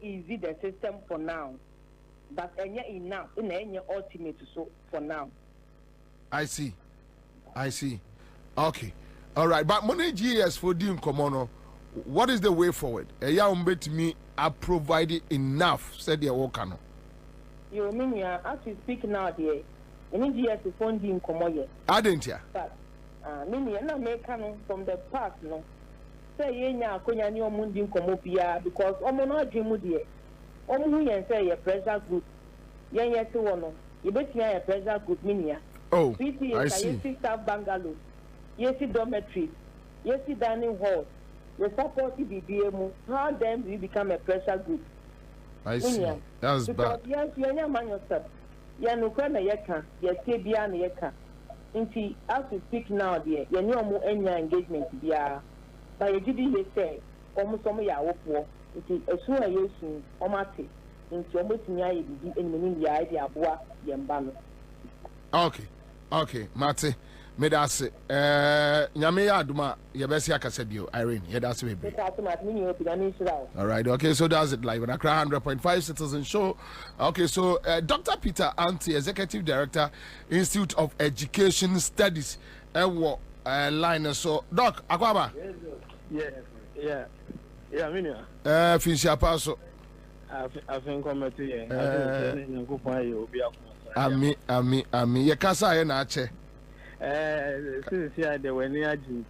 easy the system for now, but enough in any ultimate so for now. I see. Okay. All right. But money GS for doing Komono, what is the way forward? A young bit me I provided enough, said the Okano. You mean as we speak now, dear, any GS is funding Komoye. I didn't ya. But many are not making from the past, no. Say yenya konya ni omundi nkomopia because omo no adwemu de omo hu yen say ye pressure group yen yesi wono ye betia ye pressure group minia oh I see yesi staff bungalow yesi dormitory yesi dining hall we support the BBM how then we become a pressure group. I see that's bad yes yenya man yourself ye no kwa na ye ka ye tie bia na ye ka nti as we speak now there ye ni omo enya engagement bia but you did say, almost some yawopo, it is as soon as you see, Omati, into almost near you, and meaning the idea of what Yambano. Okay, Mate, made us say, Yamea Duma, Yabesia Casabio, Irene, yeah, that's maybe. All right, okay, so that's it live on Accra 100.5 Citizen Show. Okay, so Dr. Peter Ansah, Executive Director, Institute of Education Studies, and what line so Doc Akwaba. Yeah, Minia. Fiscal paso. I think I'm at the Ami, ye kasa ye na che. Since here they were near you.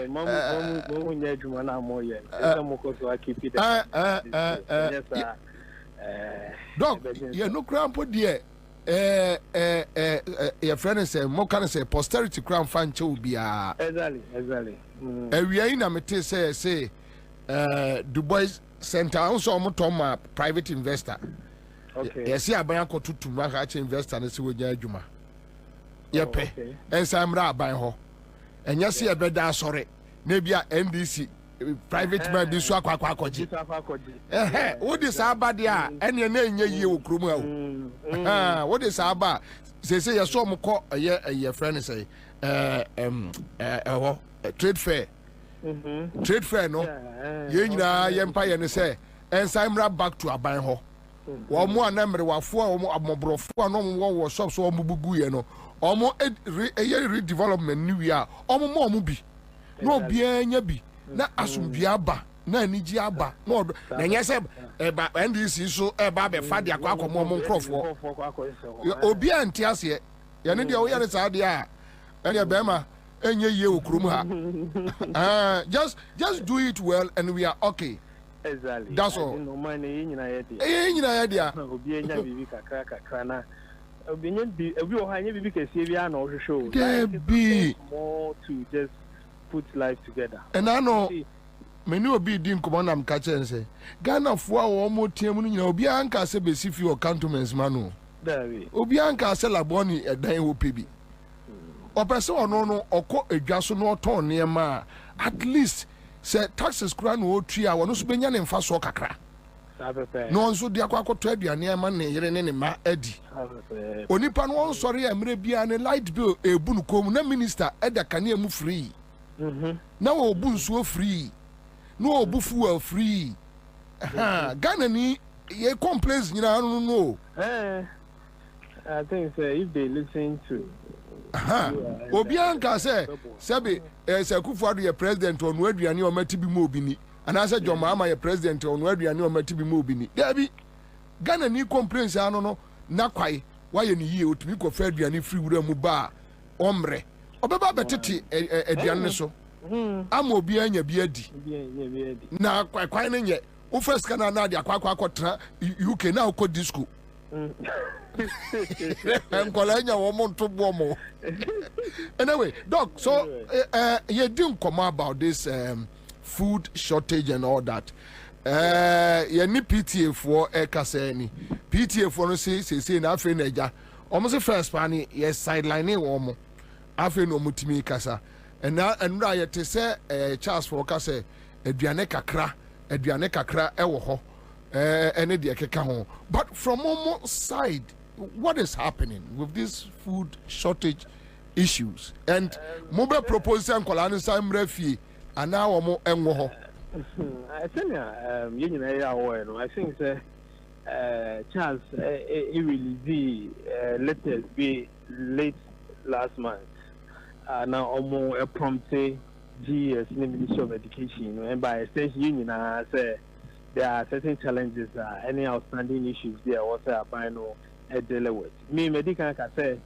Mom, near you, and I'm more yet. I'm so I keep it. Doc, you no cramp, dear. Your friend say more can say posterity crown fan cho bia exactly we are in a mete say Dubois Center also omo private investor okay yes ya ban ko tutu ma ka investor na se wo nya adwuma ye pe ensa mra ban ho enya se e beda asore na bia NDC private man bi so akwa akwaji what is abade a ene na enye yie okromu a what is aba say you saw mo ko ye friend say trade fair trade fair no ye nyina ye mpa ye ne say ensa back to aban ho wo mo anamre wafo a wo amobrofo a no wo shop so wo bugu ye no omo redevelopment new year omo mo bi no bia nya bi na asumbia aba na anigi aba no na nyese eba NDC so eba be fa de akwa mo nkrofo obi anti ase ye ne de wo ye ne sa de a ene be ma enye ye okrum ha just do it well and we are okay exactly that's all no man nyina ye dia obi enya bibi kakra na obi enya bi obi o ha enya bibi kese bia na o hwehwe be more to just put life together. And I know many obi din come on am catch and say Ghana for our more team nyina obi anka se be si fi o cantonments manu there obi anka se laboni e dan wo pebi o person ono no okọ edwaso no ton ne ma at least say taxes kura no o tua wono so benya ne mfa so kakra no nso dia kwa akoto aduane ma ne yere ne ma adi onipa no on sori emre bia ne light bill ebu no kom na minister eda kane mu free na wo bu nsuo free no obu fuel free Ghana ni ye complaints nyina no I think if they listen to obi anka say sebe Kufuor ye president onu aduane o mati bi mo obi ni ana say John Mahama ye president onu aduane o mati bi mo obi ni dabi Ghana ni complaints ano no na kwai wa ye ni yie otumi ko fa aduane free wura mu ba omre obeba betete aduane so ama obi anya bi adi na kwai ne nye wo first kana na de akwa tra UK na ko disco enkolanya wo mo nto bo mo anyway doc so you didn't come about this food shortage and all that you ni PTA for ekase ni PTA for no say na afi na eja omo se first pani yes sideline wo mo afi no mutimi kasa and na yete say Charles for kase aduane kakra ewo ho any de keka ho but from Momo side what is happening with this food shortage issues and mobile proposal nkola ne sam refie ana omo enwo ho I think you know I think Charles released letters be late last month now almost a prompted GS Ministry of Education and by extension union say there are certain challenges any outstanding issues there also final deal with me medical can say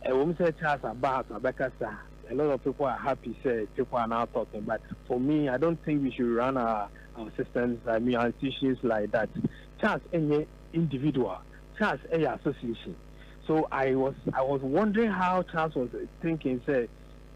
woman say Charles about Abekasa. A lot of people are happy, say people are now talking, but for me, I don't think we should run our systems, our institutions like that. Charles, any individual, Charles, any association. So I was wondering how Charles was thinking, say,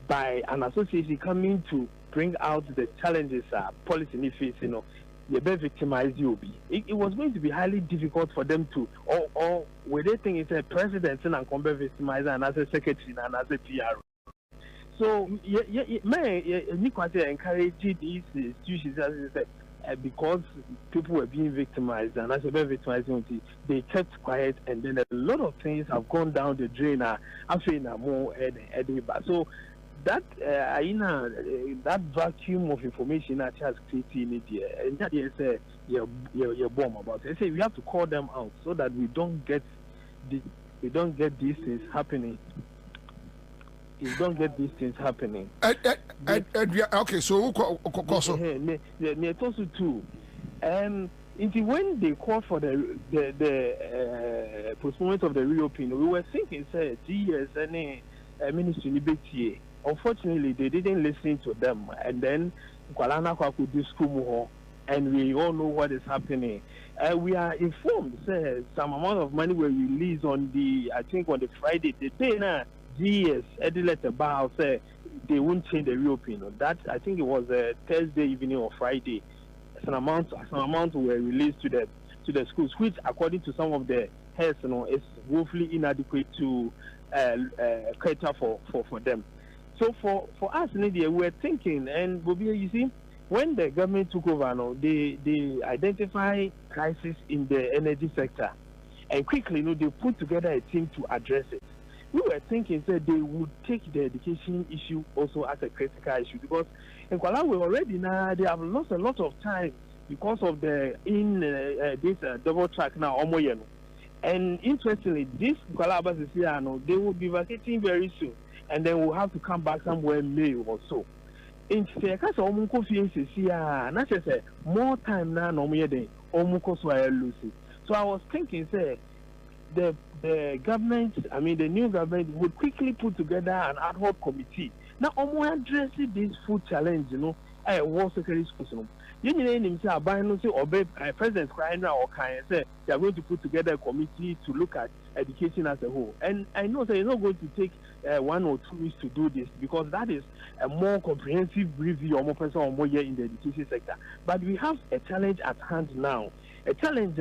by an association coming to bring out the challenges policy in face, you know, they be victimized you be. It was going to be highly difficult for them to, or were they think it's a president and come be victimized and as a secretary and as a PR. So, me quite encourage these institutions because people were being victimized, and as a victimized, they kept quiet, and then a lot of things have gone down the drain. I feel more so that that vacuum of information that has created in it, and that is a bomb about it. I say we have to call them out so that we don't get these things happening. You don't get these things happening. Okay, so also too. When they called for the postponement of the reopening, we were thinking, say, GS any ministry liberty. Unfortunately, they didn't listen to them, and then Kwalana could do school more, and we all know what is happening. We are informed, say, some amount of money were released on the Friday. The day now. GS letter about say they won't change the reopening. That I think it was a Thursday evening or Friday. Some amount were released to the schools, which according to some of the heads, you know, is woefully inadequate to cater for them. So for us in India, we're thinking, and Bobie, you see, when the government took over, no, they identify crisis in the energy sector, and quickly, you know, they put together a team to address it. We were thinking that they would take the education issue also as a critical issue because in Kuala we already now they have lost a lot of time because of the this double track now Omoyeno. And interestingly, this Kuala Abbas is here now, they will be vacating very soon, and then we'll have to come back somewhere in May or so. In case Omunko fiances here, not just more time now Omoyede Omunko so I lose it. So I was thinking, say. The government, I mean the new government, would quickly put together an ad hoc committee. Now, addressing this food challenge, you know, war secondary schools. You know, President crying or can say they are going to put together a committee to look at education as a whole. And I know that it's not going to take 1 or 2 weeks to do this because that is a more comprehensive review or more personal or more year in the education sector. But we have a challenge at hand now. A challenge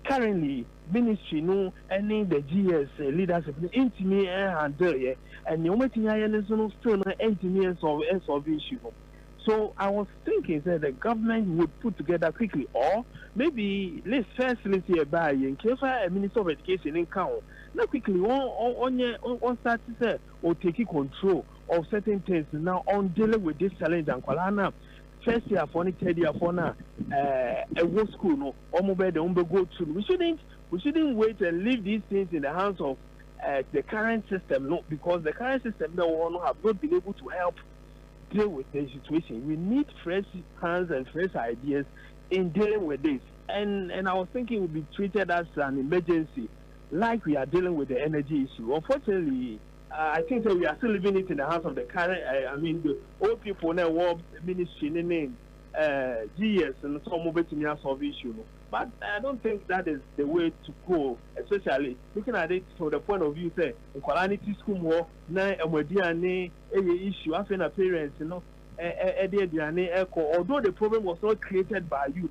currently ministry no any the GS leadership intimate handle and you might still no intimate solve issue. So I was thinking that the government would put together quickly, or maybe let's hear by in case a Minister of Education in count. Now quickly on start to say or taking control of certain things now on dealing with this challenge and Kwalana. First year for third year for now, a work school no, or mobile the go through. We shouldn't wait and leave these things in the hands of the current system, no, because the current system that have not been able to help deal with the situation. We need fresh hands and fresh ideas in dealing with this. And I was thinking it would be treated as an emergency, like we are dealing with the energy issue. Unfortunately, I think that we are still living it in the hands of the current, the old people now war ministry name GS and some mobile to solve issue. But I don't think that is the way to go, especially looking at it from the point of view, say, in quality school more, now a issue, after the parents, you know, although the problem was not created by you,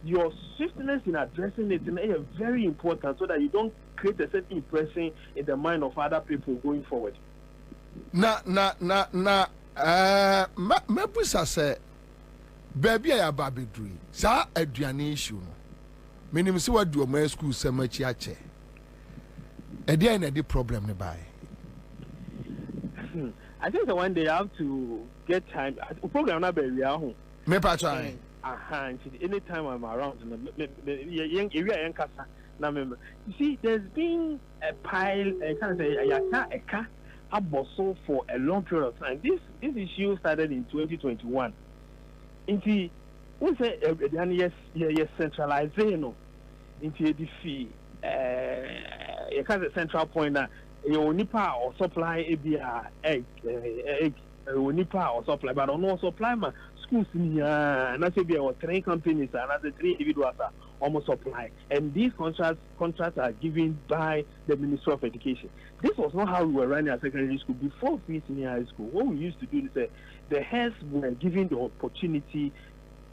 your swiftness in addressing it is very important so that you don't create a certain impression in the mind of other people going forward. Mebusa say, baby, I baby dream. Sa aduane issue no. Menim se wadu my school semachi ache. E dey na the problem ne bai. I think that one day I have to get time. Program na be we are home. Me pa try. Anytime I'm around, you see, there's been a pile, a car for a long period of time. This issue started in 2021. Into we say yes centralizing into the fee. You can't say central point that you nipa or supply egg nipa or supply, but no supply ma schools and that's be our 3 companies and other 3 individuals are almost supply, and these contracts are given by the Ministry of Education. This was not how we were running at secondary school before free senior high school. What we used to do is the heads were given the opportunity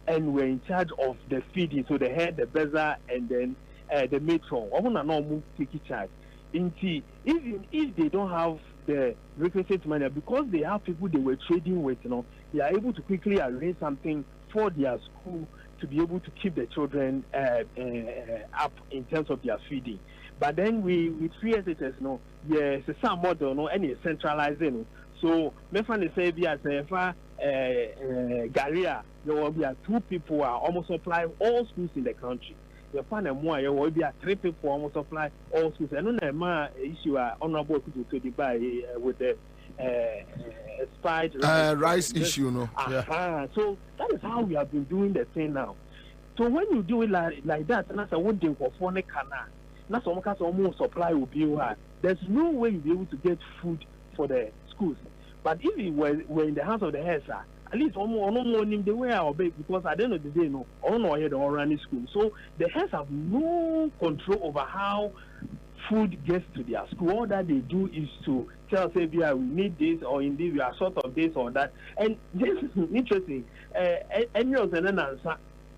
and were in charge of the feeding. So the head, the buzzer, and then the matron. I want to know take charge. Even if they don't have the requisite money, because they have people they were trading with, they are able to quickly arrange something for their school to be able to keep the children up in terms of their feeding. But then with free SHS, yes, it's some model, and it's centralizing. So, me find the say, as Gardiner, there will be 2 people are almost supply all schools in the country. You find a more, there will be 3 people almost supply all schools. And then the issue honorable to the with the spied rice issue, So that is how we have been doing the thing now. So when you do it like that, and that's a one thing for phone canal. That's almost supply will be there's no way you'll be able to get food for the schools. But if it were in the hands of the heads, at least almost the way I obey, because at the end of the day, they all running school. So the heads have no control over how food gets to their school. All that they do is to tell say, we need this, or indeed we are short of this or that. And this is interesting.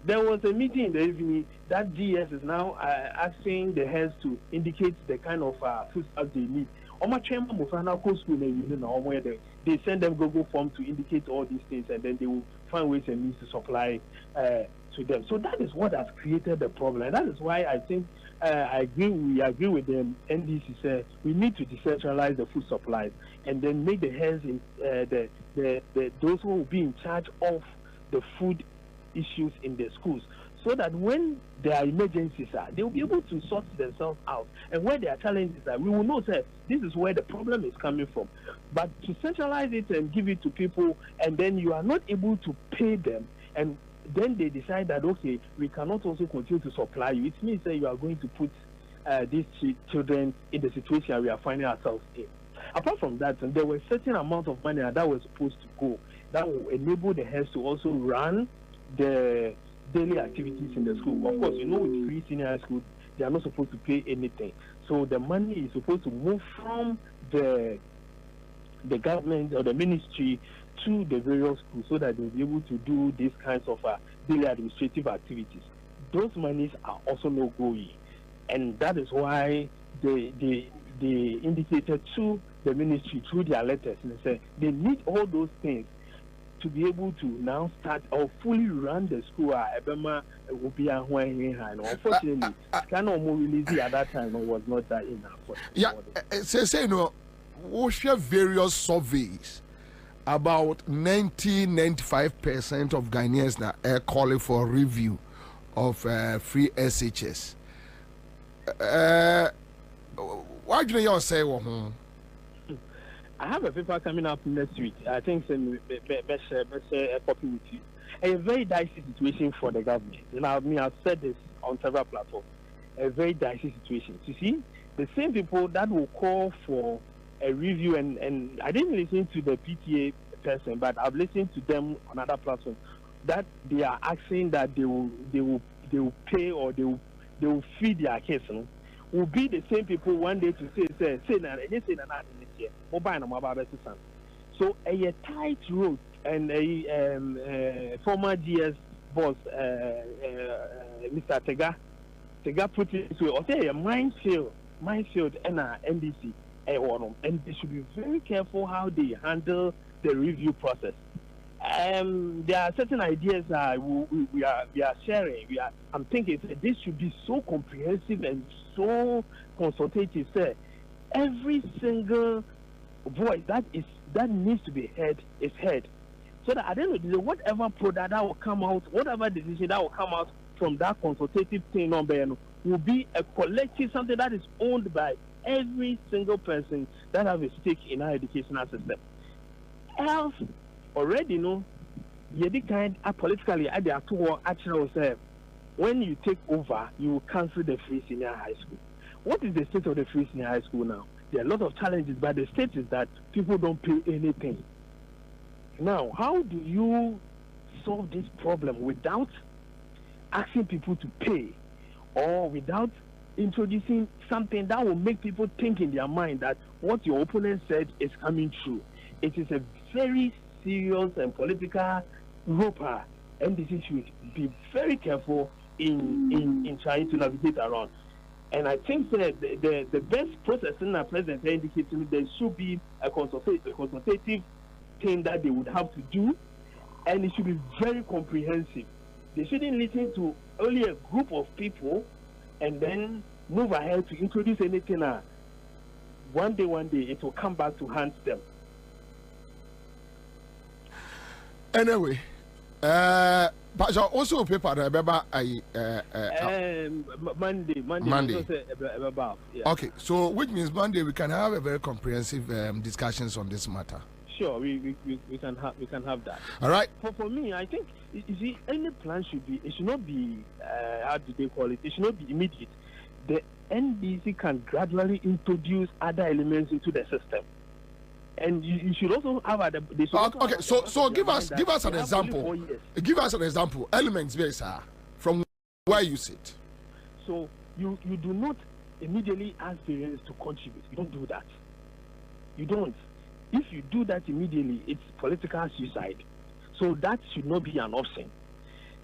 There was a meeting in the evening that GS is now asking the heads to indicate the kind of food stuff they need. They send them Google form to indicate all these things, and then they will find ways and means to supply to them. So that is what has created the problem. And that is why I think we agree with them. NDC said we need to decentralize the food supplies and then make the heads those who will be in charge of the food issues in the schools, so that when there are emergencies, they will be able to sort themselves out. And where there are challenges, we will know that this is where the problem is coming from. But to centralize it and give it to people, and then you are not able to pay them, and then they decide that, okay, we cannot also continue to supply you. It means that you are going to put these children in the situation we are finding ourselves in. Apart from that, there was a certain amount of money that was supposed to go that will enable the heads to also run the daily activities in the school. Of course, with free senior high school, they are not supposed to pay anything. So the money is supposed to move from the government or the ministry to the various schools, so that they'll be able to do these kinds of daily administrative activities. Those monies are also not going, and that is why they indicated to the ministry through their letters and they said they need all those things to be able to now start or fully run the school. Unfortunately, cannot more release at that time was not that enough. Yeah, say we share various surveys. About 90-95% of Ghanaians now are calling for review of free SHS. Why do you say? I have a paper coming up next week. I think best copy with you. A very dicey situation for the government. I've said this on several platforms. A very dicey situation. You see, the same people that will call for a review, and I didn't listen to the PTA person, but I've listened to them on other platforms, that they are asking that they will pay, or they will feed their kids. Will be the same people one day to say so a tight road, and a former GS boss, Mr. Tega put it to a minefield and NDC, and they should be very careful how they handle the review process. There are certain ideas we are sharing. I'm thinking that this should be so comprehensive and so consultative. Every single voice that needs to be heard is heard. So that at the end of the day, whatever product that will come out, whatever decision that will come out from that consultative thing will be a collective, something that is owned by every single person that have a stake in our educational system. Else, already politically at the actual say, when you take over, you will cancel the free senior high school. What is the state of the free senior high school now? There are a lot of challenges, but the state is that people don't pay anything. Now, how do you solve this problem without asking people to pay, or without introducing something that will make people think in their mind that what your opponent said is coming true? It is a very serious and political roper, and this should be very careful in trying to navigate around. And I think that the best process in the president indicates there should be a consultative thing that they would have to do, and it should be very comprehensive. They shouldn't listen to only a group of people and then move ahead to introduce anything. One day it will come back to haunt them. Anyway, but also paper Monday. Yeah. Okay, so which means Monday we can have a very comprehensive discussions on this matter. Sure, we can have that. All right. For me, I think you see, any plan should not be how do they call it? It should not be immediate. The NDC can gradually introduce other elements into the system, and you should also have other. Okay, so give us an example. Give us an example. Elements based from where you sit. So you do not immediately ask parents to contribute. You don't do that. You don't. If you do that immediately, it's political suicide. So that should not be an option.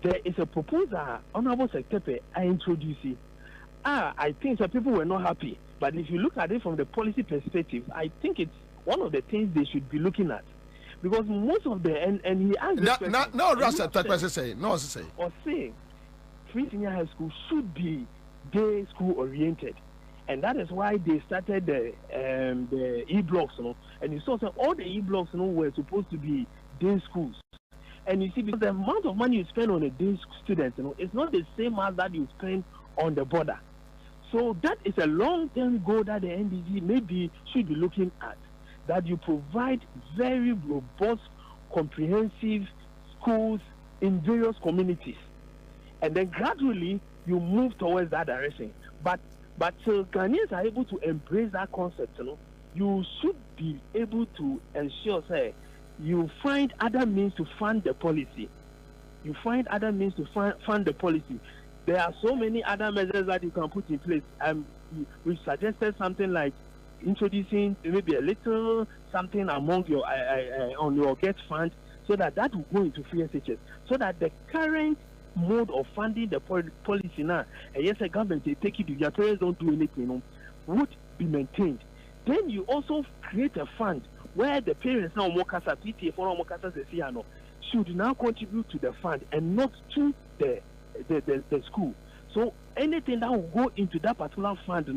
There is a proposal, Honorable Secretary, I introduced it. I think some people were not happy. But if you look at it from the policy perspective, I think it's one of the things they should be looking at. Because most of the, and he asked saying, free senior high school should be day school oriented. And that is why they started the e-blocks, and you saw that all the e-blocks, were supposed to be day schools. And you see, because the amount of money you spend on a day student, it's not the same as that you spend on the border. So that is a long-term goal that the NDG maybe should be looking at, that you provide very robust, comprehensive schools in various communities, and then gradually you move towards that direction. But till Ghanaians are able to embrace that concept, you should be able to ensure, you find other means to fund the policy. You find other means to fund the policy. There are so many other measures that you can put in place. We suggested something like introducing maybe a little something among your on your get fund, so that will go into free SHS, so that the current mode of funding the policy now, and yes, the government they take it, your parents don't do anything, would be maintained. Then you also create a fund where the parents now should now contribute to the fund and not to the school. So anything that will go into that particular fund,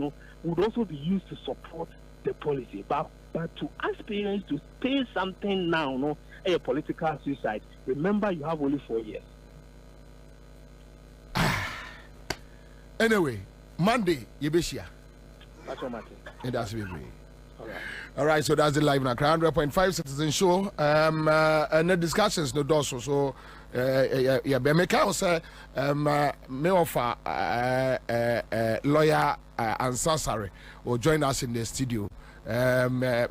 would also be used to support the policy. But to ask parents to pay something now, a political suicide. Remember, you have only 4 years. Anyway, Monday, Yebeshia. And that's me. All right, so that's the live now. 100.5 Citizen Show. And the discussions no doso. So be make out say me offer lawyer Ansah will join us in the studio.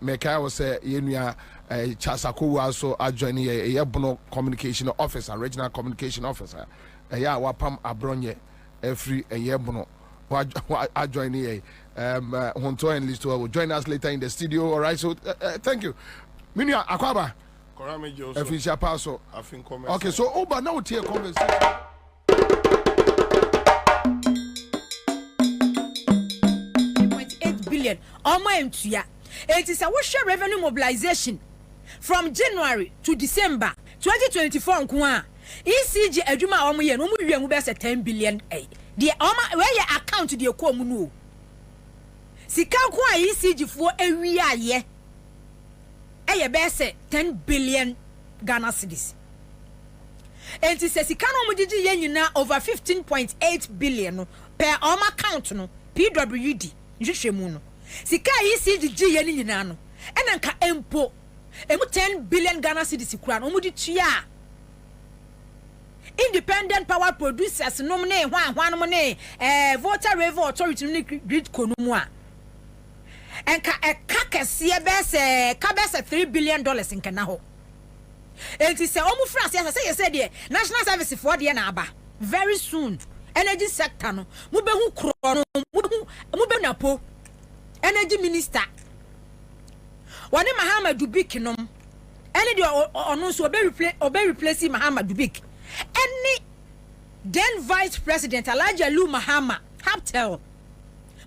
Make out say yenya Chasaku also join here communication officer, regional communication officer. Wapam Abronye every Yebono. I join here. Honto and Listo will join us later in the studio. All right, so thank you. Minia Akwaba. Okay, so Oba now take conversation. 3.8 billion. It is a share revenue mobilization from January to December 2024. ECG adwuma omoye no mu wiemu be 10 billion. The where your account the ko mu no. Sika ko a ECG fo awia ye. eye be say 10 billion Ghana cedis. And it says no mujiji ye nyina over 15.8 billion no per account no PWD nhwehwemu no. Sika ECG ye nyina no enanka empo emu 10 billion Ghana cedis kura no mudi tua independent power producers no ne hwan no ne voter review authority no grid konumu a enka ekakese be se ka be se $3 billion nka na ho. Enti se omu France say say de national service for de na aba very soon energy sector no mu be hu kro no mu be na po energy minister wani Mahamadou Bik no ene de onu so obe replace Mahamadou Bik any then vice president Alhaji Lu Mahama Haptel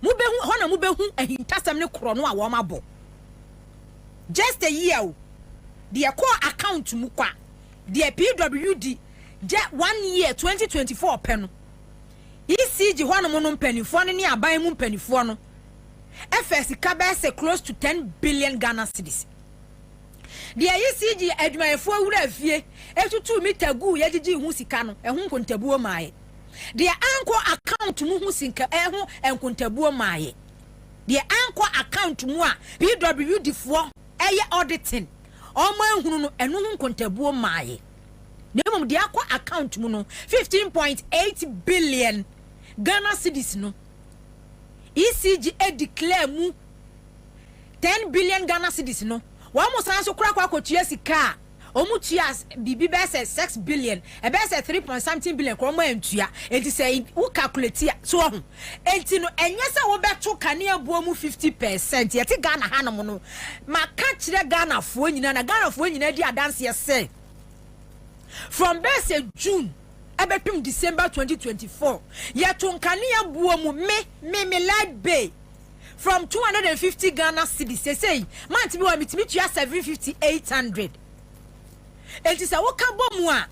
mu be hu hona mu be hu ahintasam ne kro no a wo mabo just a year the core account mu kwa the PWD je 1 year 2024 peno ECG hono mo no mpanifo no ne aban mu mpanifo no FS ka be say close to 10 billion Ghana cedis. The ECG adwumayefo awura afie etutu mitagu yagigi hu sika no ehun kontabuo maaye. The anko account mu hu sika ehun enkontabuo maaye. The anko account mu a PWD fo eye auditing omo ehunu no enu hu kontabuo maaye. Nemom the akwa account mu no 15.8 billion Ghana cedis no ECG declare mu 10 billion Ghana cedis no wa mo san so kura kwa kotua sika omu tua bibi be say 6 billion e be say 3.something billion ko mo antua enti say wo calculate so ho enti no enye se wo beto kane abuo mu 50% yeti Ghana hanom no maka kire Ghana fo nyina na Ghana fo nyina di adanse say from base June ebepim December 2024 yeto kane abuo mu me light bay from 250 Ghana cedis say man to be wa mitimi tua 750-800 enti say wo ka bomu a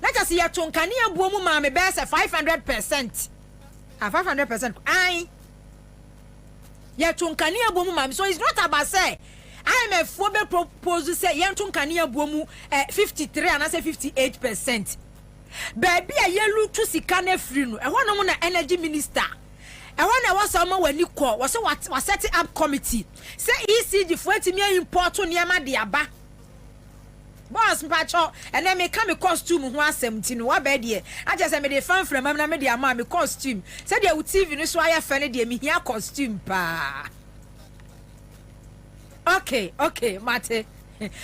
na just yeto kane abuo mu ma me be say 500% 500% ai yeto kane abuo mu ma so it's not about say IMF will be propose say yentu kane abuo mu 53 and I say 58%. Baby a yelu to sika na free no. E hono na energy minister. E hono was some wani call was setting up committee. Say ECG for etimi import niema de aba. Boss mpacho and then me come costume ho asem ti no wa be de. I just say me dey fan from am na me dey ama me costume. Say dey TV no so aya fa ne dey me hia costume pa. Okay, mate.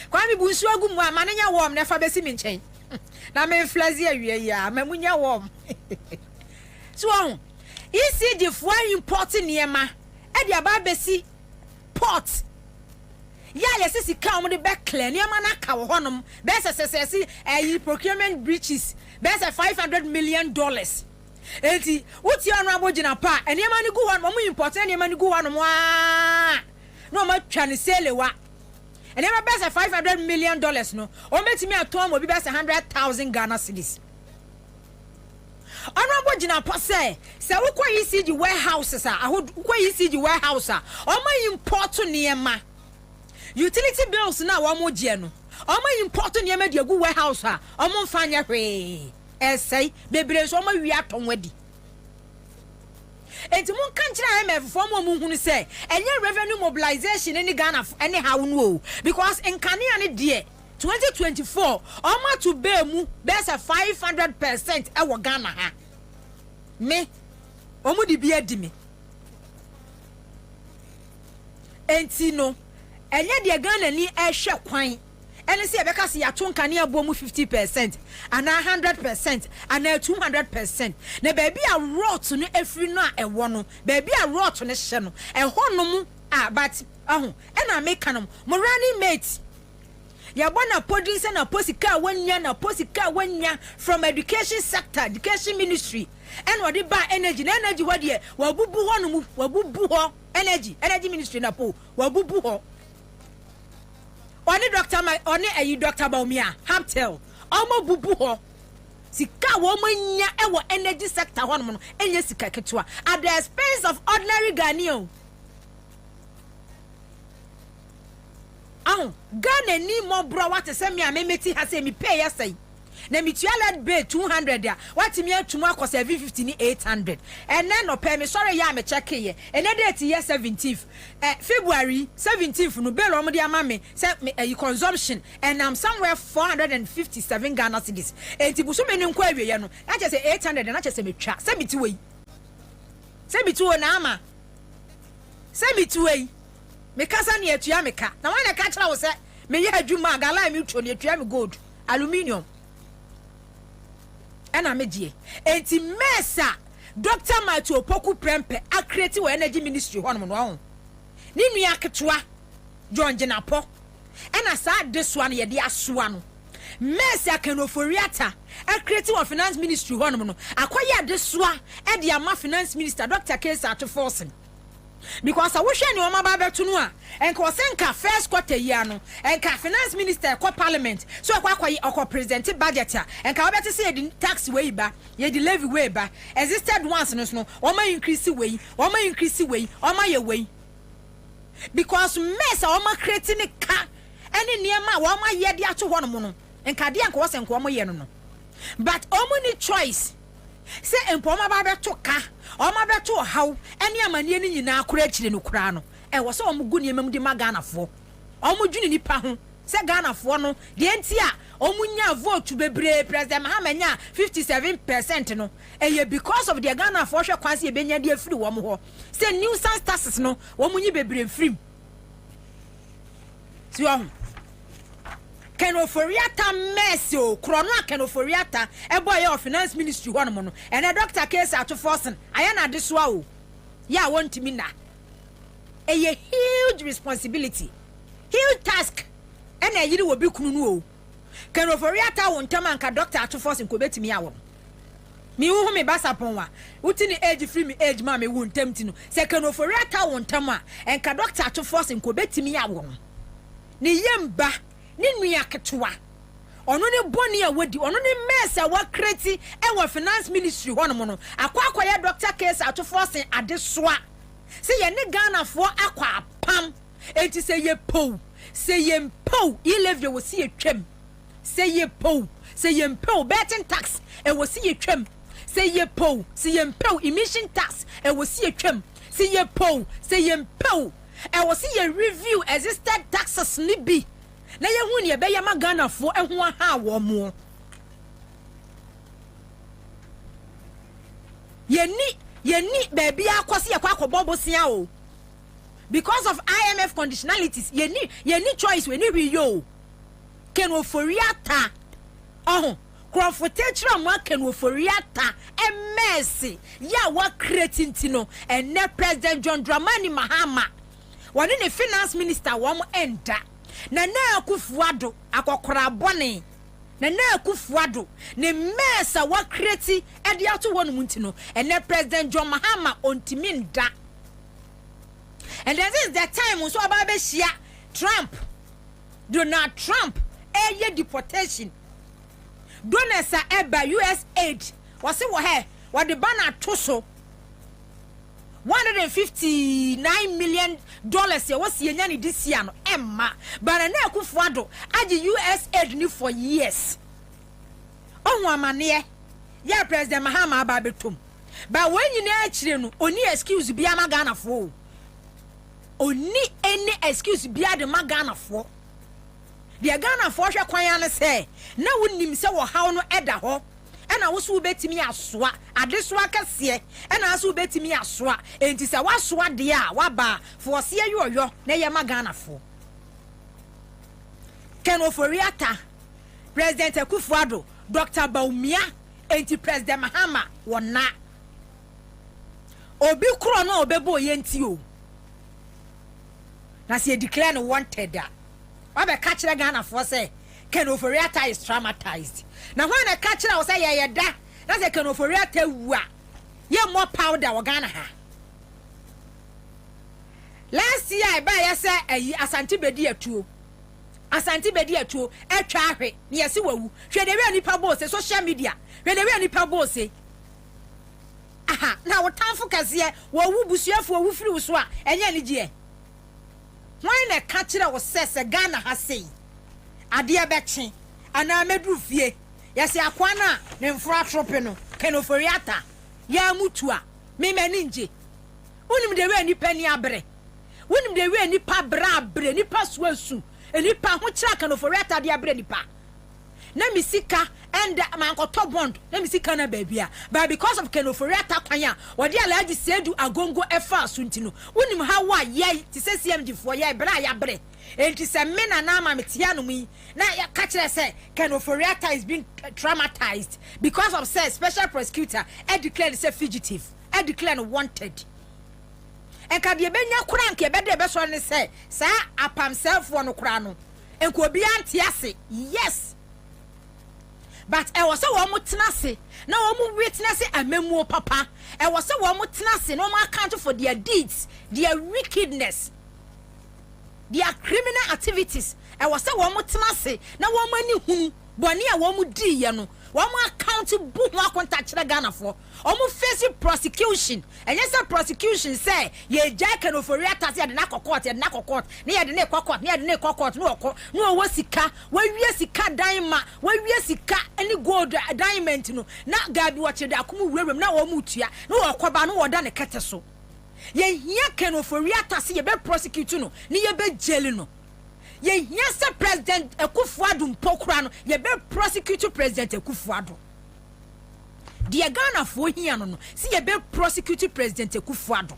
Kwa mi bunsu agu mu amane nya wom na fa besi mi nchen. Na me flazi awie ya, mamunya wom. So ECG for important niema e dia ba besi port. Ya yesi ka mo de be clear niema na ka wo honom. Be se procurement breaches. Be se $500 million. Enti wuti anu abogina pa niema ni gu honom mo important niema ni gu honom wa. No ma twane sele wa and never best $500 million no o metimi aton mo bi best 100,000 Ghana cedis honorable gina pa say we kwa ECG warehouses kwa ECG warehouse o ma import niema utility bills na wa mo je no o ma import niema de agu warehouse o mo mfanya hwe esai bebre so o ma wi aton wadi enti mun kan kira IMF for mo hunu say enye revenue mobilization any Ghana anyhow no because in Kania ne de 2024 oma to be mu best 500% e wo Ghana ha me omu di bia di me enti no enye de Ghana ni e hwe kwan ene se be ka se ya ton Kania bo mu 50% and 100% and 200% na baby a rot no efri no a ewo no baby a rot no hye no e ho no mu but aho ena make no mo running mate ya bona podin se na posika wanya from education sector education ministry and what ba energy na energy what de wabubu ho no mu wabubu ho energy ministry na po wabubu ho oni doctor Dr. Baumia Haptel omo bubu ho sika wo manya e wo energy sector ho no enye sika ketua at the expense of ordinary Ghanaian wahu Ghana ni mo bro what say me amemeti ha say me pay yesay na me tualet bay 200 ya what me atuma akọ 750 ni 800 and then no pay me sorry ya me check here and then date year 17th February 17th no bill omo de ama me say me consumption and I'm somewhere 457 Ghana cedis enti buso me nko awie no na che say 800 na che say me twa say me ti we na ama say me ti we me kasa ne atua me ka na wan ka kira wo say me ye adwuma gala me twa ne atua me gold aluminium ena medie enti mesa Dr. Matthew Opoku Prempe a create wo energy ministry ho no ho ni nua ketwa John Jenapo ena sa deso an ye de asoa no mesa Kenoforiata a create wo finance ministry ho no akoya desoa e de ama finance minister Dr. Kesa to forcing because I wish any woman ba beto no a enka osenka first quarter year no enka finance minister ko parliament so akwa present budget a enka obeti say the tax way ba ye the levy way ba existed once no o ma increase way o ma ye way because mess o ma create ne ka any niema o ma ye de ato ho no enka de enka osenka o ma ye no but o mo ni choice say empoma ba beto ka o ma beto haw ene amane ni nyina akora akire no kura no e wo so o mugu ne memdi maganafo o mudwuni nipa ho say ganafo no de enti a o munya vote bebre president Mahama nya 57% no eye because of the ganafo hwe kwanse e benya de afiri wo mo ho say new sans taxes no wo munyi bebre mfirim si o Kenoforiata Messi Krono Kenoforiata e boy of finance ministry one no and a Dr. Kesa to forcing ayana deswa o ya want me na a huge responsibility huge task and a yiri will be kunu o Kenoforiata won tamanka Dr. to forcing ko betimi awon mi hu me basa ponwa utini age free me age ma me won temti no se Kenoforiata won tama and ka Dr. to forcing ko betimi awon ni yemba ni nua ketwa ono ne boni a wadi ono ne mesa wa kreti e wa finance ministry ho no akwa ya Dr. Case ato forcing adesoa se ye ne Ghana fo akwa pam enti se ye po i levy wo se ye twam se ye po betting tax e wo se ye twam se ye po emission tax e wo se ye twam se ye po e wo se ye review existed taxes ni bi na ye hu ne be ye maganafo ehu aha wo mo ye ni baby akwose ye kwakobobo sia o because of IMF conditionalities ye ni choice we ni yo Kenoforiata Crofotechra mo Kenoforiata emesi ya wa creating tino and ne President John Dramani Mahama one ne finance minister wo mo enda na akufuado akokora bone na akufuado ne mesa wa kreti e de ato wonu muntino ene President John Mahama ontiminda and this is the time so aba be hia Donald Trump eye deportation donors eba US aid wase wo he wo de bana to so $159 million ye was ye nyani this year no emma but na akufuado age US aid ni for years ohun amane ya President Mahama ababetom but when you na akire no oni excuse bia magana fo oni any excuse bia de magana fo de Ghana fo hwe kwan ane se na wonnim se wo haw no eda ho ena wo so betimi asoa adesoa kase ena so betimi asoa enti se wasoa de a waba fo se yoyo na ye magana fo Kenoforiata President Akufuado Dr. Baumia enti President Mahama wona obi kro na obebo ye enti o na se declare no wanted da wabe catch the Ghana for say Kenoforiata is traumatized. Now when I catch it, I say yeah da. That's a Kenoforiata wa. Ye more powder we Ghana ha. Last year I buy say Asante bedi atuo. Asante bedi atuo e twa hwe. Ne yesi wawu. Hwe de we nipa bo say social media. Hwe de we nipa bo say. Aha, na wo tanfo kase wawu busuafo wawu firi wo so a enye ne gie. Why na kachira wo se Ghana ha sei ade abeche ana medru fie yesi akwana ne mfura trope no kenoforiata ya mutua me maninje unim de we nipa ni abre unim de we nipa bra abre nipa suasu nipa ho kira kenoforiata de abre nipa na misika and mankoto bond na misika na babia but because of kenoforiata kwanya wodi alaji sedu agongo efa asuntino unim ha wa ye ti se CMD fo ye bra ya bre enti se me na na ma metia no mu na ya ka kire se kenoforiata is being traumatized because of say special prosecutor declared say fugitive declared wanted enka de benya kura nke be de be so ne say sa apam self no kura no enko obi antiase yes. But I was a woman tenase, no woman witness a memo papa. I was a woman tenase, no more account for their deeds, their wickedness, their criminal activities. I was a woman tenase, no woman who Bonia woman diano, one more account book more contact Ghana for, almost facing prosecution. And yes, a prosecution say, ye jack and for reatas at the knuckle court and knuckle court, near the neck court, near the neck court, no was sika, where we are sika diamond, where we are sika any gold diamond, no, not Gabi what you da kumu room, now or mutia, no Kwabena or done a cataso. Ye here can for reatas, ye be prosecution, near be jelino. Ye yes, President Ekufuado Pokrano, ye be prosecute President Ekufuado. Dear Ghana for here no, see ye be prosecute President Ekufuado.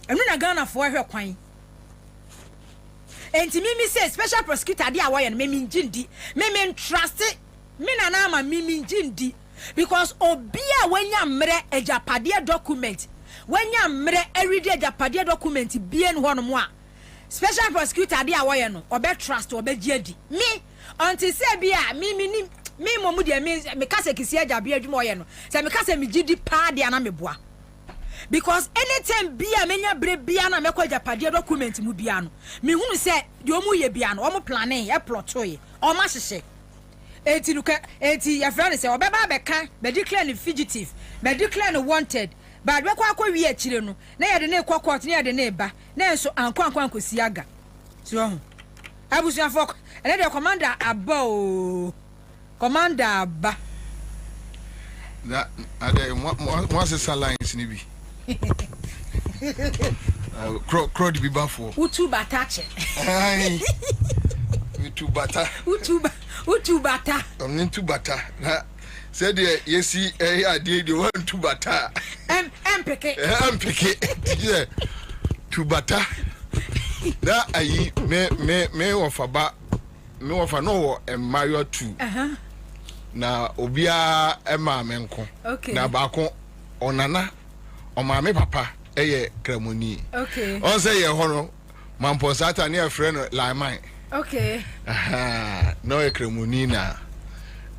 I'm not Ghana for her coin. And to me say special prosecutor dia why and me jindi, me trust it, me na na ma me jindi because obia when ya mre ejapadia document. When ya mre everyday japadia document bien one moi special prosecutor dia why no obe trust obe jedi me until say bia me momu dia me kase kisi ajabia adwuma oye no say me kase me jidi pa dia na me boa because anytime bia menya bre bia na me kwa japadia document mu bia no me hunu say de omu ye bia no omu planning e plot oye o ma hyehe eti luka eti ya friend say obeba beka be declare the fugitive be declare the wanted. But we kwa wi akire no na ye de ne kokot na ye de ne ba na enso ankwankwan kosi aga so abusu afọ ele de commander aba o commander aba na ade mo se lines ni bi crowd bi ba fo utu batache ai utu bata omni tu bata na said yesi ade de want to bata mpeke yeah to bata da ayi me ofaba me ofa no mario 2 na obia ema menko na baako onana o maame papa eye kramoni on say ye hono mampo sata ne afre no laiman no e kramoni na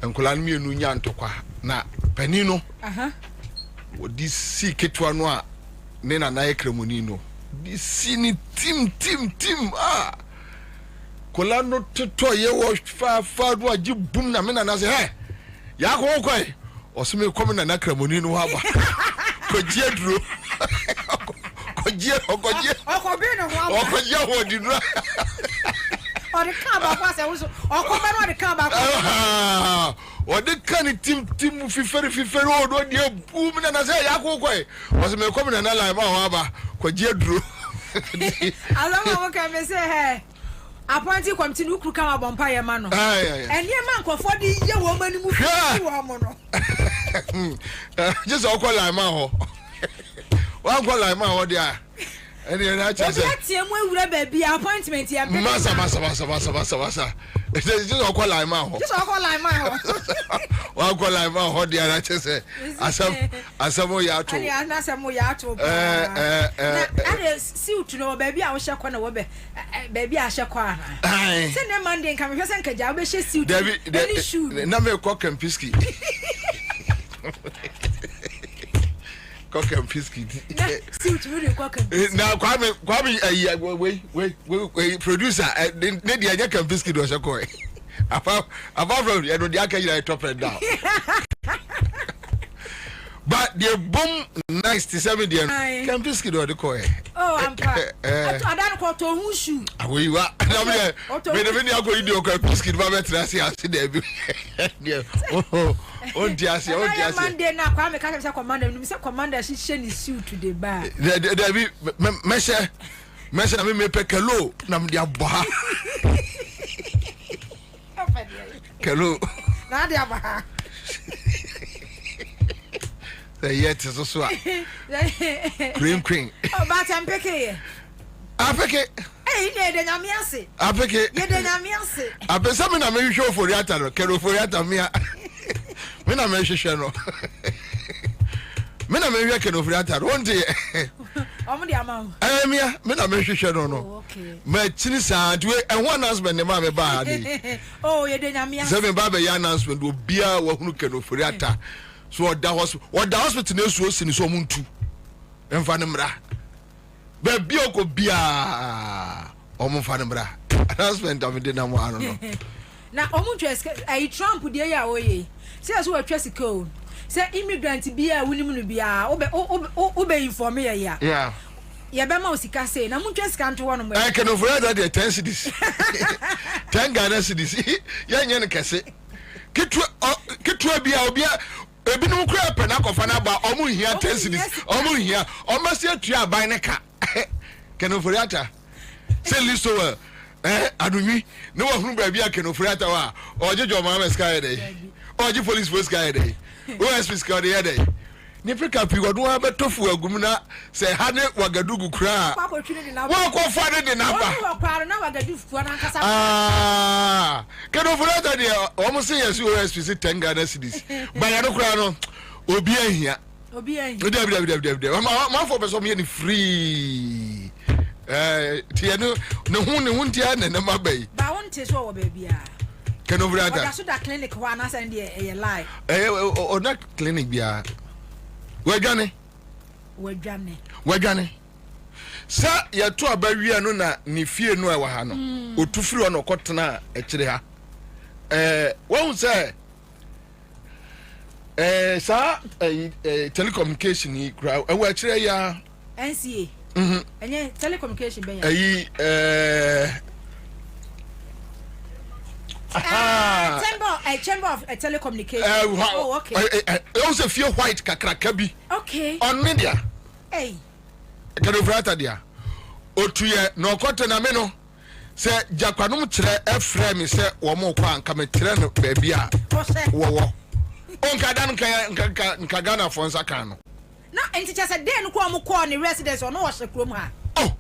enkola no mienu nya ntokwa na pani no odi si ketwa no a ne na na ekremoni no di si ni tim kola no to ye wo fa do agi bum na me na say he ya ko kwai osome kom na kremoni no haba kojie duro kojie okobino ho okojie ho di duro or the car back was or the car back. Or the can tim fiferi or the boom and I say Yakoi was me coming and I like Kwajedru. I don't know what can say hey. Appointed continue to come up on Paya Mano. And your man for 40 year woman just all call like Maho. One call like Maho, dear. And then I just said, baby appointment here. Massa. Just all call like Maho. Just all call like Maho. One call like Maho, dear. I just said, Asamoyato. I see to know, baby. I was shocked on a baby. I shall cry. Send them Monday and come here. Send Kajabe. She David. Number cock and pisky. Cock and pisky. Now, Kwame, producer, maybe I can biscuit was a coy. Above from you know the Aka top and down. But the boom 97 the can fiscal do the coy. Oh, I'm I don't call to who shoe. We were when you go into a fiscal babetrasi as there. Oh, dear, Monday now, come and commander, Mr. Commander, she send his suit to the bar. There be measure me pick a low, nam dia bar. Hello. Nadia. Yet is also cream. Oh, but I'm picking. I pick it. Hey, then I'm yassy. I pick it. Then I'm yassy. I bet something I may show for Yata, Kero for Yata Mia. When I mention Shano. When I may reckon of Yata, one day. Oh, the amount. I am here, when I mention Shano. Okay. My chinisa, and one husband, the mamma bar. Oh, you didn't have 7 Baba announcement will be a one can of Yata. So what the hospital was in so moon too. And Fanamra. But Bioko Bia Omo Fanamra. Announcement of the Namo. I don't know. Now, almost a Trump with the away. Says what Tracy code. Say immigrant be a woman be a obey for me. Yeah. Yabama Sikase, and I'm just can't one way. I can avoid that the 10 cities. 10 Ghana cities. Young Yanakase. Get to be a ebi no kura penako fana ba omu hia 10 cities omu hia almost yet to buy neka kenoforiata say listo adunwi no wa hunu ba bia kenoforiata wa ojejo mama sky dey oje police force sky dey OSP sky dey ni Africa pi wodo abetofu agum na say ha ne wagadugu kura wa ko fa de na kenoforiata dey almost say yes OSP say 10 Ghana cities ba ya no kura no obi ahia ma for person me free tie no ne hu ntia na ma bai ba won te so wo ba bia kenoforiata da so da clinic wa na say dey lie o na clinic bia wagane sa ya to abawia no na ne fie no e wa ha no otufiri ono kotena e kire ha won say sa telecommunication ni kra e wa kire ya NCA enye telecommunication ben ya chamber of telecommunication. Oh, okay. It was a few white kakrakabi. Okay. On media. Hey. Can you write that? Otuye no kote na meno. Se jakwanum kire efrem se wo mo kwa nka metre no baby a. Wo. Onka dan nka Ghana fonsa kan no. Na enti cha se den ko mo ko ni residence no wo hye krom ha. Oh.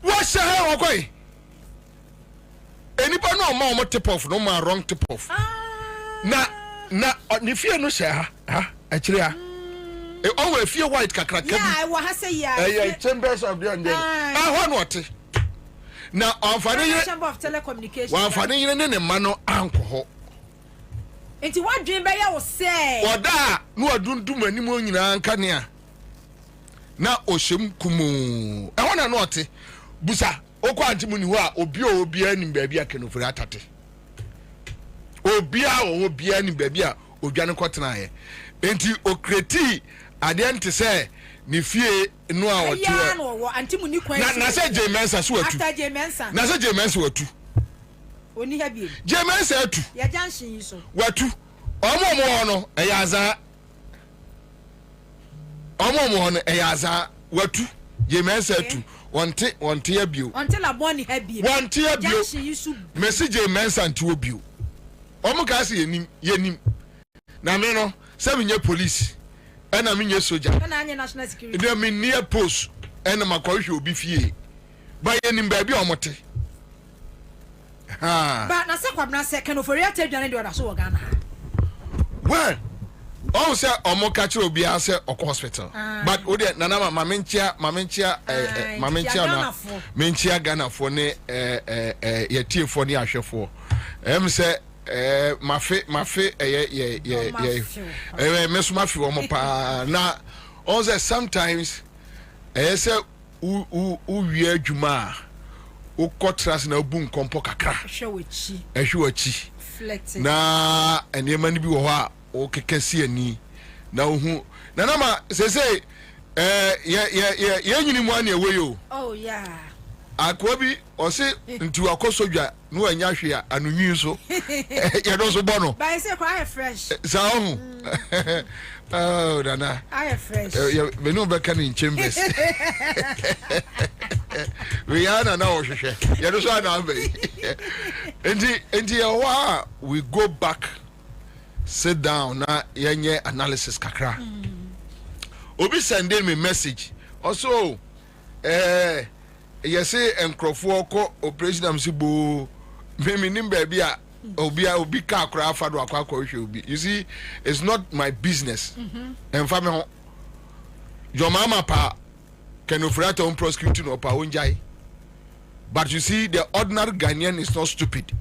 Wo hye ha wo koi. Anybody no more tip off, no more wrong tip off. Na if you no share, actually, always feel white kakra. Yeah, I was say yeah. Chambers of the end. What? Now, I'm finding chamber of telecommunication. Well, finding in a mano alcohol. Into what dream by you say? Or that no, don't do many more in Ankania. Now, Oshim Kumu. I want to know it. Busa. Okwa antimuni wa obi ani baabi akenofori atate obi ani baabi a odwane kotena ye enti okreti ade ante se ni fie no a otu ya no wo antimuni kwan na se jemensa so atu after jemensa na se jemensa watu oni ha bi jemensa atu ya junction so watu omo no eyaza omo no eyaza watu jemensa atu Wante abio. Until a bonny happy. Wante abio. Message mensa nti obio. Omo ka se yenim. Na me no, se me nye police. Na me nye soldier. Na anya national security. Na me near post. Na makɔhwe obi fie. Ba yenim ba bi omote. Ha. Ba na se Kwabena se kenofori atadwane de oda so wo Ghana. Well, oh say omo ka kire obi a say okɔ hospital. But odi nana mamenchia na menchia Ghana for ne yetie for ne ahwefo. Say mafe mesuma fi omo pa na on say sometimes say u wie adwuma u kotras na bu nkompo kakra. Ehwechi. Na enema ni bi wo ho a o kekesi ani na ohu Nanama say nyini mu an away you. Oh yeah. Akwabi or say into akosodwa no anya hwe a anunyi so. You know so bono. But I say quite fresh. So oh Nana. I fresh. We no be can in chambers. We are now hwe. You know so na be. Enti we go back, sit down na yenye analysis kakra. Obi sending me message also you say enkrofo ko operation am sibo me nim baby a obi ka akra afa do akwa hwe obi. You see, it's not my business. And fa me ho your mama pa can offer on prosecuting or pa onjai. But you see, the ordinary Ghanaian is not stupid.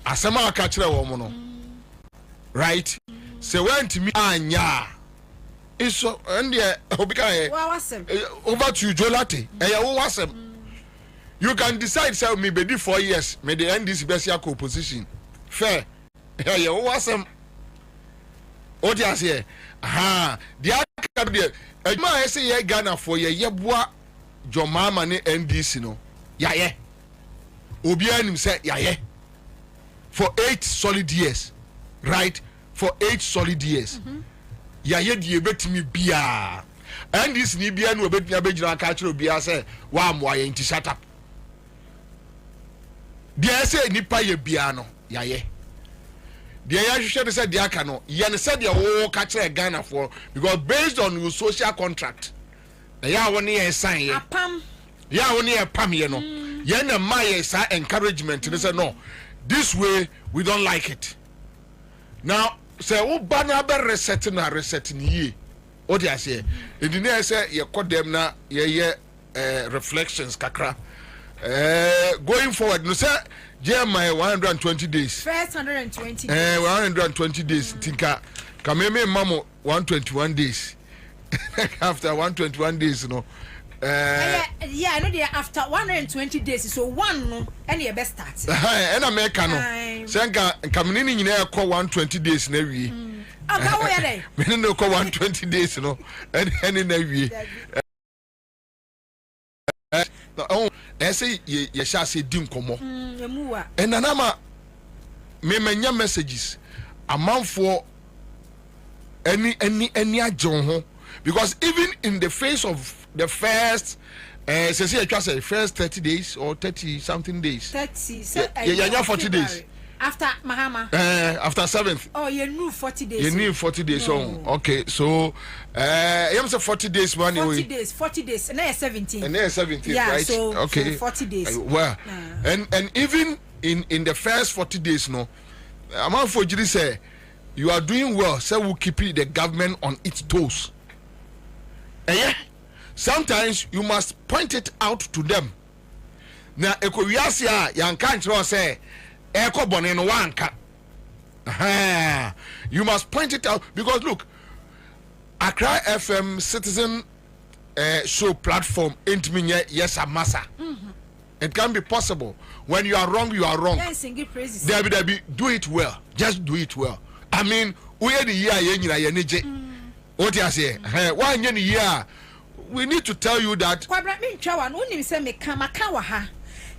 Asama akachira wo mo no. Right? Say when to me anya. Iso and obika over to Jolate. You can decide say me be 4 years me the end this best position. Fair. Yeah, wasem. What you say? Aha, the other I say ye Ghana for ye boa your mama ne NDC no. Yeah. Obi anim say yeah. For 8 solid years. Right? For 8 solid years. Yaye die betimi bia and this ni bia no betimi abegyina ka kire bia say wa mo aye nti shut up dia say nipa ye bia no yaye dia ya hwehwe say dia ka no ye ne say dia wo ka kire Ghana for because based on your social contract na ya woni ye sign ye apam ya woni ye pam ye no ye na ma ye sa encouragement ne say no this way we don't like it now. Say wo ba na be reset ye o dey say e di na say ye call them na ye reflections kakra going forward no say my 120 days first 120 120 days tinka kameme mamo 121 days after 121 days no yeah, I know they after 120 days, so one no, and your best start. And America no, Sanka coming in 120 days in every. We no call 120 days no, and in every. Oh, I say ye shall say dim komo. And anama me many messages a month for any ajon because even in the face of the first first 30 days or 30 something days 40 days after Mahama after 7th you knew 40 days no. Okay so you say 40 days one 40 days and then 17 yeah, right so, okay so 40 days well and even in the first 40 days no amount for Jiri say you are doing well so we'll keep the government on its toes. Yeah. Sometimes you must point it out to them. Now, ekowiasia yanka nchiro say eko bone no wanka. You must point it out because look, Accra FM citizen show platform ain't me yes a massa. It can be possible. When you are wrong, you are wrong. Debbie, do it well. Just do it well. I mean, we had the year yenye. What you say? Why year? We need to tell you that. Kwabena me ntwa wan onim se me kamaka wa ha.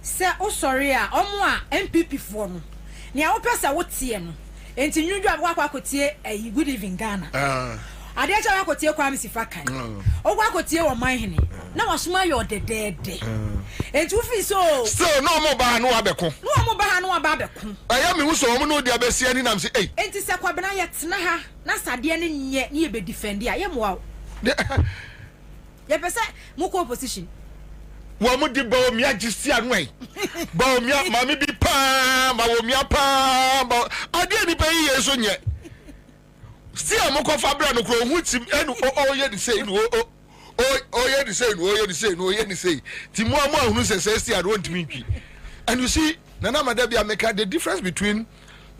Se o sorry a omo a MPP for no. Ne a wo pesa wo tie no. Enti nyuju abwa kwakotie good evening Ghana. Ade acha kwakotie kwa msifa kan. O kwakotie wo man hene. Na wasoma yo dedede. Enti wo fi so. Still no mo ba no abeko. No mo ba no aba abeko. Aya me hu so omo no dia besia ni nam se eh. Enti se Kwabena ye tena ha na sade ne nye ne ye be defend a ye mo ye pese muko opposition wo mu di bawo mi agisi anwai bawo mi mami bi pa bawo mi pa bawo ade ni pa yi so nye si amoko fa bra no kro hu tim enu o ye di say no o ye di say no o ye di say no o ye di say ti mo ahunu se si ade won timi ntwi. And you see Nana Madabia make the difference between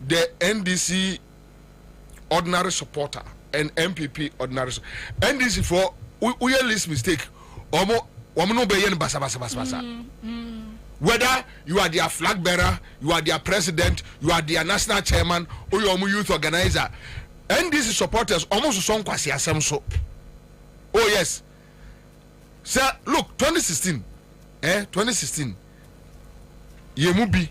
the NDC ordinary supporter and MPP ordinary NDC for we least mistake omo no be yen basa whether you are their flag bearer, you are their president, you are their national chairman or your youth organizer, NDC supporters almost son kwasi asem so. Oh yes. Sir, look, 2016. Yemubi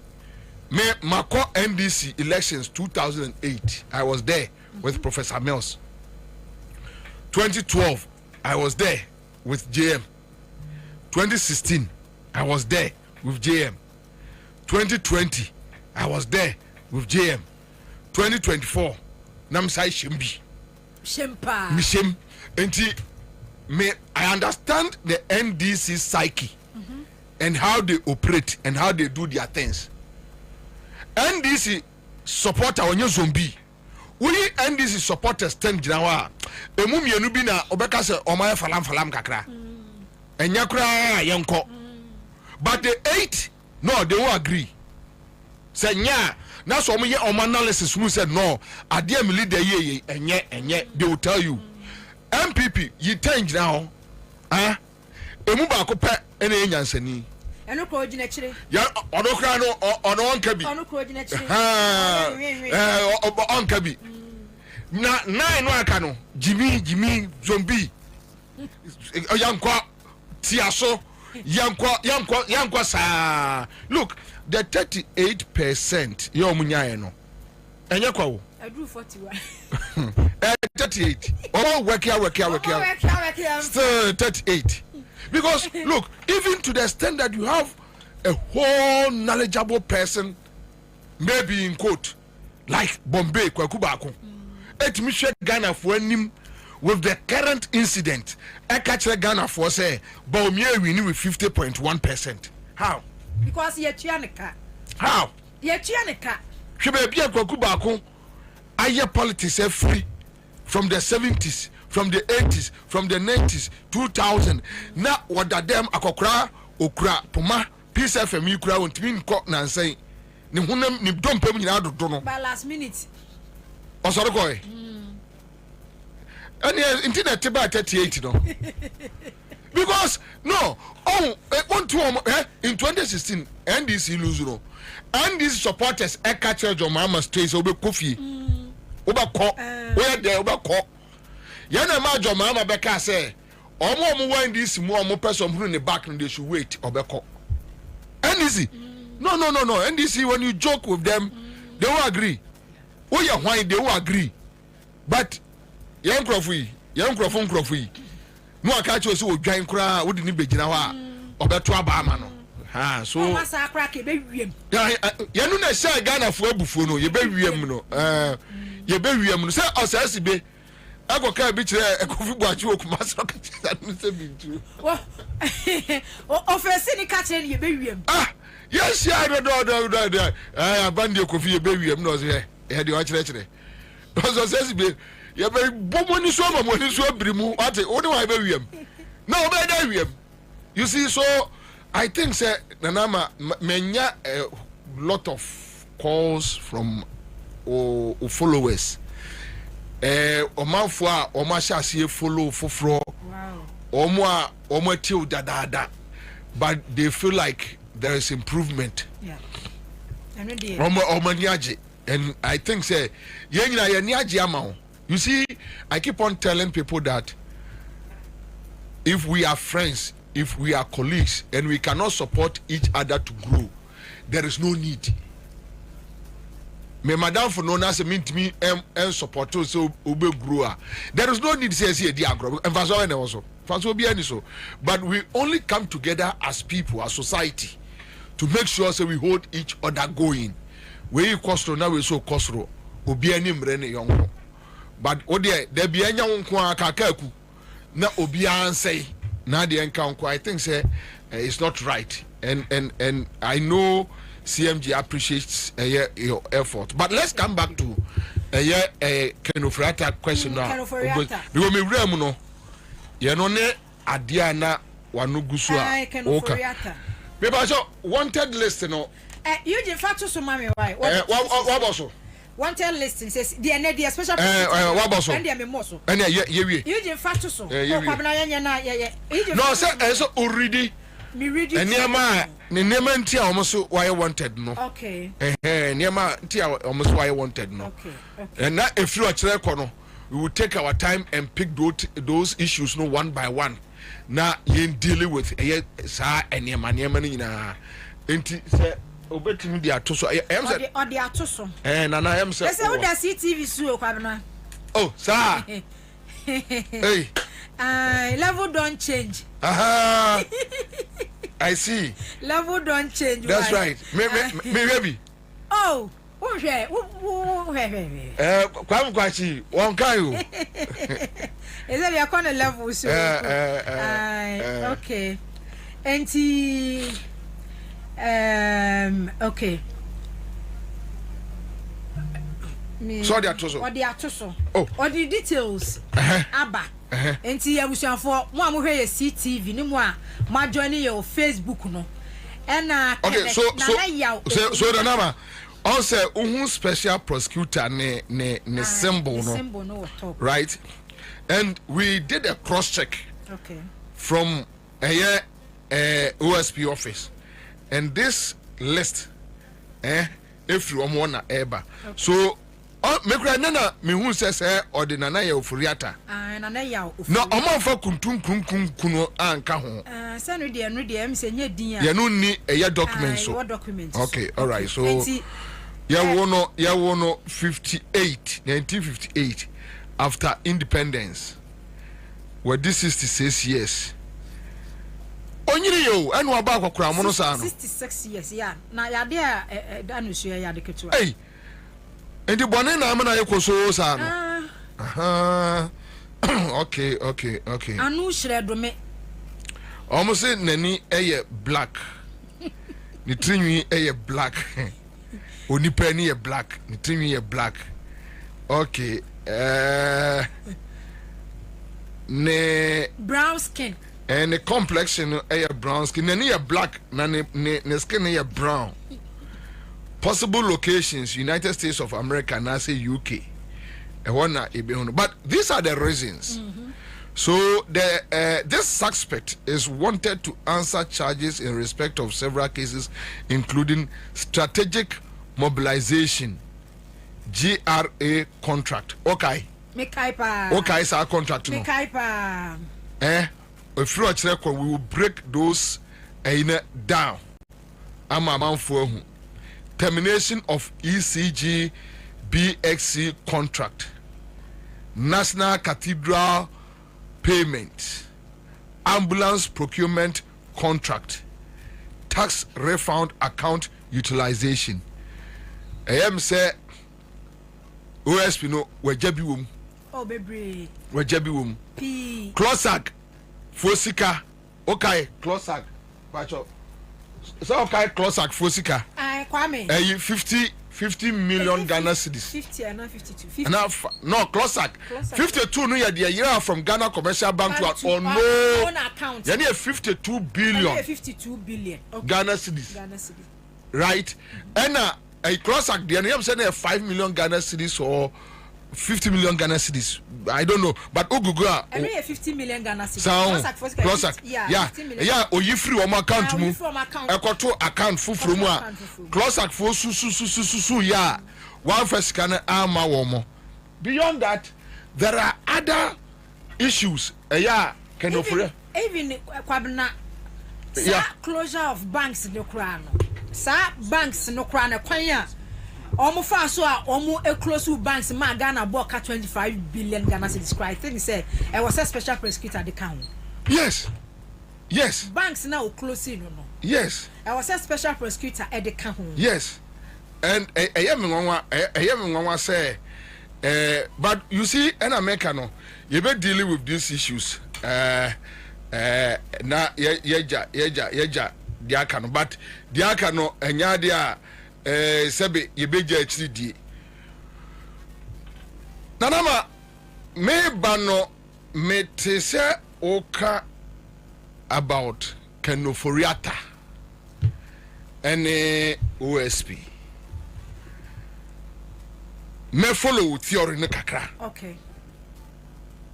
me mako NDC elections 2008. I was there with Professor Mills. 2012, I was there with JM. 2016, I was there with JM. 2020, I was there with JM. 2024, Namsai Shimbi. Shimpa. Mishim. I understand the NDC psyche and how they operate and how they do their things. NDC supporter on your zombie. We NDC supporters 10 Janawa. Emum Yanubina Obekase Omaya Falam Kakra. And Yakra Yanko. But the 8, no, they won't agree. Say, yeah, that's what we analysis who said no. I dear me lead the year and yet they will tell you. MPP, you change now. Ah, Emuba Copa and Yansani. And no coordinate. Yeah, on Okrano on Kabi. On coordinate. On Kabi. Na 9 Wakano, Jimmy, Zombie. Yankwa, Tiaso, Yankwa, sa. Look, the 38%, yo munyano. And Yakwa. I drew 41. 38. Oh, work here. Still 38. Because look, even to the extent that you have a whole knowledgeable person, maybe in quote, like Bombay, Kwakubako, et Michel Ghana for him with the current incident, I catch the Ghana for say, Baumia we knew with 50.1%. How? Because you're Chianica. How? You're Chianica. She may be a Kwakubako. Aye politics are free from the 70s, from the 80s, from the 90s, 2000. Now what that them akokra okra puma peace FM ukra ontimi nko na nsai ni hunam ni dompe nyina dodo no by last minute osoro koy any internet ba 38 no because no want to in 2016 NDC lose no NDC supporters e catch your mama stays obe kofi Obako, where there Obako. Yana Majo Mama Becca say, Omo when this more person who in the back and they should wait Obako. NDC. No. NDC when you joke with them, they will agree. Oh yeah, why they will agree. But young Crawford. No I catch you so giant cry, wouldn't it be Jinawa or Betua Bamano. Ah, so you know, say Ghana for Buffalo, you baby, you baby, say, or says, be I go carry bitch a coffee watch you, master. Offering catching you, baby. Ah, yes, I don't know. I abandoned your coffee, baby. I'm not here. I had you actually. Also says, be you very bomb so much when you so brimu. What do I baby? No, baby. You see, so I think, sir, Nanama, menya a lot of calls from followers. Omanfua, Omasha see follow fofro. Wow. Omo till da. But they feel like there is improvement. Yeah. And I think, say, you see, I keep on telling people that if we are friends, if we are colleagues, and we cannot support each other to grow, there is no need. Me madam for no na se me and support so ube grower. There is no need to say dia grow. And also. But we only come together as people, as society, to make sure so we hold each other going. We costro now we so costro. Obi ani mrene young. But there be any young kakaku na obi ansay na the encounter. I think say it's not right. And I know CMG appreciates your effort. But let's come back to a Kenofrata question now. Because me rem no ye no ne adiana wanugusua oka. Me ba so wanted list no. You just fact so mami why? What boso? Wanted list says the special what boso? And me moso. And ye You just fact so. Kwabena na no say so already me read and Niama, Niama Tia almost why I wanted no. Okay. Niama Tia almost why I wanted no. Okay. And now if you are Chelekono, we will take our time and pick those issues no one by one. Now you dealing with sa and Niama na enti say obetimi dia to so I am say or the atoso. And I am say say what the CTV so Kwabena. Oh, sir. Hey. Level don't change. I see. Level don't change. That's right. Me baby. Oh, where? Kwam kwachi, won kai o. Is that your corner level so? Okay. Enti okay. So the atoso. Or the atoso. Oh. Or the details. Aba. Enti abusuafo mo amohwe ye CTV ni mo a ma join your Facebook no. Okay, so the number also who special prosecutor ne symbol no. Symbol no top. Right? And we did a cross check. Okay. From OSP office. And this list if you want na eba. So me kra nana me hu sese ordinana ya ofuriata nana ya ofuri no omanfa kuntun kuno anka ho sanu de no de am se nya din ya no ni eya document so okay all right so ya wono 1958 after independence were this 66 years onyiri yo anu aba akokura mo no sa no 66 years ya na ya de danu so ya de ketu hey and the bonnet na amana yekoso sa no okay anu shredo me almost say nani black ni trinwi black onipa ni black ni trinwi black okay ne brown skin and the complexion brown skin nani black na ne skin brown. Possible locations: United States of America and I say UK. But these are the reasons. So this suspect is wanted to answer charges in respect of several cases, including strategic mobilization, GRA contract. Okay. Okay, it's our contract. If you are we will break those down. I'm a man for whom. Termination of ECG BXC contract, National Cathedral payment, ambulance procurement contract, tax refund account utilization. I say OSP no wejabi wom. Oh baby. Wejabi wom. P. Closak Fosika. Okay, Closak. Pacho. So okay, Closak Fosika. Kwame. 50 million Ghana cedis. 50 and not 52. 50. No, Closak. 52 no the year from Ghana Commercial Bank to own account. You need 52 billion. 52 billion. Okay. Ghana cedis. Right? And a Closak the name say 5 million Ghana cedis or 50 million Ghana cedis. I don't know, but Ogugua. I mean 50 million Ghana cedis. Closak. Yeah. O you free on my account mu. Ekoto account fu from mu. Closak for su yeah. One first can ama womo. Beyond that, there are other issues. Yeah, can offer. Even Kwabena. Yeah. Closure of banks no crown. Sa banks no crown kwanya. Omo fa so a omo close banks ma Ghana boka 25 billion Ghana cedis. I think say I was a special prosecutor at the count. Yes. Banks now closing no. Yes. I was a special prosecutor at the count. Yes. And I am say but you see in America no you be dealing with these issues na yeja diakano but diakano enya dia sebe yebeja HD nanama me bano me tese oka about kenoforiata and OSP me follow theory no kakra. Okay.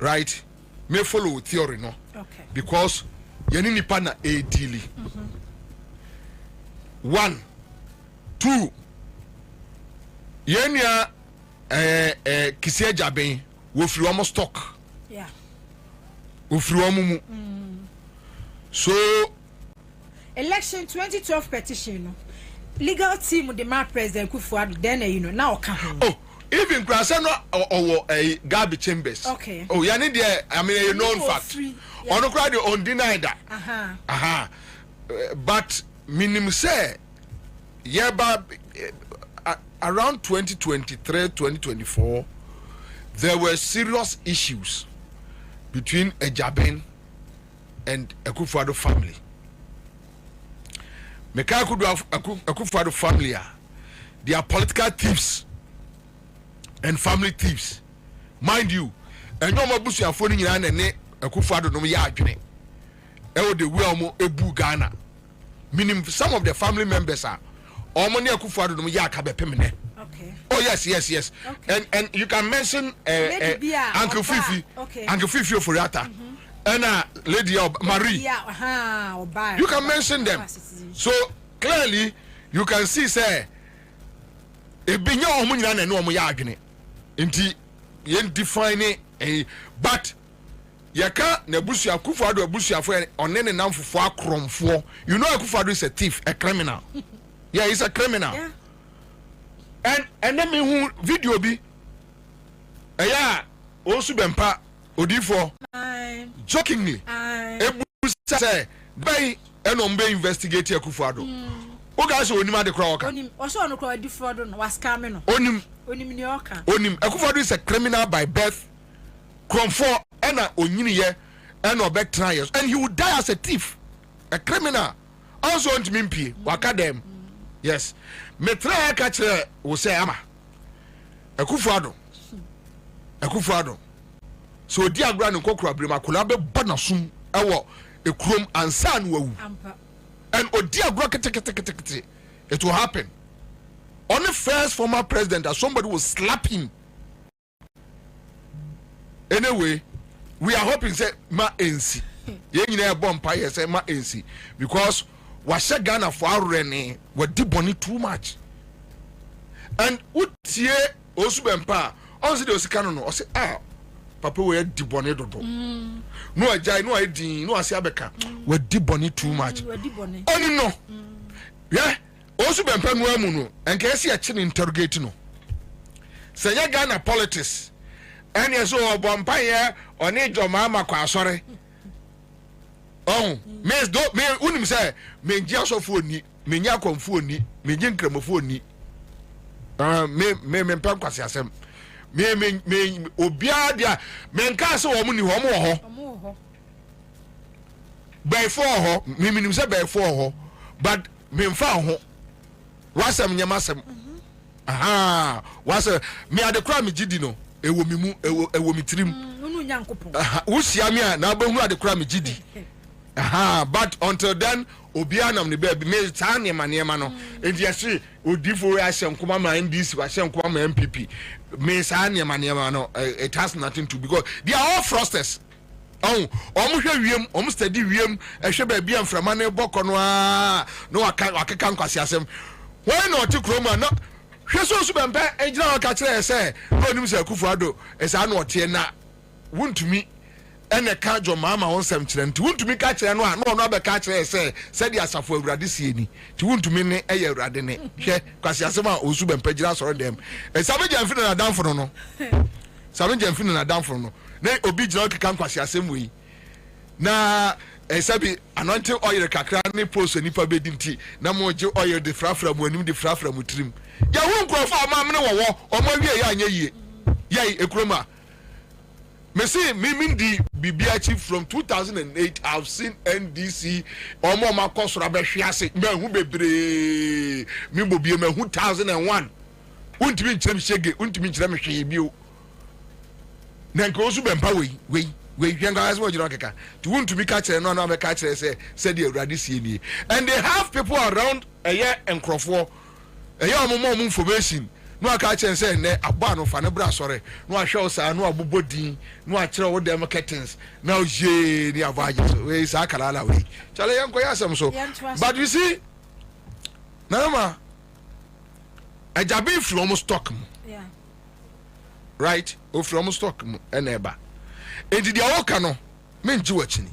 Right? Me follow theory no. Okay. Because yɛne nipa na ɛdili 1 2 yɛnua kisia jaben wofiri wɔn stock wofiri wɔn mu so election 2012 petition no legal team the man president Kufuor then you know now ka ho oh even Krasa no or a Gabi Chambers. Okay. Oh, you need I mean, a known fact. On the crowd, on deny that. But minimum say, yeah, but around 2023, 2024, there were serious issues between a Jaben and a Kufuor family. Meka Kufuor family, they are political thieves. And family thieves, mind you, and no more bush are phoning in and a Kufuor no ya adwene. The way ebu Ghana. Meaning some of the family members are Omoni Kufuor no ya kabe pemene. Okay. Oh yes. Okay. And you can mention Uncle Fifi. Okay. Uncle Fifi Ofuriata. And Lady Marie. You can mention them. So clearly you can see say ebinya omunyina na no omu ya adwene. Inti yen define but yaka na busia Kufuor busia fo onene namfofo akromfo. You know Kufuor is a thief, a criminal. Yeah, he's a criminal. Yeah. And then me who video bi yeah osu bempa odifo jokingly ebusa say by enombe investigate Kufuor. Oga so onim ade kra oka onim oso no kra different do no was scam no onim ni oka onim Kufuor is a criminal by birth kromfo ena onyini ye ena obetra years and he would die as a thief, a criminal. Also on timpie waka dem. Yes, metra ka kire wo say ama Kufuor so di agra no kokura brema kola be bonasum ewo ekrom Ansah no wawu and Odia Brock, it will happen. On the first former president, that somebody will slap him. Anyway, we are hoping say ma NC. You bomb pie say ma NC because washe Ghana for our rene were debonny too much. And utie osubempa onse de osikano no say papa we debonny dodo. No ajai no edi no asiabeka we debonny too much. Oni no. Yeah, osubempa no amu no enka esi a chin interrogate no. Say Ghana politics. And yes, so bompa ye oni jomama kwa asore. Oh, mes do me unim say me ngia sofo ni, me nya konfo ni, me ngi nkremofo ni. Me mpam kwase asem. Me obia dia me nka se wo mu ni ho mo ho. By for ho, me minim say by for ho, but me mfa ho. Wasam nyama sem. Aha, wasa me adekra me gidi no. Ewo mi mu ewo mi tirim. Unu nyankopon. Wo sia me a na ba hu adekra me gidi. Aha, but until then obia nam ne baby me tan ne manema no endiase odifo we ahyem kuma ma NDC wa ahyem kuma ma MPP me san ne manema no it has nothing to because they are all frosters. Oh, omo hwe wiem omo study wiem ehwe ba bia mframa ne boko no a no akeka nkwase asem why not to kroma no hwe so bempe ejina o ka kire say no nim say Kufuor esa na ote na wontumi ene ka jo mama won sem kire nti wontumi ka kire no a no no be ka kire say said asafo awurade sie ni ti wontumi ne eye awurade ne hwe kwase asem a osu bempe gira soro dem esa be jamfino na damfo no sabe jamfino na damfo no na obi gira o keka kwase asem wi na esabi anointing oil kakra ne post nipa bedinti na mo je oil de frafra mo anim de frafra mo trim ya hu nkrofo ama me wo omo wie ya anya yie yai ekroma me see me mindi bibia chief from 2008 I've seen NDC omo ma kosora be hwe ase me hu bebre me bobie me hu 2001 untimi nkyerem shege untimi nkyerem hwe bio na nko osu bempa we hwenga as well keka to want to be catcher no be catcher say the awurade sie ni and they have people around a year and crofo a year more information no aka chen say ne aba no fa ne bra sore no ahwe sa no abobodin no akere wo dem curtains now je ni avaje so we sa kalala we chale yanko yasem so but you see Nana ajabi from stock yeah right o from stock eneba enti dia wo ka no menji wachini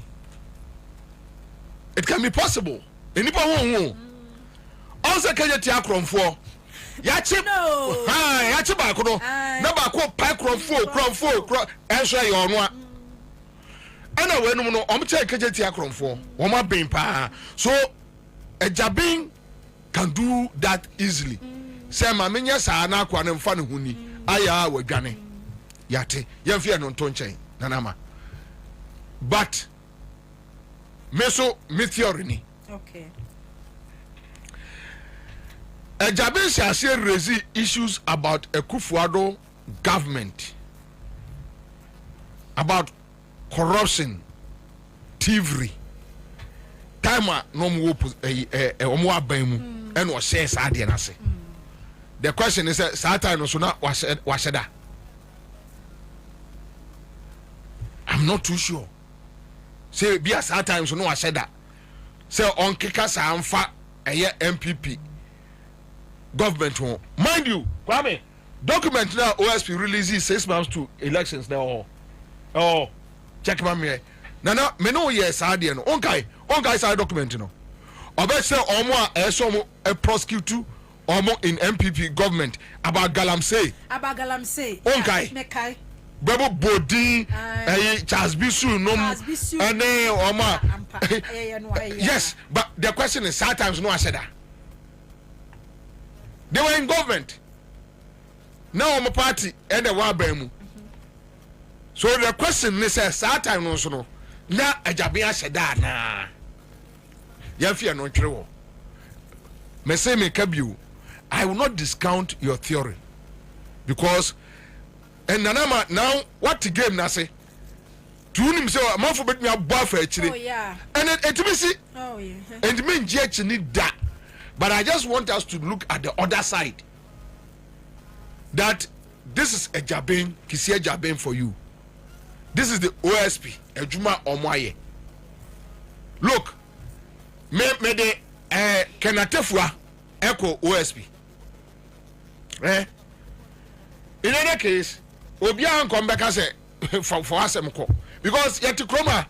it can be possible enipa ho also kanya ti akromfo yachi yachi ba ko no na ba ko pa kromfo enso ye ono a ana we no no omche kanya ti akromfo wo ma ben pa so ajabin can do that easily say ma menya sa na akwa ne mfa ne huni aya wadwane yate yemfie no nto nchen nanama but meso me theory ni okay Ejabin shall raise issues about a Kufuado government, about corruption, thievery. Timer no more and was says I. The question is Satan no sooner was that. I'm not too sure. Say be a Satan so no was that. Say on kickers and fat a year MPP. Government won. Mind you, Kwame, document now OSP releases 6 months to elections now. Oh, check my me. Nana, me know yes, I didn't. On guy side document, you know. I bet say a prosecutor in MPP government about Galamsey. About Galamsey. On guy. Mekai. Bebo Bodi, Charles Bisu, no, and then yes, but the question is sometimes no, I said that. They were in government. Now I'm a party and a wabemu. So the question is Satan no so na ajabia sheda na. Yafia no true. Me say me kabiu. I will not discount your theory. Because and nanama now what the game na say? Tunim say man for bet me abua for actually. Oh yeah. And it me see. Oh yeah. And me nje need that. But I just want us to look at the other side. That this is a jabin, kisia jabin for you. This is the OSP, Ejuma Omoye. Look, me de Kenatefua echo OSP. In any case, Obian come back as a for us because yet Kroma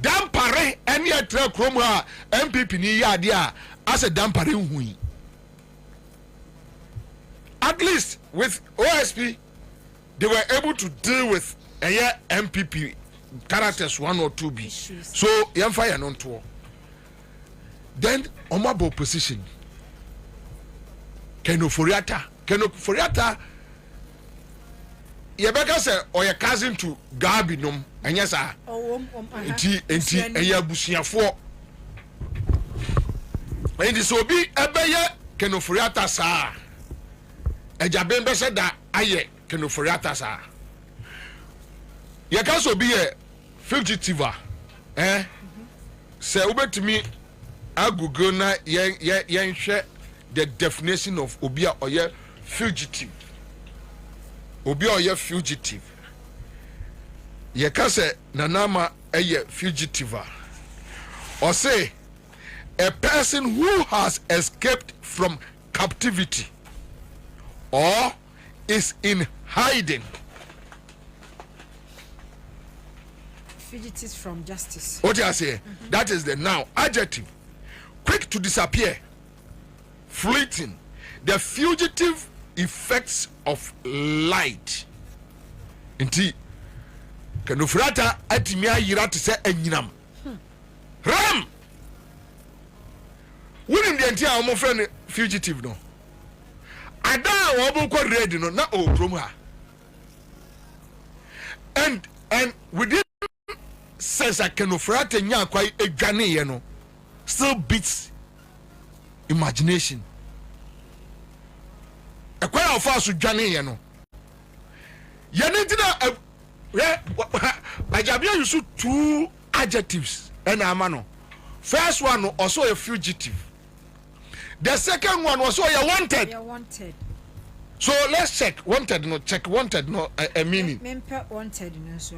Dampare and yet Kroma MPP ni yadia. As a dampering hui. At least with OSP, they were able to deal with a MPP characters 1 or 2B. So young fire non tour. Then Omabo position. Keno Foriata. Yebeka say or your cousin to Garbinum and yes sir. Enti eyabusiafo. And this will be a beyer Kenoforiata sa. A Jabembe said that aye Kenoforiata sa. You can also be a fugitive. Say over to me, I Google na yen share the definition of Obia or ye fugitive. Obia or ye fugitive. You can say Nanama a fugitive. Or say a person who has escaped from captivity or is in hiding. Fugitives from justice. What do I say? That is the noun. Adjective. Quick to disappear. Fleeting. The fugitive effects of light. Indeed. Kanufrata atimia yirati se enyinam. Ram! Wouldn't the entire my friend fugitive no? I don't want ready no, not oh promo. And within says I can offer at nya quite a granny, you know, still beats imagination. A quite of fast with Johnny, you know. Yanina, I jabia you shoot 2 adjectives and amano. First one also a fugitive. The second one was so you wanted. You wanted. So let's check wanted no meaning. Mintah wanted no so.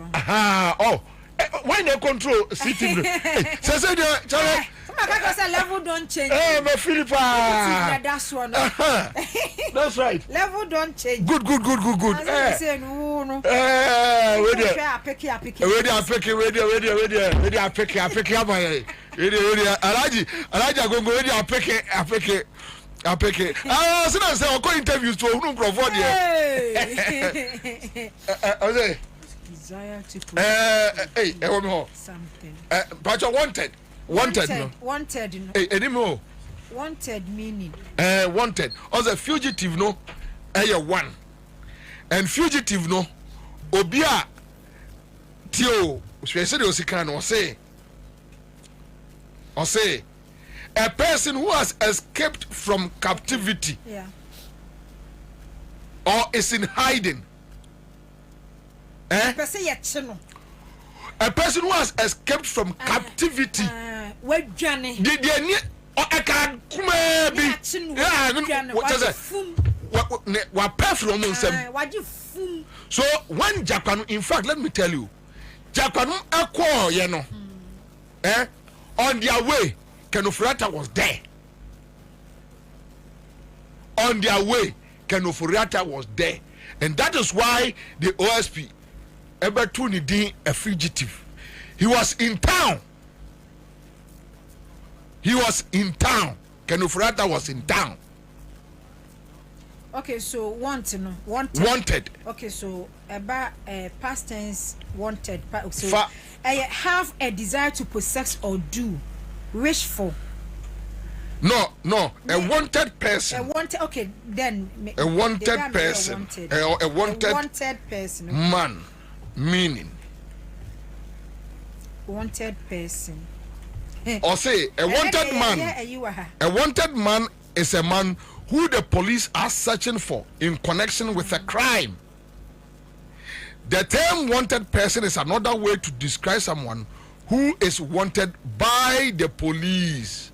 Why no control city? Say Level don't change. My Philippa. That's one. That's right. Level don't change. Good. Say no. Ready. I pick. Alaji go ready. I pick it. So I say I interviews to who provide here. Okay. Desire to put something. But you wanted. Wanted no. Any more? Wanted meaning. Wanted. Also fugitive no. One. And fugitive no. Obia Tio. So I said you can or say. A person who has escaped from captivity. Yeah. Or is in hiding. A person who has escaped from captivity. What Johnny? Did you I can't come so when Japan, in fact, let me tell you, Japan on their way, Kenofurata was there. On their way, Kenofurata was there. And that is why the OSP ever turned in a fugitive. He was in town. Kenofurata was in town. Okay, so wanted. Okay, so about past tense wanted. So have a desire to possess or do, wish for. No, a wanted person. A wanted. Okay, then a wanted person. A wanted person. Man, meaning. Wanted person. Or say a wanted man. A wanted man is a man who the police are searching for in connection with a crime. The term wanted person is another way to describe someone who is wanted by the police.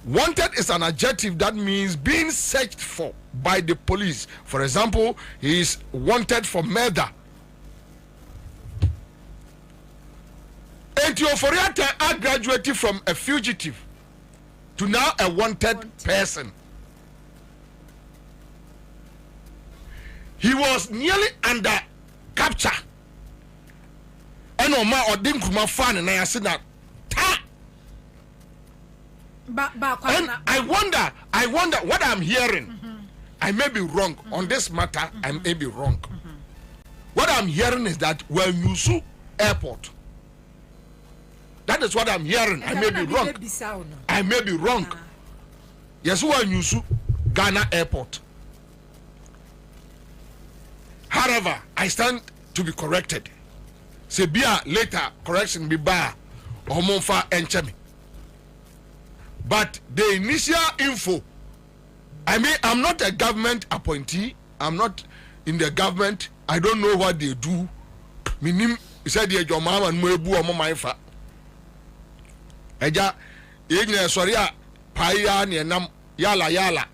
Wanted is an adjective that means being searched for by the police. For example, he is wanted for murder. Etioforiata are graduated from a fugitive to now a wanted person. He was nearly under capture. And I said that. And I wonder what I'm hearing. I may be wrong on this matter. I may be wrong. What I'm hearing is that when you sue airport, that is what I'm hearing. I may be wrong. I may be wrong. Yes, when you sue Ghana airport. However, I stand to be corrected. Sebia later correction be bar or monfa enchemi. But the initial info, I mean, I'm not a government appointee. I'm not in the government. I don't know what they do. Minim said your mama and Mwebu or Mama Ifa. Eja, sorry, Paya ni nam yala.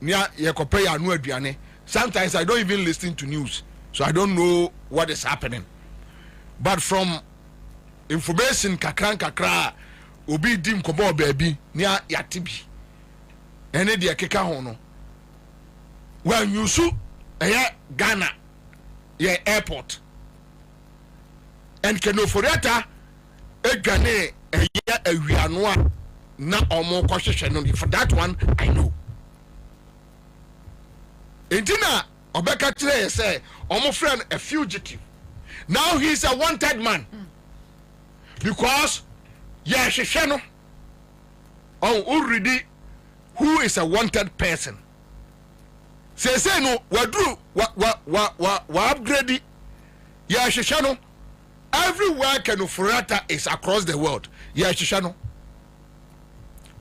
Nia yekope ya nu aduane. Sometimes I don't even listen to news, so I don't know what is happening. But from information kakra obi dim kobo baby nia yatibi ene de keka ho no when you su Ghana airport and Kenoforiata egane awianoa na omo kwahwehwe no. For that one I know. Entina obeka kire say omo friend a fugitive. Now he's a wanted man. Because no. Already who is a wanted person. Say no wadru wa upgrade no. Everywhere Kenoforiata is across the world. No.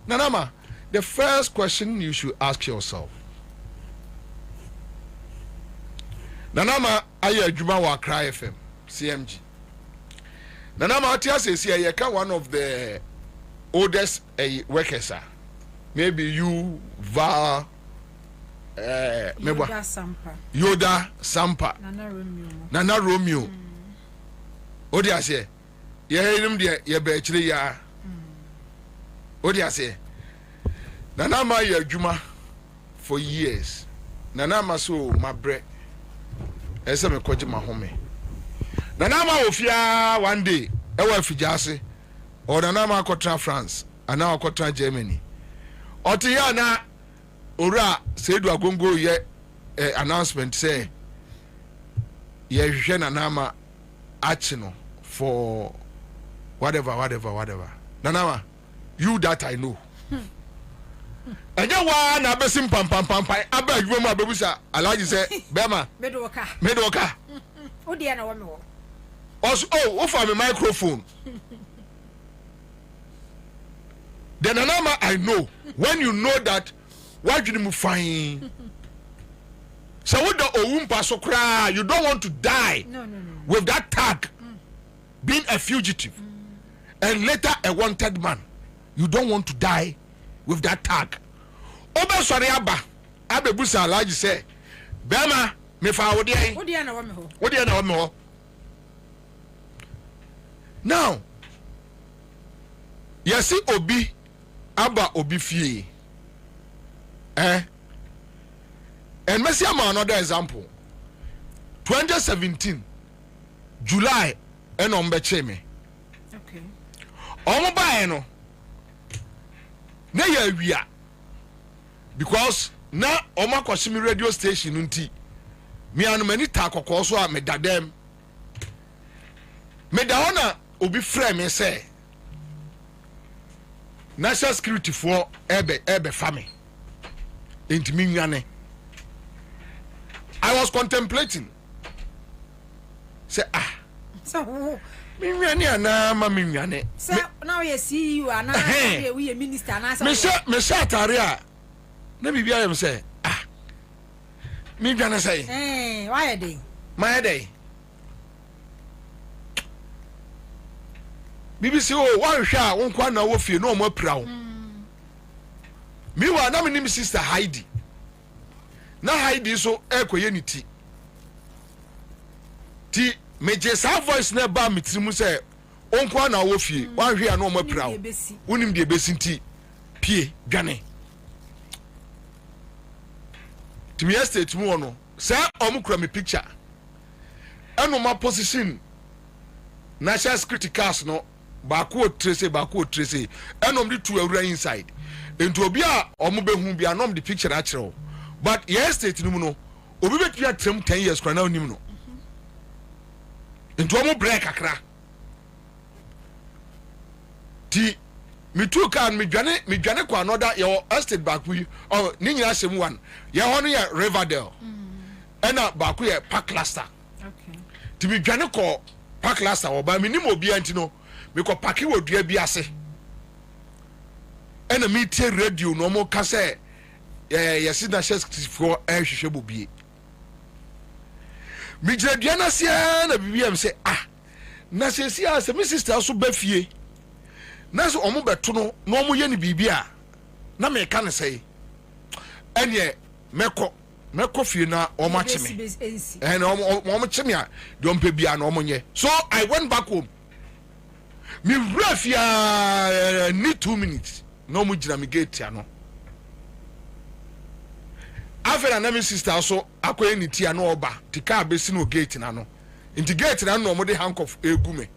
Nanama, the first question you should ask yourself. Nanama aye adwuma wa Accra FM CMG. Nanama Atia says here one of the oldest workers. Maybe you, Val, Yoda Sampa Nana Romeo odi ase ye him de ye ba chire ya odi ase Nana ma ye adwuma for years Nana ma so mabre ese me kwaje ma home Nana ma ofia one day e wa fijase or Nana ma kotra France ana kotra Germany oti ya na ora Sedu Agongo ye announcement say ye hwehwe Nana ma achino for whatever Nana ma you that I know Anya wa na besim pam aba adwuma mu abebusa Alhaji say bema medoka odi na wo me wo for my microphone then Nana I know when you know that why you mu fine so with the owumpa so cry you don't want to die with that tag being a fugitive and later a wanted man you don't want to die with that tag oba sori aba abebusa Alhaji say bema me fa odi na wo me ho now yesi obi aba obi fie and Messi another example 2017 July and ombeche me okay omo bae no na ya wia because na omo akwashimi radio station nti me anu mani ta kokko so a me dadem me da ona obi frame me say national security for ebe family into me nwane I was contemplating say so me nwane ana ma me nwane so now you see you ana we minister na me say atare a na bibia yem say me nwane say why dey my day BBC one hwa won kwa na wo fie no mo apira wo mi wa na me nim sister Heidi na Heidi so ekoye ni ti me je sa voice na ba me tirimu say won kwa na wo fie wan hwa na mo apira wo unim de besi ti pie dwane ti me estate mu ono say omukura me picture eno ma position national security cars no Baku trace enom di two awura inside ento obi a omo behu bia nom the picture a kire but yes state nimu no obi betua trem 10 years kra na onim no ento omo break akra ti me two can me dwane kwa another your estate baku oh ni nyina sem one ye ho no ye Riverdale ena baku ye Park Cluster okay ti me dwane ko Park Cluster oba me nim obi anti no me ko paki wo dua bi ase ena me tie radio no mo ka se yesi na 64 hwehwe bobie me gire dua na se na bibia me se na se si ase me sister so ba fie na so omo beto no na omo ye ni bibia na me ka ne sei ene meko fie na omo chime ene omo chime a de ompe bia na omo nye so I went back home me rafia need 2 minutes no mu jira me gate ano after na me sister so akoye ni tia no oba tika abesi no gate na no inti gate na no mo de handcuff egume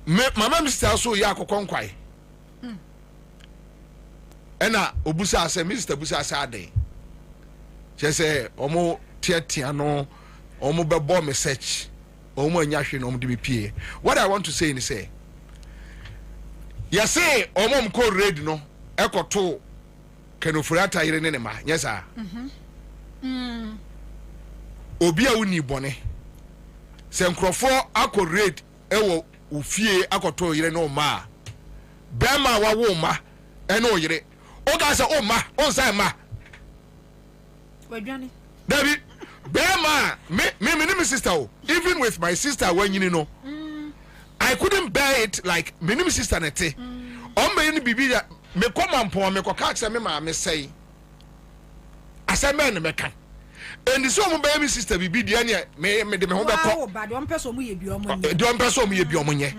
me mama me sister so ya akokonkwai ena obusa ase me sister busa ase ade chese omo tia no omo bebo me search omo anya hwe no omo de be pie what I want to say is say ya say omo mko ready no ekoto kenofurata yire ne ma nyesa obi a woni bone se nkrofo akọ ready ewo ofie akoto yire no ma bema wa wo ma ene oyire o ga se o ma o nsan ma wadwane David bema me sister even with my sister when you know I couldn't bear it like me sister nete on me ni bibi me come on me ko ka me ma me say asa men meka and so mo baby sister bibi de anya me de me ho be ko ba de on person mu ye bi omo nye de on person mu ye bi omo nye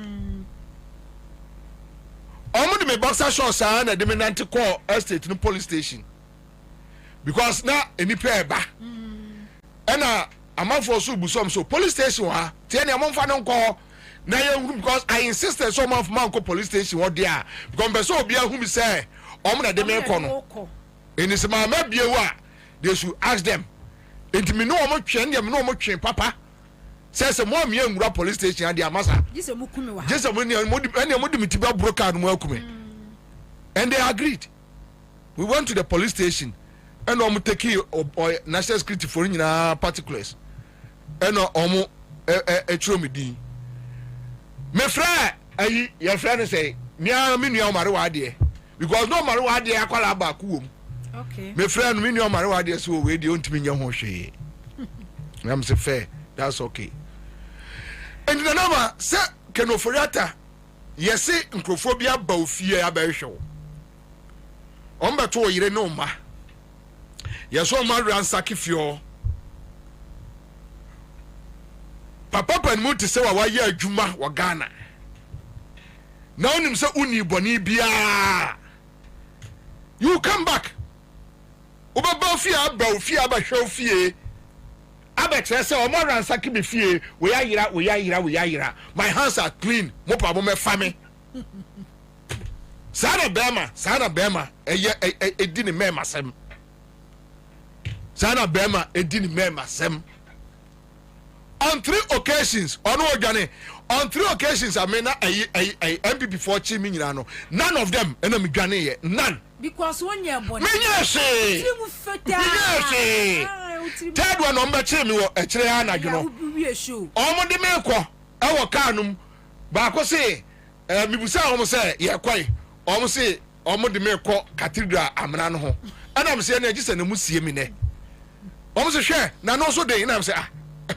omo de me boxer shorts na de me nante call estate no police station because na eni pe ba ena amanfo so busom so police station ha tie ne amanfo no nko na ye because I insisted so man for police station what there because be so obi ahum say omo na de me ko no eni se ma bie wa they should ask them enti me no omo twen dem no omo twen papa say mo me nwura police station ade amasa jese mu kume wa jese mo ni mo di mitiba broker no mo akume and they agreed. We went to the police station and omo take national security for nyina particulars and omo etro me din me fra ayi your friend say me nua mare wa de because no mare wa de akwala ba ku wom okay me friend me nua mare wa de so we de ontimi nya ho hwe am say fair that's okay and the number say kenoforiata yesi nkrofobia ba ofie abehwe on beto yire no ma yeso ma Ansah kifio papa panmu te se wa ye adwuma wa Ghana na onim se uni boni bia you come back ubaba ofie aba hwe ofie abetre se o ma Ansah ki be fie we yira my hands are clean mo pa mo me fa me sana bema edini mema sem sana bema edini mema sem on 3 occasions ono ogane on 3 occasions I mean MPP for chimi nyina no none of them ena me dwane ye none because one year born menyese third one on be chimi wo ekire ha na dwono omo de me ko e wo kanum ba ko se mibusa omo se ye kwai omo se omo de me ko cathedral amna no ho ana me se na agise na musie mi ne omo se hwe na no so de na me se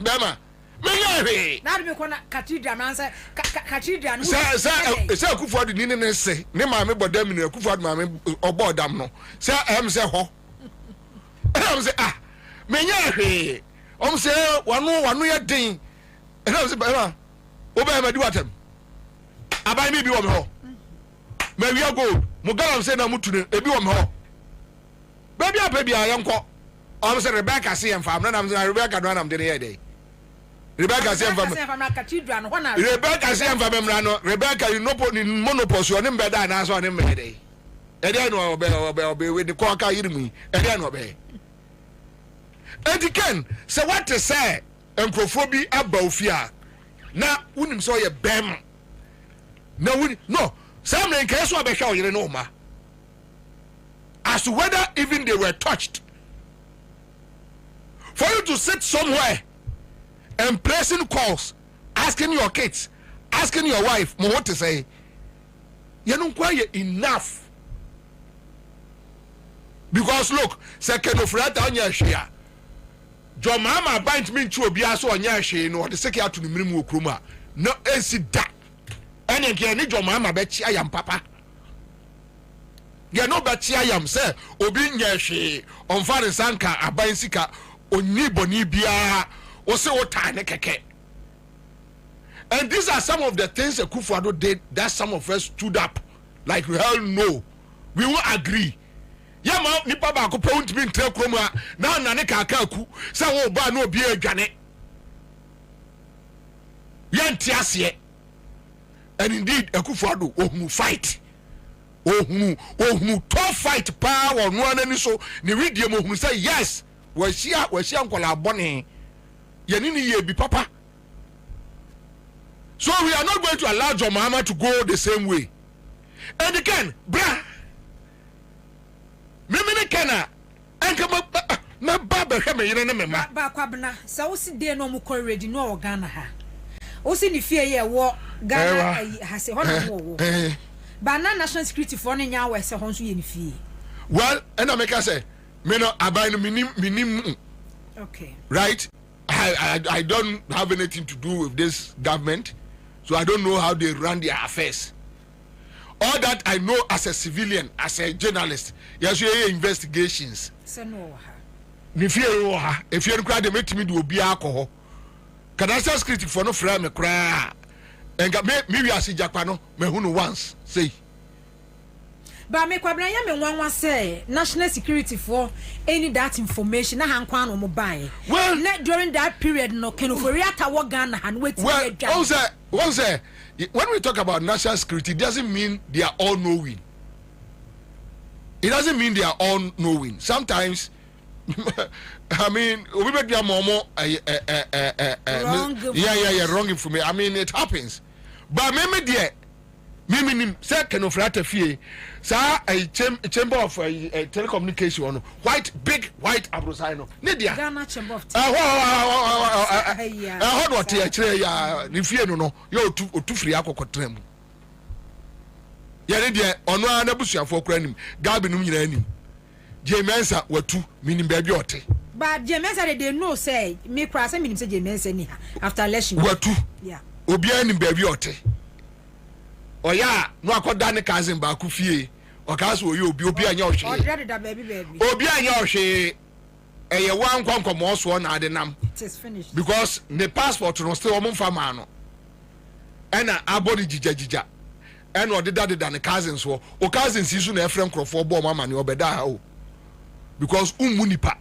bema me ye na de me ko na cathedral na say cathedral no se akufo de ni ne se ne ma me bodam ni akufo de ma me obodam no se am se ho am se me ye hwe omo se wanu ye den na me se bema oba ma di watam abai mi bi wo me ho me wi go mo galam se na mutune ebi wo me ho baby apa bia yenko o se Rebecca se en fam na me se Rebecca do na me de ye dey Rebecca se en fam cathedral no na Rebecca se en fam mra no Rebecca you no monopause o ne me da na so ne me dey e dey no obe we de ko aka yirimu e dey no obe ediken se what to say enkrofo aba ofia na unim so ye bem na no some in case of a you know ma as to whether even they were touched for you to sit somewhere and placing calls asking your kids asking your wife what to say you don't quite enough because look second of right on your share your mama bind me to be so on your share no the second to the minimum kruma no sit that ene ke ni jo mama be chi ayam papa ye no be chi ayam se obi nya hwe on fare sanka aban sika onni boni bia o se o ta ne keke and these are some of the things Akufo-Addo did that some of us stood up like we all know we will agree ya ma nipa ba ko point me ntre kroma na na ne kaka ku se wo ba na obi adwane ye ntiase. And indeed, Akufo-Addo ohunu fight. Ohunu tough fight power no anani so ni readie mo ohunu say yes. We share nkola bone. Ye ni ye bi papa. So we are not going to allow John Mahama to go the same way. And again, bra. Me kana enka ma baba hwe me yene me ma. Ba Kwabena, sa wo si de no mo ko ready no Ghana ha. O si ni fie ye wo Ghana ha se hono wo. Ba na national security for no nya we se hon so ye ni fie. Well, and I make I say, me no abai no minim. Okay. Right? I don't have anything to do with this government, so I don't know how they run their affairs. All that I know as a civilian, as a journalist, yes, you hear investigations. So no. ni fie wo ha e fie nkra de metimi de obi akọ Kadasa script for no frame me kra enga me wi ase jakpa no me hu no once say ba me Kwabena ya me nwanwa say national security for any that information na hankwa no mo buy well during that period no kenofori atawo Ghana han wait once when we talk about national security it doesn't mean they are all knowing. It doesn't mean they are all knowing. Sometimes I mean, we make their momo wrong information. I mean, it happens. But me there, me second of rata fee, sa a chamber of telecommunication, big white abrosino. Nidia. Ghana chamber of. How do I tell you? If you know, you're too free. I could tremble. Yet, ono anabusia for cranim, Garbinum Yanim. Ansah were two meaning baby ote. But Ansah they know say me cross I mean say Ansah after election. Were two. Yeah. Obiani baby ote. Oh yeah, no akodane cousin ba ku fie. O kaso oyo obi anya ohwe. O dread that baby. Obi anya ohwe. Eye wan kwankomo so na ade nam. It is finished. Because the passport no still omfa ma no. Ena abodi jijajija. And or did that the cousins or cousins is soon a friend for bomb money or beda because munipa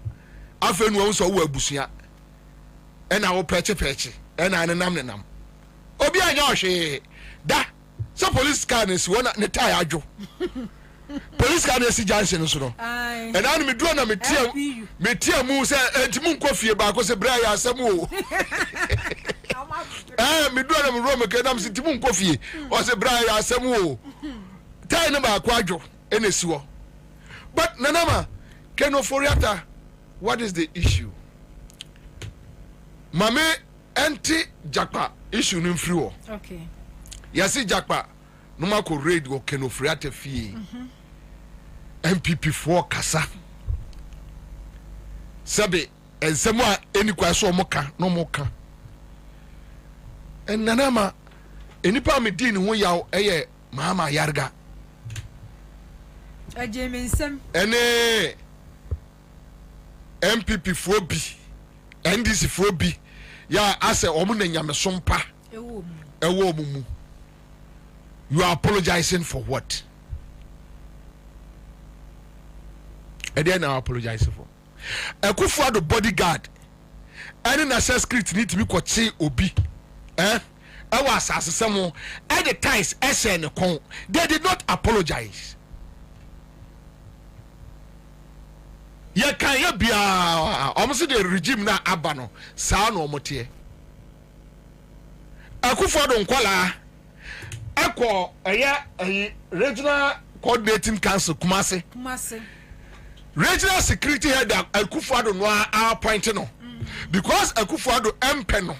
afen we so we abusia and I will peche and I nam obi anya ohwe da so police car is one ne tie ajo police car is Johnson so no and I me do na me tie mu say entimu nkofie ba ko se bra ya asem o me do na me ro me kedam se entimu nkofie o se bra ya asem o tie na ba akwajo enesi wo but nanama Keno Foriata, what is the issue? Mame anti Jakpa issue nim free. Okay. Yasi Jakpa no ma ko raid go Keno Foriata fie. MPP for kasa. Sabe ensemo a eni kwaso moka no moka. En nanama enipa me din ho yaw eye mama yarga. Ajemensem. Ene MPP for B, NDC for B, ya ase omuna nyamesompa. Ewo mumu. You are apologizing for what? And then I apologize for. Ekufu the bodyguard. Any national security need to be kwachi obi. Ewa asase samo. At the times, SN kon. They did not apologize. Ya kan ya bia almost the regime na abano sa na omote akufo do nkwala akọ regional coordinating council kumase regional security head akufo do no appoint no because akufo do empe no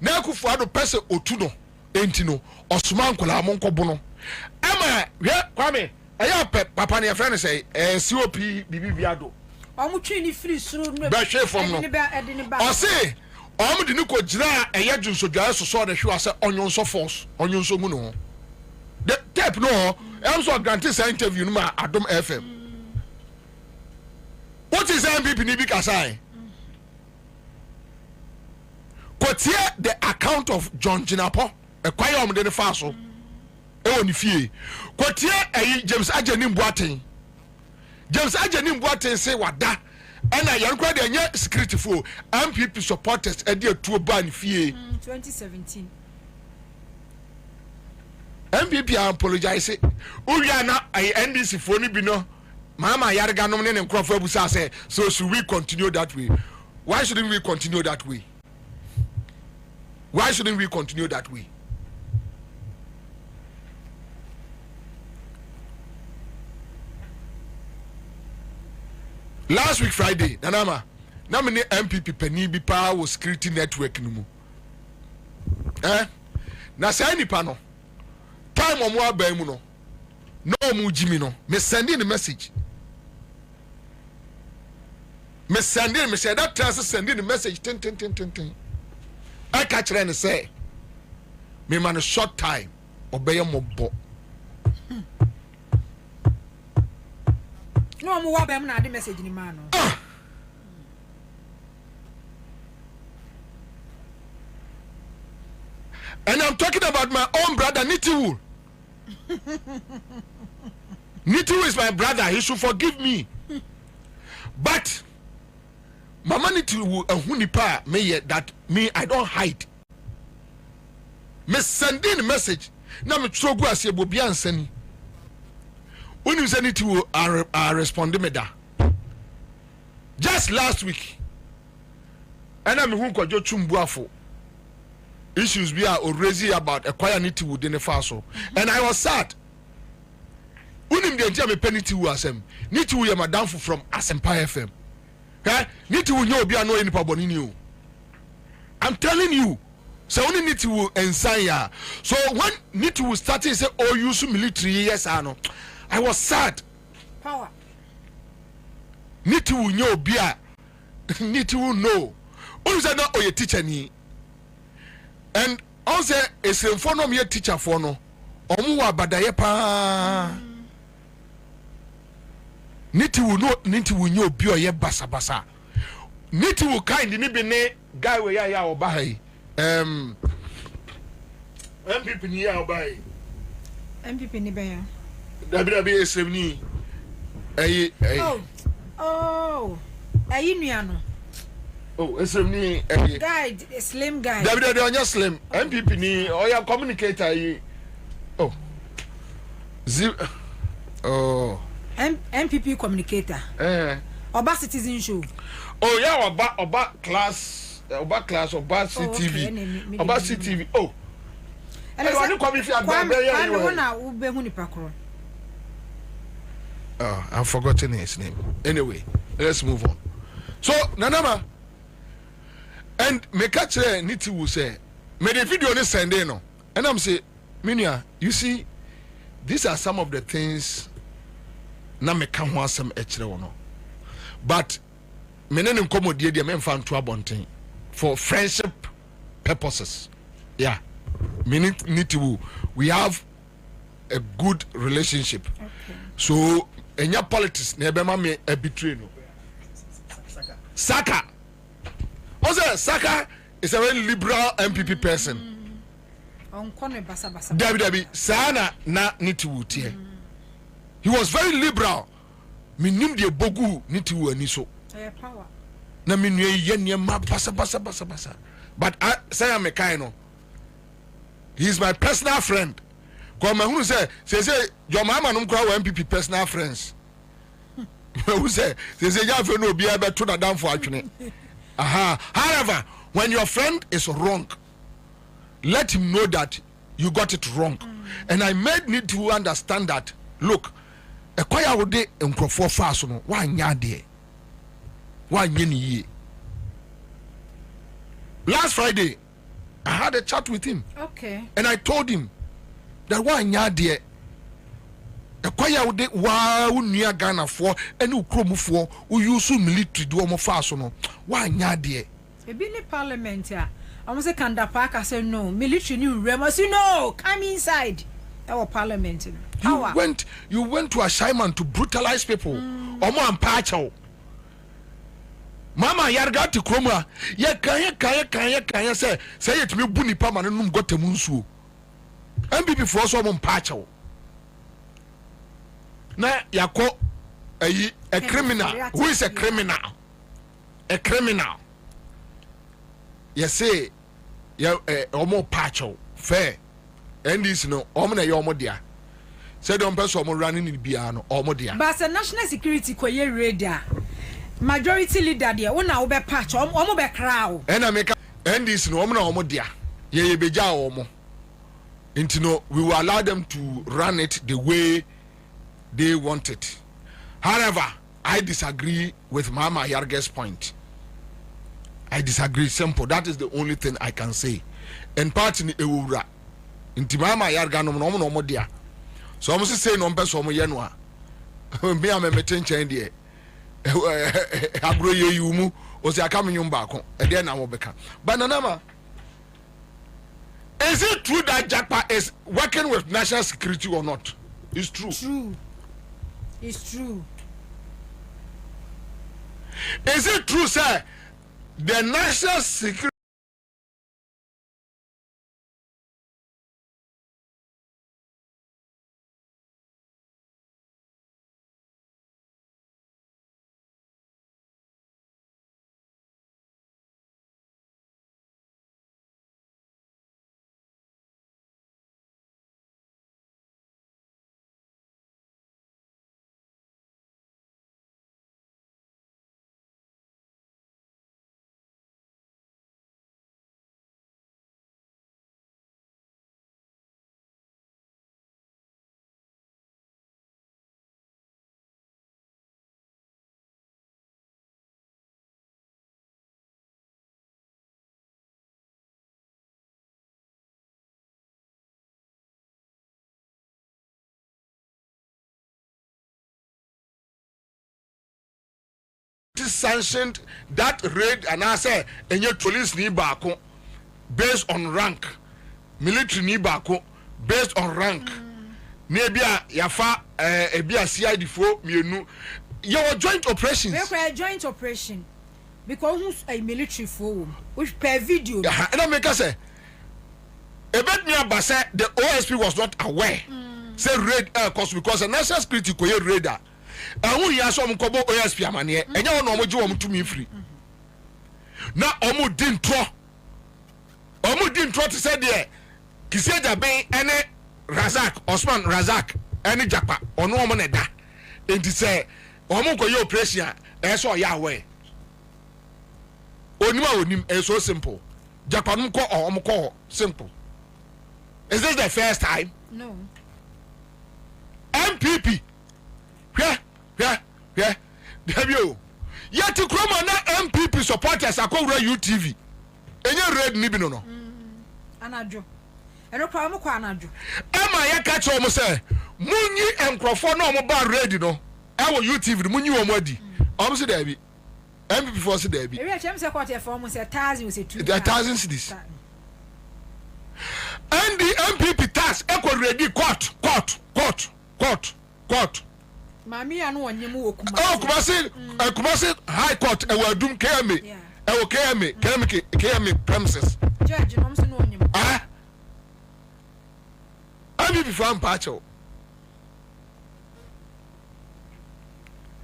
na akufo do pese otu no enti no osuma nkwala mo nkobo no ama hwe kwame papa ne friend say COP bibiado Omutwi ni free suru no ba hwe fom no o se om de ni ko gira eye dwunsodwa so de hwe ase onyonso force onyonso mu no the tape no em so grant say interview no ma Adom FM what is MPP ni bi kasai kotie the account of John Jinapo e kwaye om de fa so e woni fie kotie James Ajanim Boaten James Ajanim Boaten say wada and I yankwa de nya security for MPP supporters e de tuo ban fie 2017 MPP apologize uya na NDC for ni bi no mama yarga no ne nkrofo abusa say so should we continue that way? Why shouldn't we continue that way? Why shouldn't we continue that way? Last week Friday, Nanama, na me MPP pani bi pa wo security network no mu. Na say nipa no. Time omo aba mu no. No mu jimi no. Me sending the message. Me say that trans sending the message tin. I catch and say me man a short time obey mo bo. No mo wa be na the message ni man no. And I'm talking about my own brother, Nitiwu. Nitiwu is my brother. He should forgive me. But Mama Nitiwu and Hunipa may that me, I don't hide. Me sending a message. Now me trogu as ye Bobie ansani. When you send it to respond me da. Just last week, and I'm who could you chumbuafo. Issues we are already about acquiring it within the faso. And I was sad. Unim de jam penny to asem. Need to ya madam from Asempa FM. Okay? Need to know be no any paboninu. I'm telling you. So only need to Ansah. So when need to start say oh use military yes I know. I was sad. Power. Need to know be need to know. Who's not oh your teacher ni. And also a symphony me teacher for no. Omuwa badaye pa. Need to know be or ye basa basa. Need to kind ni be ne guy we ya obahi. MPP ni ya obahi. MPP ni be ya. Dabi SMNI. Oh. Ayi nuano. Oh, SMNI guy, slim guy. Dabi onye slim. MPP ni oya communicator yi. Oh. MPP communicator. Oba citizen show. Oh yeah, oba class, oba CTV. Oba CTV. Oh. And I want to come if you are I've forgotten his name. Anyway, let's move on. So, Nanama, and me catch Nitiwu say, me the video ni send no. And I'm say, Minia, you see, these are some of the things na me can want some extra no. But me ne nkomo die me mfa to abonten for friendship purposes. Yeah. Me Nitiwu, we have a good relationship. Okay. So, enya politics na ebe ma me a betray no. Saka. Also, Saka is a very liberal MPP person. Dabi sana na Nitiwu tie. He was very liberal. Minim de bogu Nitiwu ani so. Power. Na minwe ye niema basa. But I say am a kind no. He is my personal friend. Come who say your mama no kwa MPP personal friends. Who say ya fe no bia be to na down for atwene. Aha. However, when your friend is wrong, let him know that you got it wrong. And I need to understand that. Look, a kwaya wo de nkrofo fa so no wa nya de. Wa nya ni ye. Last Friday, I had a chat with him. Okay. And I told him that wa nya de. A kwaya wo de wa unua Ghana for any ukromufo who use military do mo fa so no wa nya de. E bi ni parliament ya. I'm say Kanda Park I said no military new remus you know come inside our parliament. You went to a shaman to brutalize people. Omo ampacho. Mama yarga to kroma ye kanya say it me bu nipa man num gotamu nsuo. MPP for so omo ampacho. Na yako a criminal who is a criminal. A criminal. You say ya omo pacho fair and this no omo na omo dia say don person omo running in bia no omo dia but the national security koye radar majority leader dia wona wo be patch omo be crowd and America and this no omo na omo dia ye beja omo into no we will allow them to run it the way they want it. However, I disagree with Mama Yarge's point. I disagree. Simple. That is the only thing I can say. And part in Ewura. Inti Mama Yarga no mo dia. So I'm say no person mo yenwa. Me am metenchen die. Abro ye yumu o se aka me nyumba ko. E dey na mo beka. But Nanama, is it true that Japa is working with national security or not? It's true. True. It's true. Is it true, sir? The national security sanctioned that raid and I say any police ni bako based on rank, military ni bako based on rank. Nebia yafa ebia CID fo mienu. Your joint operations. We joint operation because who's a military for which per video. And I make us say about me abase the OSP was not aware. Say raid cause because the national security ko radar. And when you ask some kobo OSP amane enya won omo ji won to me free. Na omo din tro to say there Kiseja ben ene Razak Osman Razak ene Japa ono omo ne da. Enti say omo ko your operation e so ya aware. Onim is so simple. Japan ko omo ko simple. Is this the first time? No. MPP. Yeah. Debio. Yet to come on MPP supporters akowura UTV. Enye red ni bi no. Anadwo. Eno kwa mo kwa anadwo. Ema ya catch omo say, munyi enkrofo na omo ba red no. E wo UTV munyi omo adi. Omo say there be. MPP for say there be. Area chem say court for mo say 1,000 we say 2,000. 1,000 cedis. And the MPP tax equal ready court. Mami anu onyemu okuma. Oh, Kumasi High Court e wa dum KMA. E wo KMA premises. Judge no so no onyemu. Ah. Abi bi fam pacho.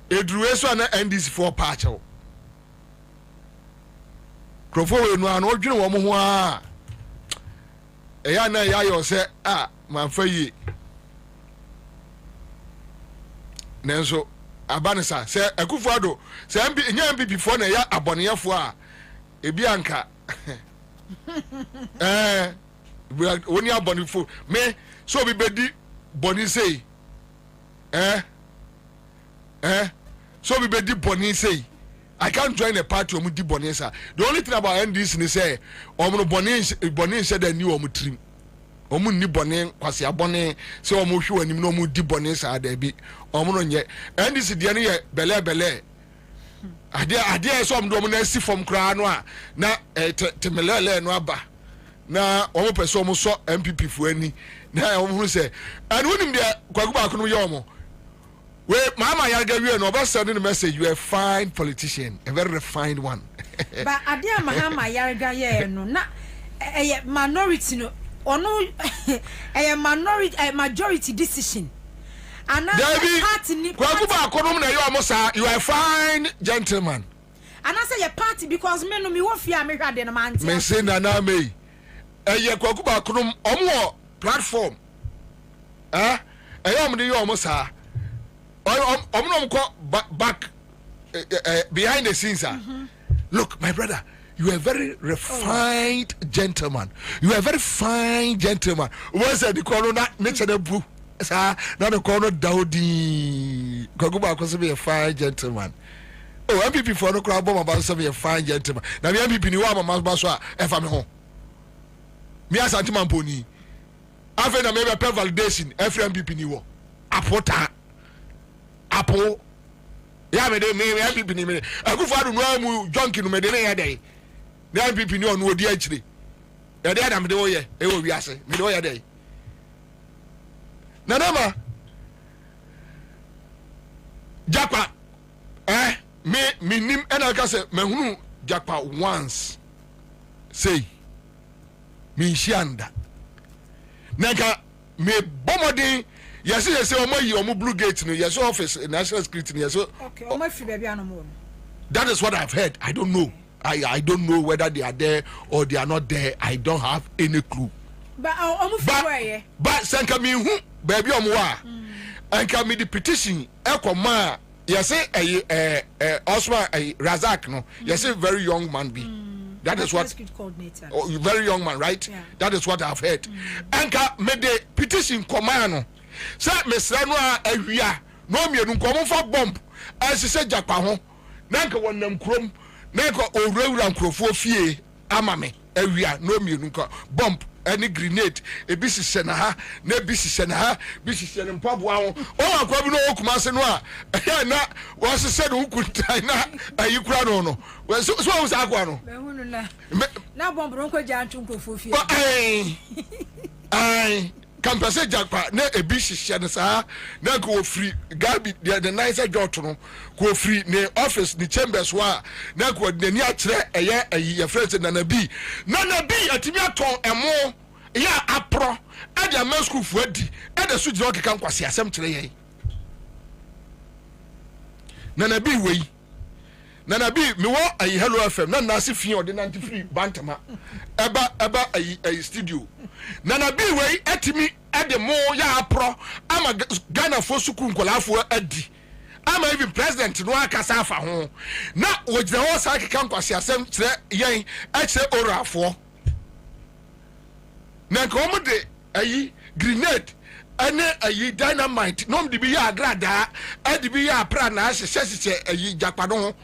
Edruwe so na NDC for pacho. Krofo we no an odwene wo mo ho a. Eya na ya yo se man fa yi. Nenso abanisa se Akufo-Addo se MPP for na ya aboneyefo a ebi anka woni abonefo me so bi bedi boni sei so bi bedi boni sei I can't join a party omu di boni sa. The only thing about NDC ni say omu boni said they knew omu trim omu ni boni kwasi aboni se omu hwe anim no omu di boni sa da bi omu no nye NDC de ne ye bele ade so omu do omu na si from kra no a na temelele no aba na omu pese omu so MPP fu ani na omu say and wonim de kwaguba kono ye omu we mama yaga we no ba send the message you are a fine politician, a very refined one. But adia mahama yaga ye no na minority no ono a majority decision. And party ni kwaguba kono na ye omo sa you are a fine gentleman. And I say your party because me no me wo fia me hwade na man. Me say na na me. Ye kwaguba kono omo platform. Ye omo de ye omo sa. Back behind the scenes. Look, my brother, you are a very refined gentleman. You are a very fine gentleman. What's the corner? Nature the blue. Sir, not the corner Dowdy. Goguba was to be a fine gentleman. Oh, MPP for no crowd bomb about to be a fine gentleman. Now, the MPP knew I'm a mass baswa, if I'm home. Me as Antiman Pony. After the maybe a per validation, every MPP knew. Apota. Apple ya me de me MPP ni me Akufo-Addo no mu junkie no me de ya dey na MPP ni onu odi achire ya dey na me de wo ye e wo wiase me de wo ya dey na dama Japa me nim ena ka se mahunu Japa once say me shianda naka me bomodin yes omo blue gate no yes office national security no yes okay omo fi baby anomo. That is what I've heard. I don't know. I don't know whether they are there or they are not there. I don't have any clue. But omo fi where but sanka me hu baby omo wa anka me the petition ekoma yes Osman Razak no yes very young man be. That is what very young man, right? Yeah. That is what I've heard. Anka me the petition command. Say Mr. Noah awia no me nu komo fa bomb as say Japa ho na nka wonam krom na nka owurawura nkrofo fie ama me awia no me nu bomb any grenade ebi hyehyɛ na ha na ebi hyehyɛ na ha bi hyehyɛ ne mpaboa ho o akwa bi no okuma se no a na wɔhyehyɛ no hukuntan na ayi kura no so wo sa akwa no mehunu na bombro nko gya ntwo nkofo fie ai kampase jakpa na ebi hyehyɛ ne saa na ko free gabi the nice jot no ko free ne office ne chambers wa na ko n'ani akyerɛ ɛyɛ ɛyɛ friends na nabi atimi aton ɛmo ya apro ada ma school fu adi ada so gyina okeka nkwase asɛm kyerɛ yɛn na nabi wei na nabi me wo ayi hello fm na nase fie ɔde 93 bantama eba ayi studio na nabi wei atimi ade mo ya apro ama Ghana fo suku nkolafo adi ama even president no akasa afa ho na wogyina ho sa keka nkwase asɛm kyerɛ yɛn akyerɛ orafo na nko de ayi grenade ane ayi dynamite nom de bi ya agrada ade bi ya pra na hyehyɛ ayi jakpado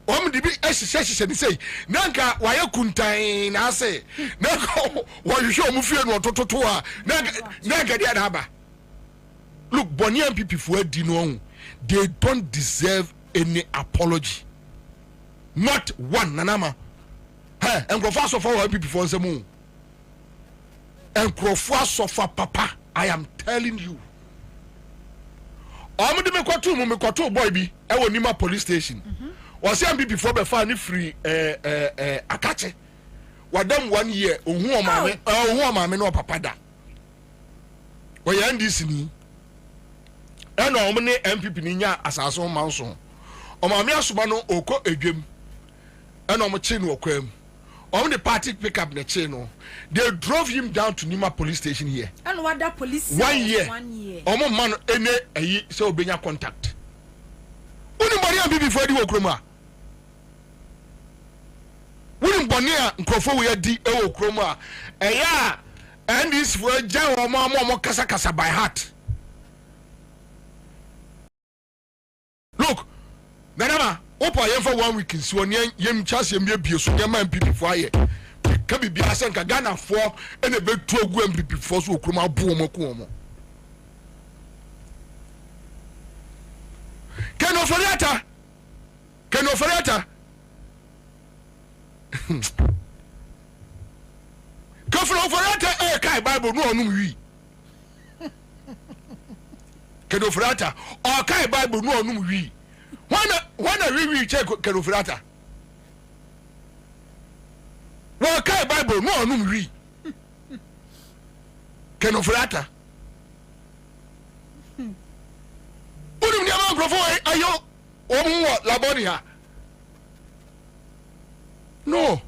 ho de bi hyehyɛ ne sei nanka waye kuntan na ase nanka wɔhwehwɛ omu fie no tototo a nanka dia da ba look Bonian people for adi they don't deserve any apology, not one nanama. And Grofa for people for the moon. And Grofa for papa, I am telling you. I'm going to boy be Nima police station. Was young people before the family free Akache. What them 1 year, who am no papa da. Why end this ni? And how many MPP ninya asaso manso. O ma me asuma no oko edwem. And o mo chi no okwam. On the party pick up the chain. They drove him down to Nima police station here. And what that police 1 year. 1 year. Omo man ene so obenya contact. Unibody am before the okroma. Unibody nkrofo we di e okroma. Eya and this for jam omo kasa by heart. Look, Nanama Opa yem for 1 week so yem chance yem be so yem MPP for ye. Ka bi asenka Ghana for ene be to ogu MPP for so okroma bu omo ko omo. Ken oforiata Kofro oforiata kai Bible no onum wi. Ken oforiata o kai Bible no onum wi. Wana we check Kenofrata. Wa kai Bible no onum wi. Kenofrata. Unum dia man grofo ayo omo labonia. No.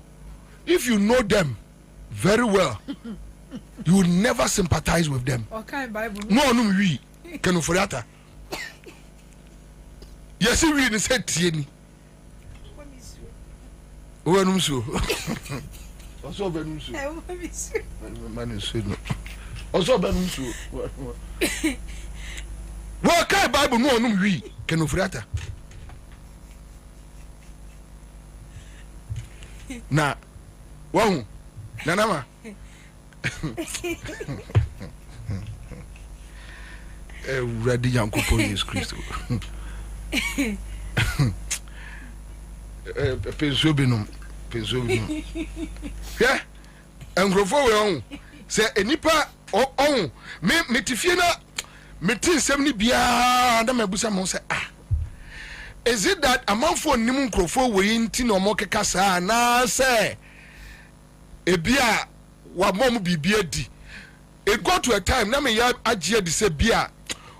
If you know them very well, you will never sympathize with them. Okay, Bible. No onum wi. Kenofrata. Yes, we really said Tieni. When so also Benumsu. Man is no. Also Benumsu. What kind Bible no no we can ofrata. Na wow nanama. Ready young couple is Christo. Pensobinum. Yeah, and Grofo on say a nipa on me Tifiana Metin 70 bia and Mabusa Monsa. Is it that amount for Nimun Crofo we in Tino Moke Casa na say a beer what mom be beardy? It got to a time, na me ya ajia de se beer.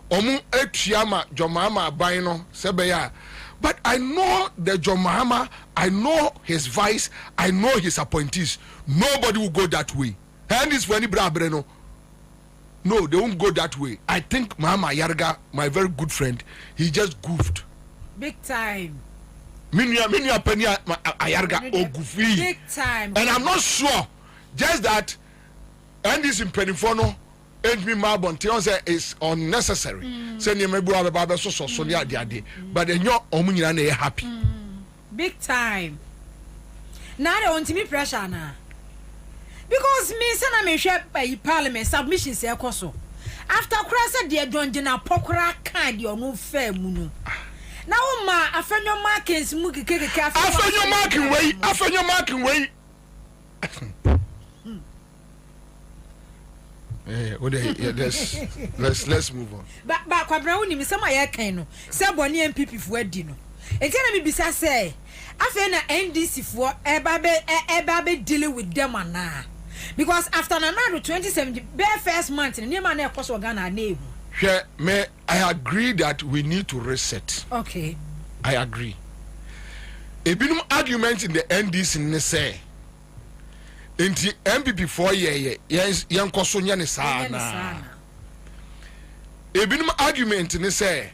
Omu etuama Jomama Bino Sebeya. But I know the John Mahama, I know his vice, I know his appointees. Nobody will go that way. And it's for any Breno. No, they won't go that way. I think Mahama Yarga, my very good friend, he just goofed. Big time. Minya Penya Ayarga or goofy. Big time. And I'm not sure, just that, and this in Penifono. Me marbon is unnecessary. Send you maybe have a barber so but then you're happy. Big time. Now they want me pressure na. Because me say na me hwe by parliament submission say ekoso. After crasa de adwonjena pokora kan de onu fa mu no. Na wo ma afenyo markings mu kekeke afenyo marking way. Let's move on. But Kwabena woni me say ma ye kan no. Say boni MPP fo adi no. Enti na me bisa say afen na NDC fo eba be dealing with them ana. Because after Nanado 2017 bare first month ni man na ekoso Ghana na ebu. I agree that we need to reset. Okay. I agree. A binum argument in the NDC ne say enti MPP 4 year yan koso nya ne sana. A binum argument ne say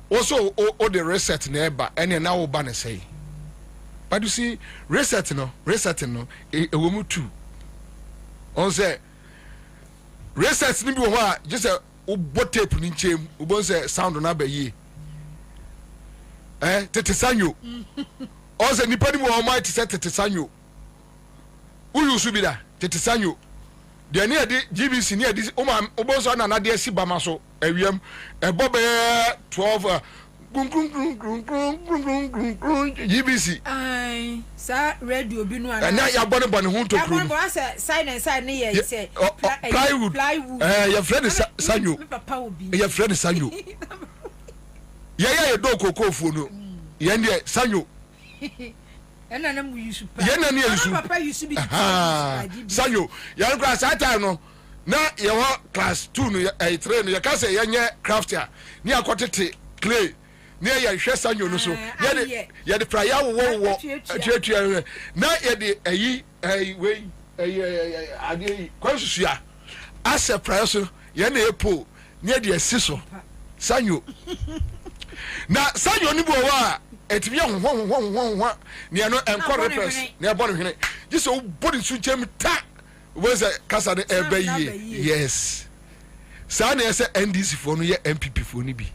also the reset na eba ene na wo ba ne say. But you see reset no e wo mu tu. On say reset ni bi wo ha just ubo tape ni nchem ubo say sound na ba yi tete sanyo o say nipa ni mo o ma tete sanyo uyu su bi da tete sanyo de ni ade GBC ni ade ubo so na de si bama so awiem ebo be 12 GBC ai sa radio bi no ana na ya bone hu to kru ya say side ni ye say plywood ya friend sanyo ya friend sanyo ya do kokofo no ya ndi sanyo ena na mu yusu pa ya na ni yusu papa yusu bi sanyo ya nkra sa time no na ye ho class 2 no 3 no ya ka say ya nye crafter ni akotete clay ni ya hwe sanyo no so ya de prayer wo tuatua na ya de ayi we ade kwansusua ase prayer so ya na epo ni ya de asiso sanyo na sanyo ni bo wa etibia ho ni no enko repress ni ebo no hwene just o body su chem ta was a kasa de ebe ye yes sa na ese NDC fo no ye MPP fo ni bi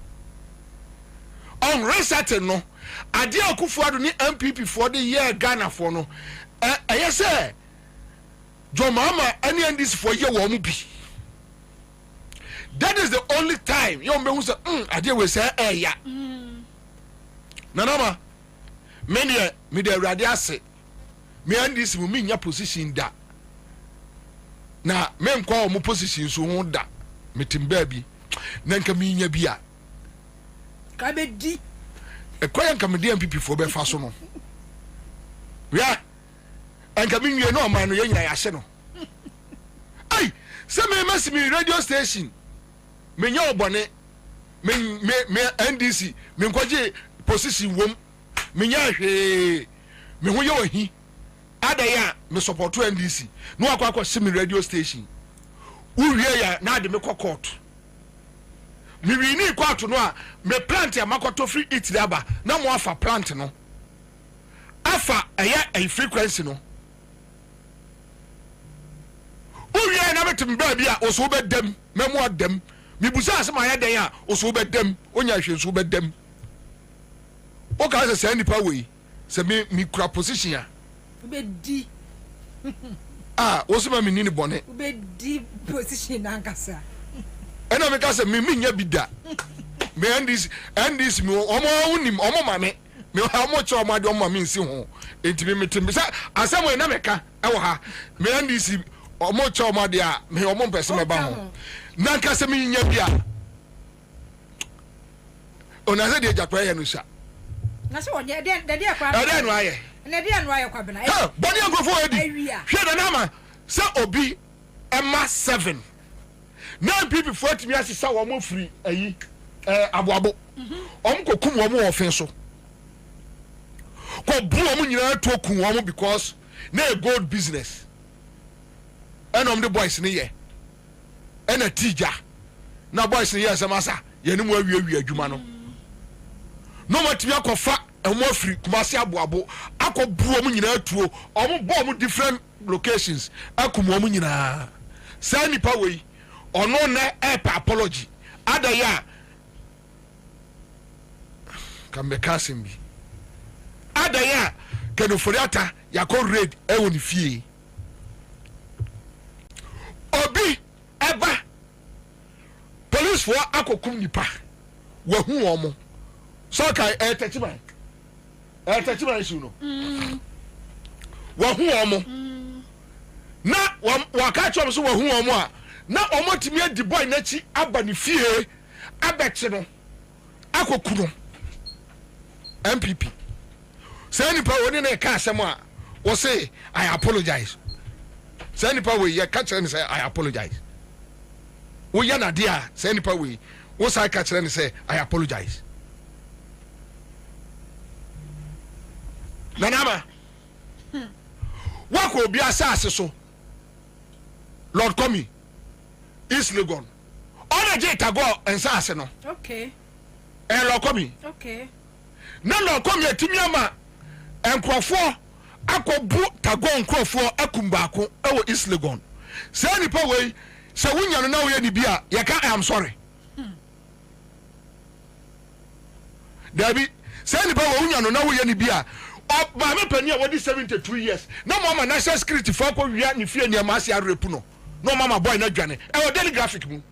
on reset no ade akufuado ni MPP fo de ye Ghana fo no ayese Jomama any NDC fo ye wo mu bi. That is the only time you me say ade we say ya nanama me de awrade ase me NDC mu me nya position da na me nkwa o mu position so ho da metimba bi na nka me nya bi a ka be di ekoya nka me de MPP fo be fa so no ya nka me nwie no man no ye nyina ya hye no ai se me masimi radio station me nya obone me NDC me nkwaje position wom me nya hwe me ho ye wahi adaya me support NDC no akwa simi radio station uwie ya na ade me court me wini court no a me plant ya makoto free it daba na mo afa plant no afa a frequency no uwie na metim ba bia oso be dem memo adem me busa asema ya den a oso be dem onya hwe so be dem o ka se say nipa we se me kura position a be di osima me ni bone be di position ankasa ena me ka se me nya bida me NDC me omo unim omo mame me omo cho omo ade omo me nsi ho enti me tim sa asem we na me ka e wo ha me NDC omo cho omo ade a me omo pese me ba ho na ka se me nya bia ona se de jakwa ye no sha na se wo de akwa ade no aye na de anu aye Kwabena body agrofo edi hwe da na ma se obi ema 7 na people for timi asisa wo mo free ayi aboabo kokum wo mo ofen so ko bu wo mo nyina to kun wo mo because na a gold business the boys ne ye ena tija na boys ne ye samasa ye ne mo awie adwuma no no matimi akofa emo free kumase aboabo akobu wo mo nyina tuo bo mo different locations akum wo mo nyina sa nipa wei ono na apology adaya kambe kasim bi adaya kenoforiata yakɔ raid ɛwɔ ne fie obi ɛba police for akokum nipa wahu wɔn so kai ɛtɛkyiman issue no wahu wɔn na waka kyerɛ so wahu wɔn a na wɔn timi adi boy n'akyi aba ne fie abɛkye no akoku no MPP say nipa woni na ka asɛm a wo say I apologize say nipa we ye ka kyerɛ ne say I apologize wo ya na de a say nipa we wo say ka kyerɛ ne say I apologize nanama wako obi asase so Lord Komi East Legon ona je tago ensase no okay Lord Komi okay na Lord Komi atimi ama enkrofo akobu tago enkrofo akumbaako ewo East Legon say nipa we say wunya no na wo ye ni bia ye ka I am sorry Dabi say nipa we wunya no na wo ye ni bia ba me pani a wodi 72 years na mama national security for ko wia ni fie ni ma ase arepu no no mama boy na dwane e o daily graphic mu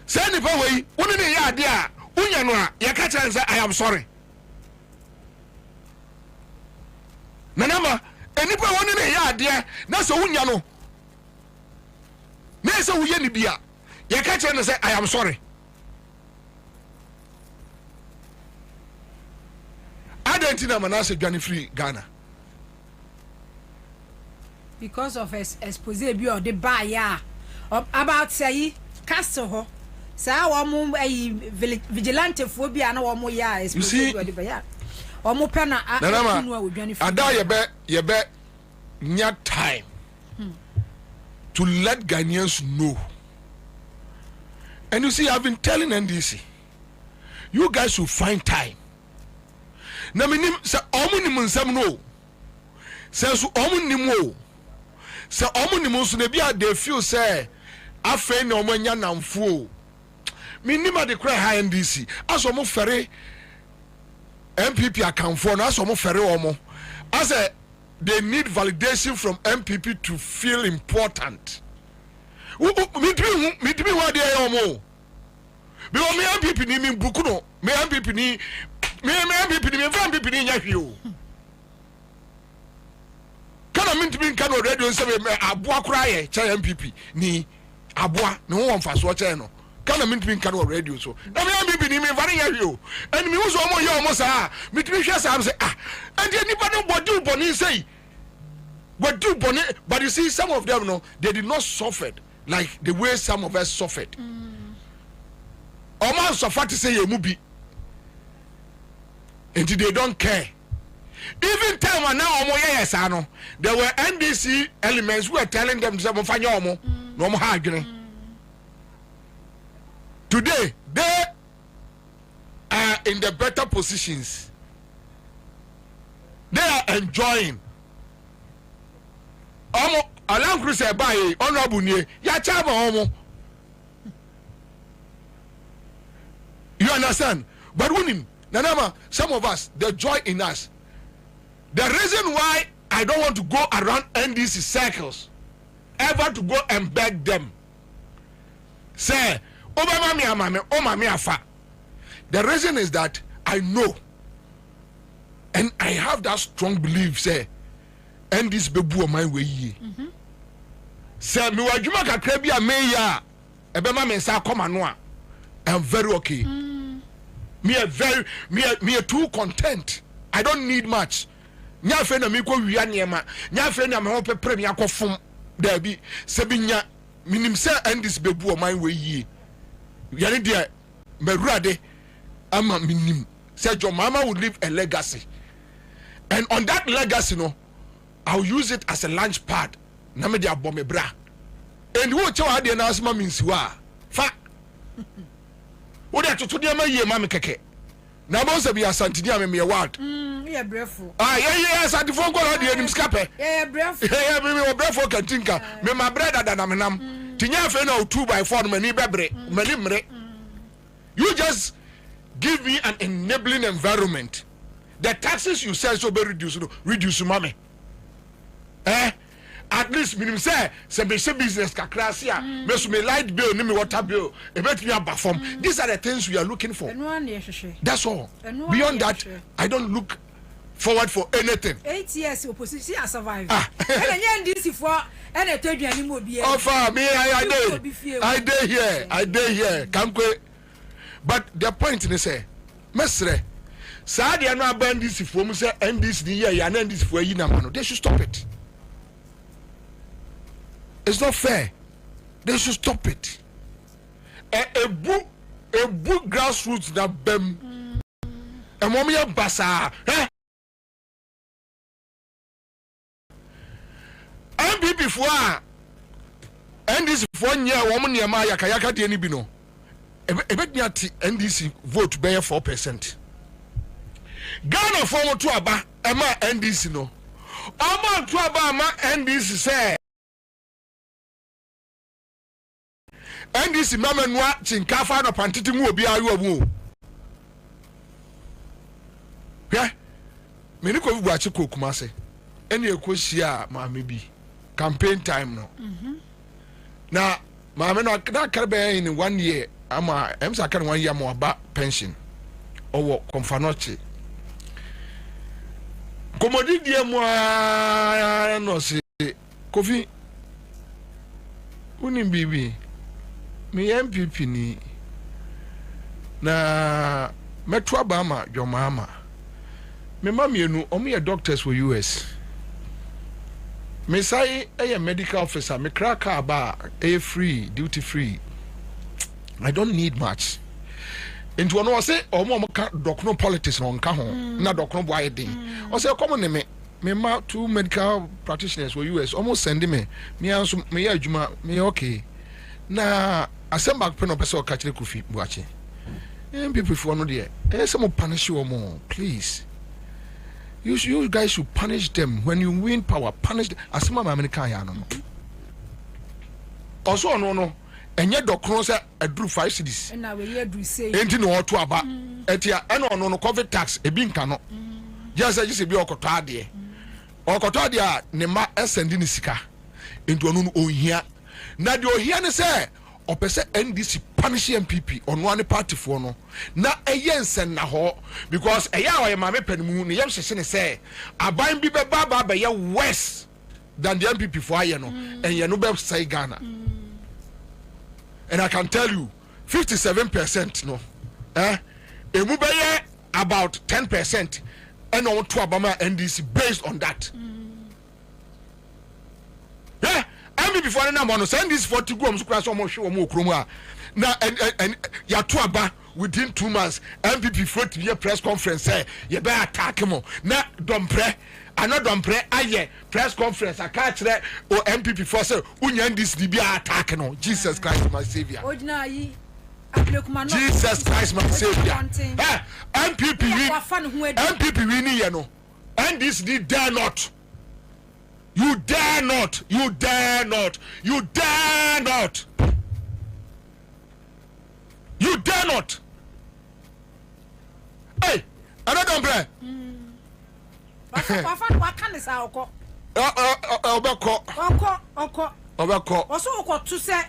say ni pa we woni ne ya ade a unya no a ye ka chan say I am sorry nanama enipa woni ne ya ade na so unya no na so uye ni bia ye ka chan say I am sorry Adentina manase dwane free Ghana because of expose bi or the buyer about say castle ho sa wo mo vigilante phobia na wo mo ya expose bi the buyer wo mo pe na ada ye be nya time to let Ghanaians know. And you see, I've been telling NDC, you guys should find time. Na minim se omunim nsam no se so omunim o se omunim so na bia they feel say afei na omanya namfo o minim ade cry high NDC aso mo fere MPP akanfo na aso mo fere omo as they need validation from MPP to feel important mitimi wa de omo bi o me MPP ni mi buku no me MPP ni me MPP ni nya hwio kana mintimi kan radio nse me aboa kura ye che MPP ni aboa ne ho wonfa so che no kana mintimi kan radio so na me MPP ni me vare nya hwio and me uzo omo ye omo sa mitimi hwe sa am say and anybody body boni say what do boni but you see some of them no they did not suffer like the way some of us suffered omo suffer to say ye mu bi and they don't care. Even time and now yes, I know there were NDC elements who were telling them to no more today they are in the better positions. They are enjoying. Alam Kruse by honorable near Yachaba. You understand? But winning. Nanama, some of us, the joy in us. The reason why I don't want to go around NDC circles, ever to go and beg them, say, the reason is that I know, and I have that strong belief, say, NDC bebu my way. Say, me wajuma kakrebi a meya, ebema me sa come anwa. I'm very okay. Me are too content. I don't need much. Nya fe na me ko wia niema. Nya fe na me ho pepre me akofom da bi se bi nya minim se endis bebu o man we yi. Yare de merade ama minim. Say your mama would leave a legacy. And on that legacy no, I'll use it as a launch pad. Na me de abome bra. And wo che wa de na asma minsiwa. Fa Oda to dia ma ye ma me keke na bo se bia santini a me ward ye brefo ye asante fo ko de enim skape ye brefo me brefo kantinka me ma brother da na me nam tinya fe na 2x4 mani bebre mani mre. You just give me an enabling environment the taxes you say so be reduce mommy. At least minimum say business kakrasia me light bill ni me water bill e bet me perform. These are the things we are looking for. That's all. Beyond that, I don't look forward for anything. 8 years opposition has survived. And this for and I told you anymore be. Oh, for me, I did here. Can't go. But the point is say, Mestre, Saudi and I ban this for me say end this the year and end this for you now. They should stop it. It's not fair. They should stop it. A book grassroots that bem. A mommy bazaar. MPP for and this 1 year woman near my yakayaka de bino. NDC vote by 4%. Ghana form to aba ema NDC no. Omo to aba ma NDC say. NDC mama nwa chinkafa no pantiti mu obi ayo mu. Yeah. Me ni ko bu achi ko kumase. Eni ekohia ma me bi. Campaign time no. Now, my man, that carbe in 1 year. I'm second 1 year more about pension or confanoche. Commodity dear moi no say coffee. Unim bibi. Me MPP ni na metro Obama your mama. Me mama no omi doctors for US. Me say a medical officer, me crack bar, a free, duty free. I don't need much. Into one was say, or more docno politics on Kahon, not docno boy ding. Or say, come on, me ma 2 medical practitioners for US almost send me answer me juma me okay. Na asem back pen up so catch the coffee watching. And people for no dear. Some punish you more, please. You guys should punish them when you win power. Punish them. As my American no. Also no. And yet doctor say I drew 5 cities. And now we hear do say. Enti no to aba. Etia eno no COVID tax e bi nka no. Just say be okotade. Okotade ne ma send ni sika. Enti onu no ohia. Na de ohia ne say opese NDC punish MPP on one party for no na eyensen na ho because eya o ma me panimu ne yem hye ne say aban bi be baba be ye worse than the MPP for aye no and ye no be say Ghana. And I can tell you 57% no emu be ye about 10% and on to Obama NDC based on that. MPP before na mo no send this 40 go so class omo hwe omo okromu na and ya to aba within 2 months MPP for to be press conference say ye be attack mo na dompre anodompre aye press conference aka kire o MPP for say unya this be attack no. Jesus Christ my savior. Odina yi Ablakwa no. Jesus Christ my savior. MPP win ye no. And this dare not. You dare not. You dare not. You dare not. You dare not. Hey, I don't play. What can this alcohol? Obako. Also, got to say,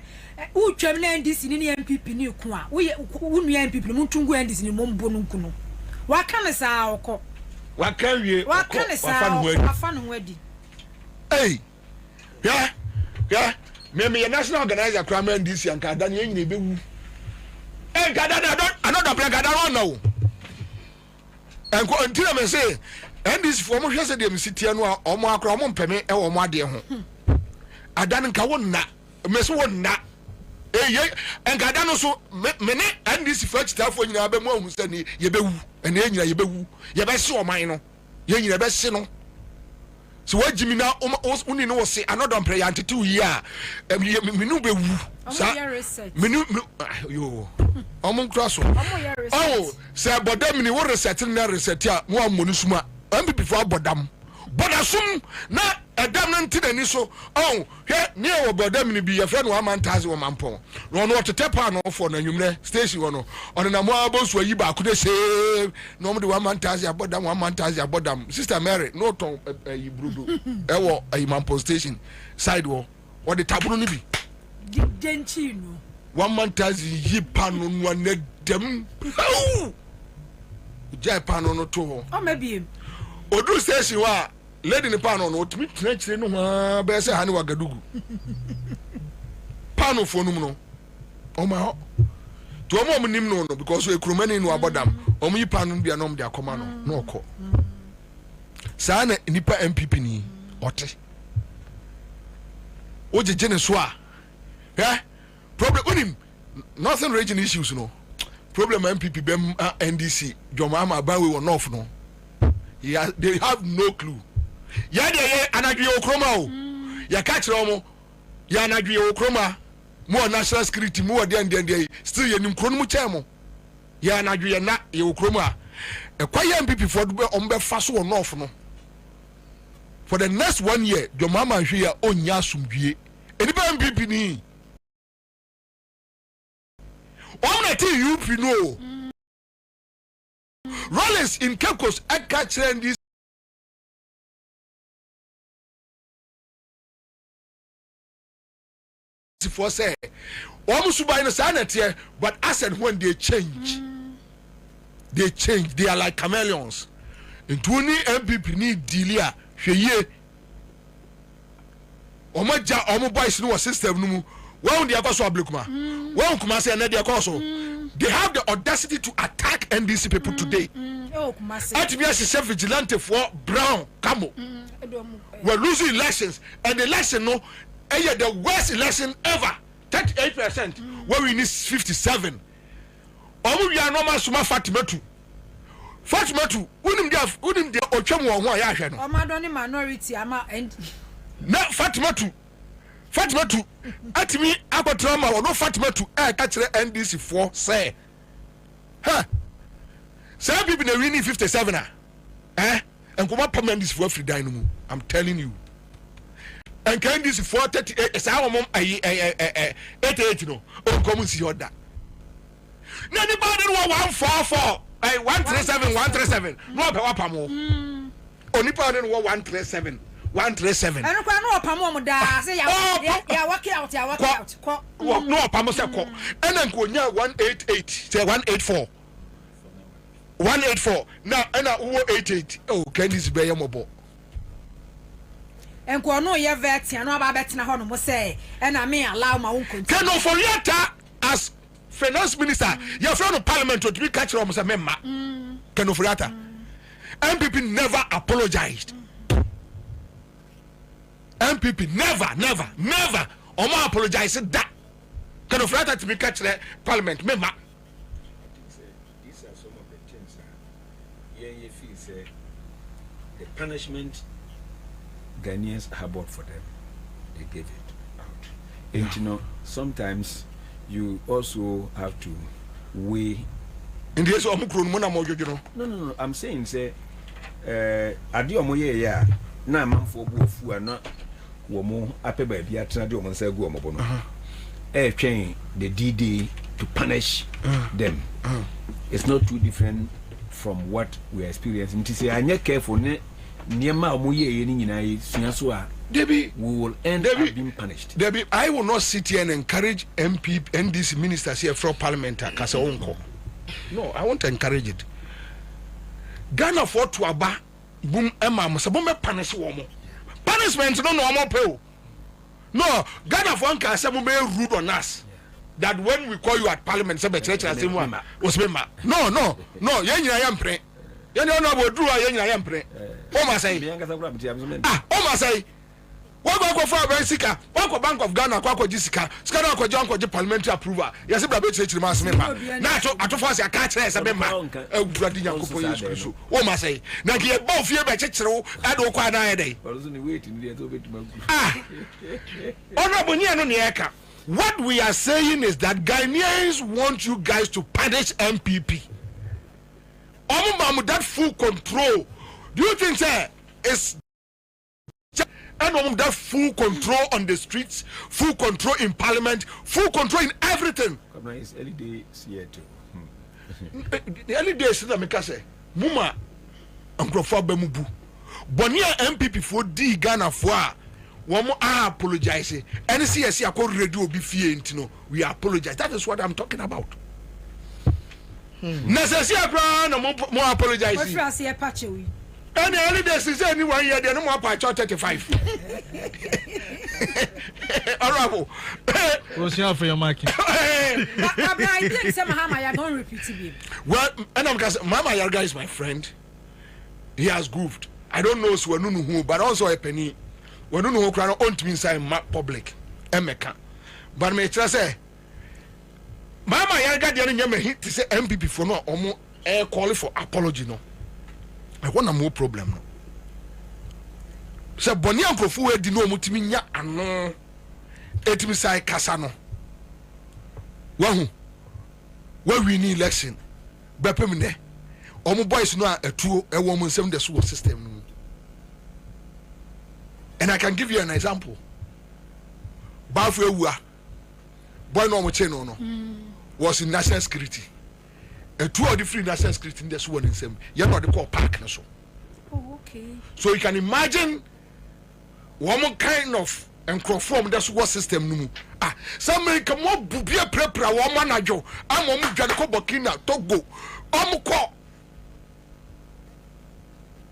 who tremble this in any MPP new qua. We MPP, Muntungu and this in Mombonukuno. What can this alcohol? What can you? What can this a fun wedding? Hey, yeah. Me a national organizer crime and this young Gardiner in the hey, Gardiner, I don't play Gardiner now. And go until I say, and this former yesterday, city and or more cramon peme or more dear home. I done Kawona, Miss Wona. Hey, and Gardiner so many and this first stuff when you have a mom said Yebu and then Yebu, Yabasso mine, you best no. So what Jimmy now only know say another play until 2 years. Me no be yo. Among cross. Oh, say but them ni what reset na reset ya mo amonusuma. Am before bodam. Bodasum na Adam Nantin so, oh, here near about them be a friend one man tazi or mampon. No, no, to tap on for the human station on a Namabos where you back could say, normally one man tazi about them, one man tazi about them. Sister Mary, no tongue, you brudu, a mampo station, sidewalk, or the taboo be. Didn't you know? One man tazi ye pan on one neck them. Oh, Japan on a tour. Oh, maybe. Odu says you are. Lady in the pan on what me trench no bese hani wagadugu pano for no o ma to omo nim no because we kromani no abodam omo yi pano bia no de akoma no no okọ saa na nipa MPP ni ote ojeje ne so a problem onim nothing region issues no problem MPP bem NDC jomama bawe won off no they have no clue. Ya de anadwe okroma o ya ka kire omo ya anadwe okroma mo national security mo de ndende still ye nim krono mu chemo ya anadwe na ye okroma ekwaye MPP for ombe fa so on off no for the next 1 year your mama hwe ya onya asumdue enipa MPP ni omna ti UP no Rollins in Kekos aka kire ndi for say almost by the sanity, but as and when they change, they are like chameleons. In 20 MPP need dealia, she Omaja Omo boys no system no. Well, the Akoso Ablakwa. Well, Kumasi and Nadia Akoso. They have the audacity to attack NDC people today. Oh, Kumasi. Atibia is self-vigilante for Brown Camo. We're losing elections, and the election no. The worst election ever, 38%, where we need 57. We are normal suma Fatimatu. Unim the Ochamu or Yashan. Omadoni minority, ama and not Fatimatu. At me, Abatrama or no Fatimatu, I catch the NDC for say. Huh? Some people are winning 57. And come up on this for free dynamo. I'm telling you. And can this 438 is our mom 88 no oh come see order anybody no 144 137 no be wapamo onipa no 137 and no wapamo da say ya work out no wapamo say ko and then ko nya 188 say 184 now and 88 oh can this be your mobo and no ye vet and no about betina ho no mo say and I may allow my own control. Can for yeta as finance minister your friend of parliament to be catch almost a member can for yeta MPP never apologized. MPP never Oma apologized that can for yeta to be catch the parliament member. These are some of the things that you feel say the punishment Ghanaians have bought for them, they gave it out. And you know, sometimes you also have to weigh. In the case of No. I'm saying, say, Adio Moye, yeah, now man for who are not womo, Ape by Biatra, and say, go mobono. Change the DD to punish them. It's not too different from what we are experiencing. To say, I'm not careful. Niema Moye Nina Sinasua, Debbie, we will end up being punished. Debbie, I will not sit here and encourage MP and these ministers here from Parliament. No, I won't encourage it. Ghana for to aba boom Emma Musabome punish woman. Punishment no normal pay. No, Ghana for Anka Samu rude on us. That when we call you at Parliament, say church as same one. No, I am praying. You know about Drew, I am praying. Oma say, Oma say, what go for a Bensica, what Bank of Ghana, Quaco Jessica, Scana Quajon, parliamentary approval. Yes, a bit to mass member. Now, at first, I can't say a member. Oh, Gardiner, Oma say, now he both here by Chechero, I don't quite a day. Honorable, what we are saying is that Ghanaians want you guys to punish MPP. That full control. Do you think, sir, it's and that full control on the streets, full control in parliament, full control in everything. It's early days here too. The early days that make us say, Muma, Uncle Bemubu, Bonia MPP for D Ghana for one more apologize. Any CSC I call radio be fear, we apologize. That is what I'm talking about. Necessary no more apologize. What you say, Apache? And the early days is anyone here, they're no more patch 35. Honorable. What's your for your market? I think somehow I don't repeat it. Well, and I'm because Mama Yarga is my friend. He has grooved. I don't know so who, but also a penny. When who cry on to me inside public. Emeka. But me say Mama Yarga the other hit to say MPP for no or air calling for apology no. I want a more problem no. So Bonia Kofu di no mutimi nya ano etimi sai kasa no. Wahu. We win election. Bepem ne. Omo boys no atuo e wo mo nsem the so system no. And I can give you an example. Bafu ewua. Boy no mo che no. Was in national security. A two of the free national security in this one in same. You're not the call park so. Oh, okay. So you can imagine one more kind of and conform that's what system no. Ah, some come on bubia prepra one manager. I'm on Janko Burkina Togo.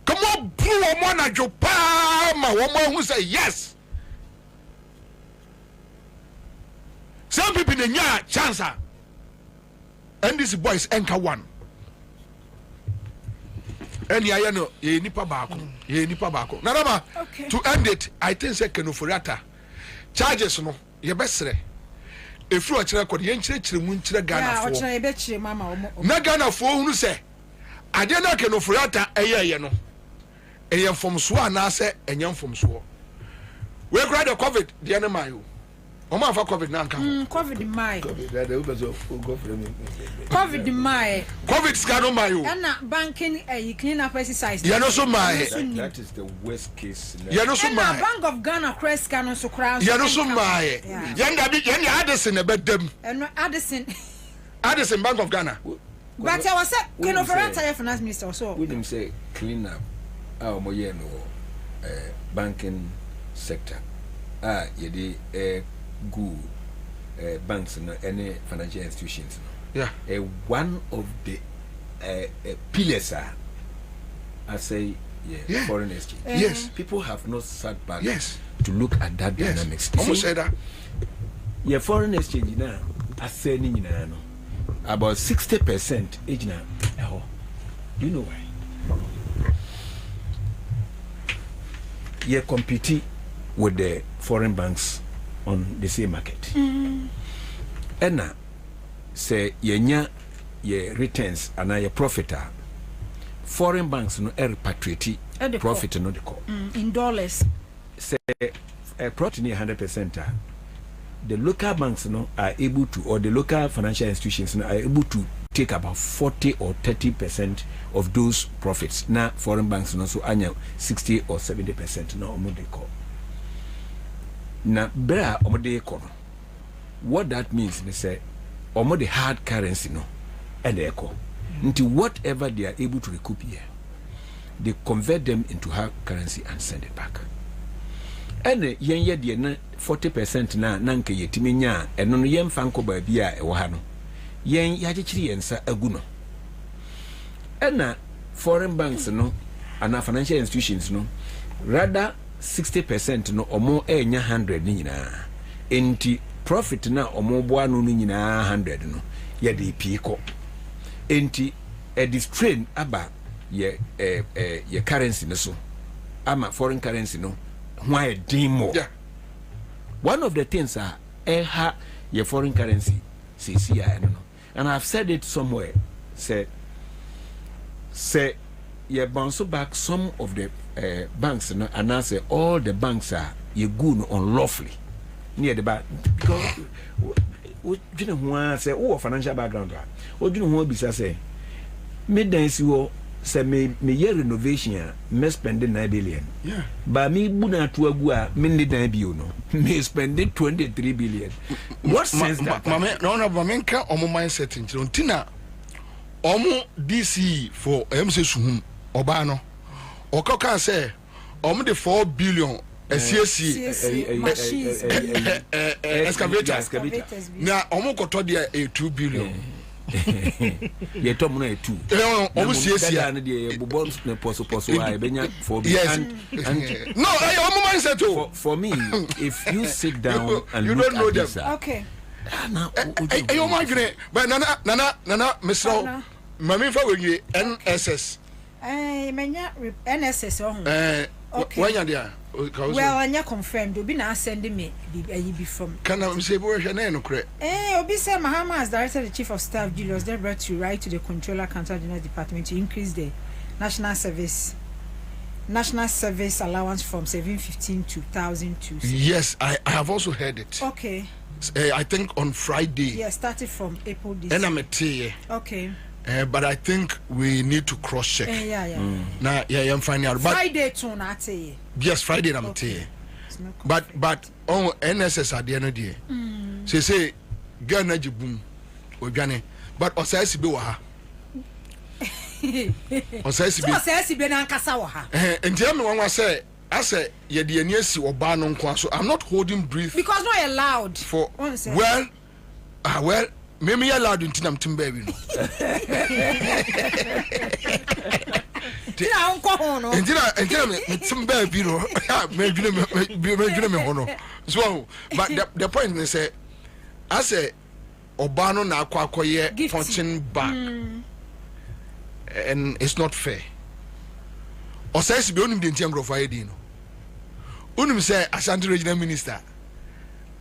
Come on, blue manager Palma. One more who say yes. Some people in the chance. And this boy is anchor one. And yeah, no, ye nipa bako. Narama, to end it, I think second Kenofurata. Charges no, ye best. If you are children, yen church, Munchra Ghana for. Na Ghana for who say, I did not Kenofurata a year, no. A young from Swan, say, and young from Swan. We cried a COVID, the enemy. Oma fa COVID na nka. COVID mai. COVID mai. COVID scan mai o. Na banking clean up exercise. Ya no so mai. That is the worst case. Ya no so mai. Bank of Ghana credit scan so crown. Ya no so mai. Yanga bi yanga Addison e bedam. No Addison Bank of Ghana. But I was say Kenofurata finance minister also. We didn't say clean up our moye no banking sector. Yedi good banks and any financial institutions. Yeah. One of the pillars I say foreign exchange. Yes. People have not sat back to look at that dynamics. Almost said that. Yeah, foreign exchange now I say about 60% age now. Do you know why? You compete with the foreign banks on the same market. And now, say ye returns and your profit foreign banks no repatriate profit no the call in dollars. Say profit 100%. The local banks no are able to, or the local financial institutions no are able to take about 40 or 30% of those profits. Now foreign banks no so anya 60 or 70% no they call. Na bra omode econo, what that means they say omode hard currency no and eco until whatever they are able to recoup here they convert them into hard currency and send it back. And yen ye de na 40% na nke yetimi nya eno no yen fanko ba bia e wo ha no yen yagichiri yensa agu no. And foreign banks no and financial institutions no rather 60% no omo enya 100 ni nyina enti profit na omo boa no nyina 100 no ye de piko enti e distrain aba ye currency no so ama foreign currency no why demo. One of the things are your foreign currency CCI I don't know, and I've said it somewhere say you bounce back some of the banks and I say all the banks are you good unlawfully near the back because you know who say financial background or you know who be say midday you say me year renovation me spend 9 billion. Yeah. But me buna to agua me need 9 billion. Me spend 23 billion. What sense that? No, mamenka omo mindset nti ntina omo DC for MC Suhum oba no. Okoka say omo the 4 billion excavator. Na omo koto dia 2 billion. Ye tom na 2. Omo CSC na de bobon na poso I benya 4 billion. Yes. No, omo mindset too. For me, if you sit down and you look don't know at them. this, okay. You imagine, but Nana, Mr. Mami fa we NSS. Menya NSS okay. When you there? Well, I confirmed. Obi na sending me be from. Can I say boy no correct? Obi say Mahama has directed the Chief of Staff Julius Debra to write to the Controller Counter General Department to increase the national service allowance from 715 to 1,002. Yes, I have also heard it. Okay. I think on Friday. Yeah, started from April this. And I'm okay. But I think we need to cross check. Now, yeah, I'm finding out. Friday too, not yes, Friday I'm But on NSS at the end of the day, say Ghana boom or Ghana, but Osasi be waha. Osasi be na nkasa waha. And tell me one say. I say ye the NSC or ban on so I'm not holding breath because not allowed for well maybe allowed in Tinam Timbaby. So but the point is say I say Obano na kwakoye punching back and it's not fair. Or says be only the Tiangro Fire. Unim say Ashanti Regional Minister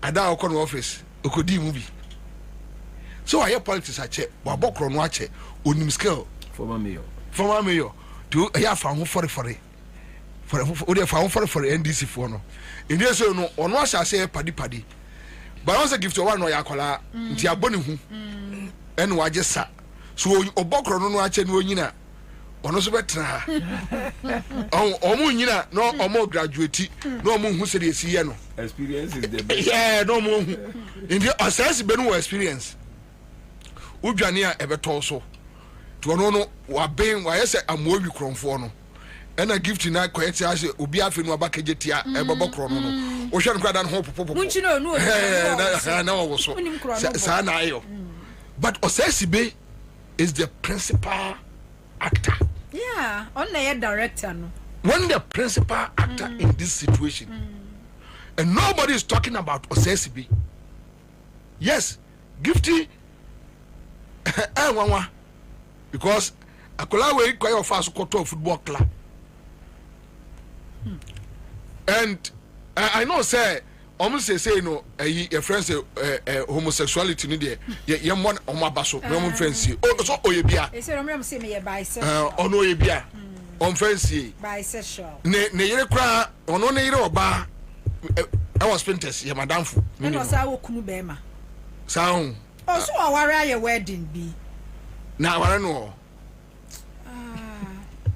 Ada Okon office Okudi movie. So I hear politics I check Wabokro no check unim scale former mayor to hear found for the NDC for no. In this so no on what I say paddy. But also give to one no yakola nti aboni hu en waje sa. So Obokro no check no nyina ono so betra omo nyina no omo graduate no omo hu se de siye no experience is the best. Yeah, no mo in the assess be no experience udwane a ebeto so to no wa ben wa yese amowi kronfo no ena gift na kwete ase obi afi no abakaje tia ebebo kro no no wo hwe no kwada no ho popo munchi no no na wo so sa na ayo but assess be is the principal actor. Yeah, on the director no. When the principal actor in this situation, and nobody is talking about Osesibi. Yes, Gifty, because Akolawe kwaya Ofosu koto football club, and I know say almost say no a friend say homosexuality ni there ye mon omabaso me friends oh so oyebia e say remember say me bisexual ono oyebia on friends bisexual ne yere kra ono ne yere oba I was spinters ye madam fu me no say wokunu be ma sound oh so aware your wedding bi na aware no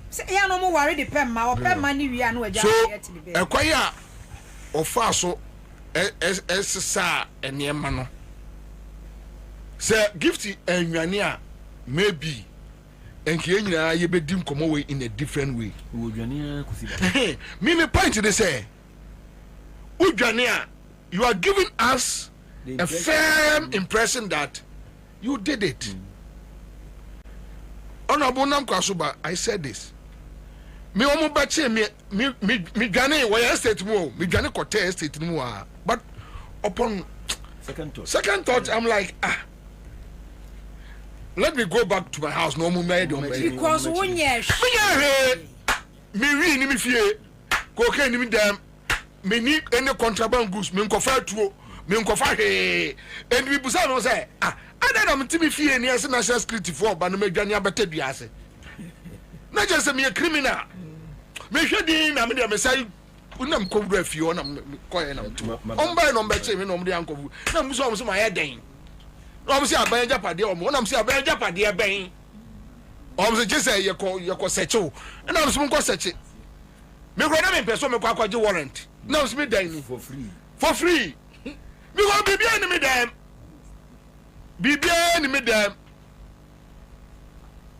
say ya no mo worry the pem ma o pem ma ni wi anu agya get ni be ekwaya Ofosu sa enema no say gifty enwane a maybe enke nyina ye bedim komo way in a different way udwane akusi me point they say udwane a you are giving us a firm impression that you did it. Honorable Namkwasuba, I said this. Me omo bache me dwane we estate mu me dwane kote estate mu but upon second thought I'm like let me go back to my house no more because one year me wi ni me fie cocaine ni me dem me ni any contraband goods me nkofa tuo me nkofa he and we busa no say ada na me timi fie ni ase national security for ba no me dwane abeta duase na just me a criminal me hwedi na me de me say unam kowura fie ona koye na mtu omba no mbeche me no mde ankovu na muso omso ma ye den no omso aban japade omo na omso aban japade ben Almost just say you call secho. And I'm some search it. Me go na me person me kwa warrant. Now me dying for free. For free. Me go be enemy them. Be enemy them.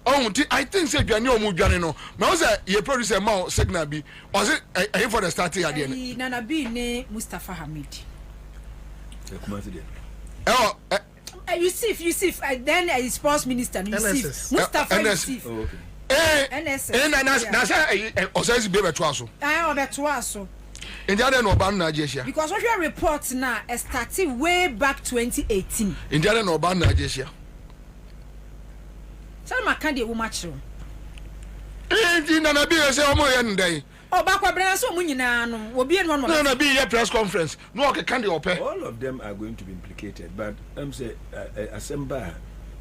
Oh, I think say you are dwane no. Me say you producer ma signal bi. Was it for the starting at the end? Nana B ne Mustafa Hamid. Oh, You see, then a sports minister, Yusuf Mustafa Yusuf. Oh, okay. NSS. Nasa Osasi be betwaso. I betwaso. Indiana no ban na Ajesia. Because what your report now started way back 2018. Indiana no ban na Ajesia. Tell my candy woman chiro. Nana be say omo ye ndai. Kwabena so munyina no obi en one no be here press conference no okay can dey all of them are going to be implicated, but I'm say assemble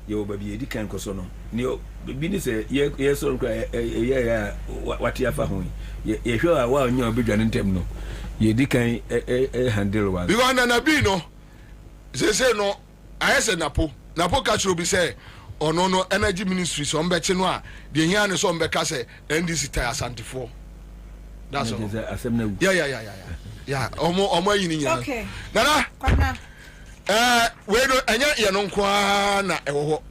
you baby edi kan koso no ne bi ni say ye so ya what ya fa ho ye hwe a wa onye obi dwane ntem no ye di kan handle one because Nana be no say no ayese napo catch obi say no energy ministry so mbechi no a de hia ne so mbeka say NDC tie asantifo. That's all. Yeah. Omo yini nya. Okay. Nana. Kwabena. We no enya ye no nkwa na ewo ho.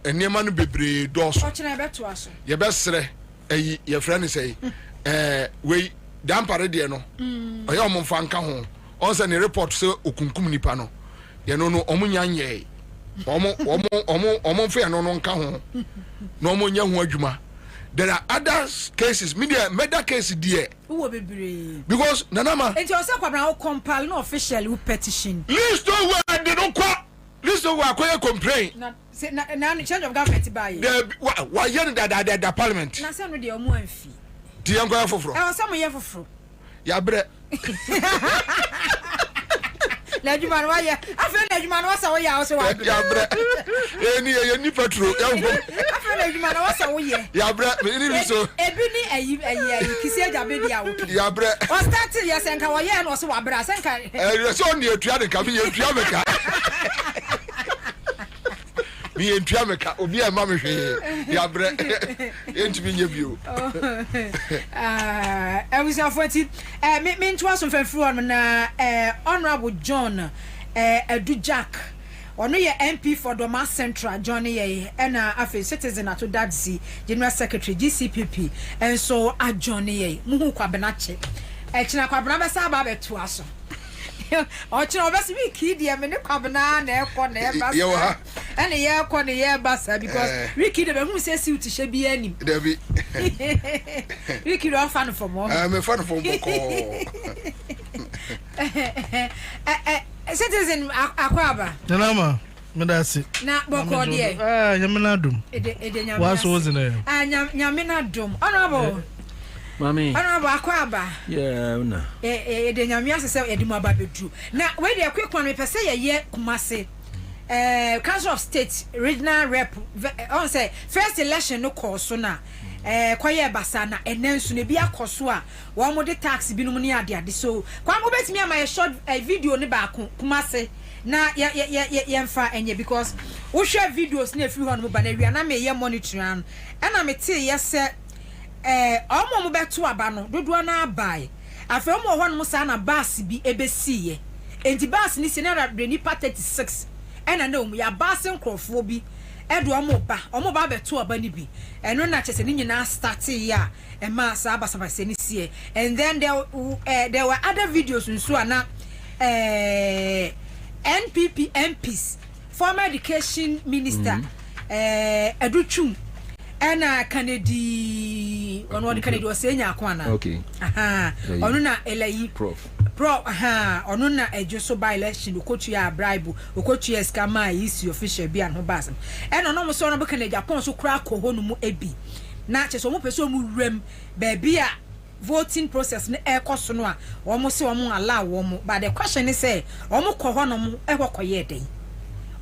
Enema no bebre doso. O chena beto aso. Ye besre eyi ye friend say we dampare de no. Oye omo mfa nka ho. On say ne report say okunkum nipa no. Ye no omo nya nye. Omo mfa no nka ho. No omo nya ho adwuma. There are other cases, murder cases there. Because Nanama. And you also compile no official petition. List of where they don't call. List of where complain. Now change of government by. Why you the parliament? Na say no dey omo anfi. Ti yan go foforo. E o say mo ye foforo. Ya bre. Na juma no ya. Afa na juma no wasa wo ya wo se wa. Ya bre. Ye ni petrol. Ya wo. Afa na juma no wasa wo ye. Ya bre. Ni so. Ebi ni ayi kisi aja be dia wo. Ya bre. O start ya senka wo ye no so wa bra senka. So on the etua de ka bi etua meka. Mi entua meka obi e ma me hwe. Ya bre. Entimi nye bio. We say for it me ntwa so fafru on na honorable John Edu Jack ono ye MP for Doma Central John ye na afi citizen ato dadzi general secretary GCPP and so a John ye muhu Kwabena che china Kwabena be sa ba beto aso o china obesi we kid ye me ne Kwabena na ekọ na e basa and ye ekọ na ye basa because we kid be hu say suit she bi anim Debbie we kid o fan for more me fan for more citizen akwaba Nanama medasi na boko de nyamena dum waso wozina nyamena dum honorable Mami honorable akwaba una de nyamia se edimu ababedu na we de kwekwan me pese ye kumase Council of State regional rep on say first election no course na kwaye basa na enensu ne bia koso a wo mo de tax bi no ne ade so kwa mo betimi ama ye short video ne ba kumase na ye mfa enye because wo hwe videos na efi ho no ba na wi na me ye monitor an na me te ye se omo mo beto aba no dodo na abai afa omo ho no sa na bus bi ebesi ye enti bus ni sinara breni pa 36 ena na ya bus nkrofo bi edo omo ba beto aba ni bi eno na chese ni nyina start ya e ma sa abasaba se ni sie and then there were other videos nso ana NPP MPs former education minister Educhum ena Kennedy ono de Kennedy osenya akwana okay ono na elai prof ono na ejoso by election okotu ya bribe okotu ya scam isi official bi an ho basam ena no mo so no be Kennedy Japan so kura ko ho no mu ebi na cheso mo peso mu rem ba bia voting process ne ekoso no a wo mo se wo mo allow wo mo but the question is say wo mo ko ho no mo ekokoye den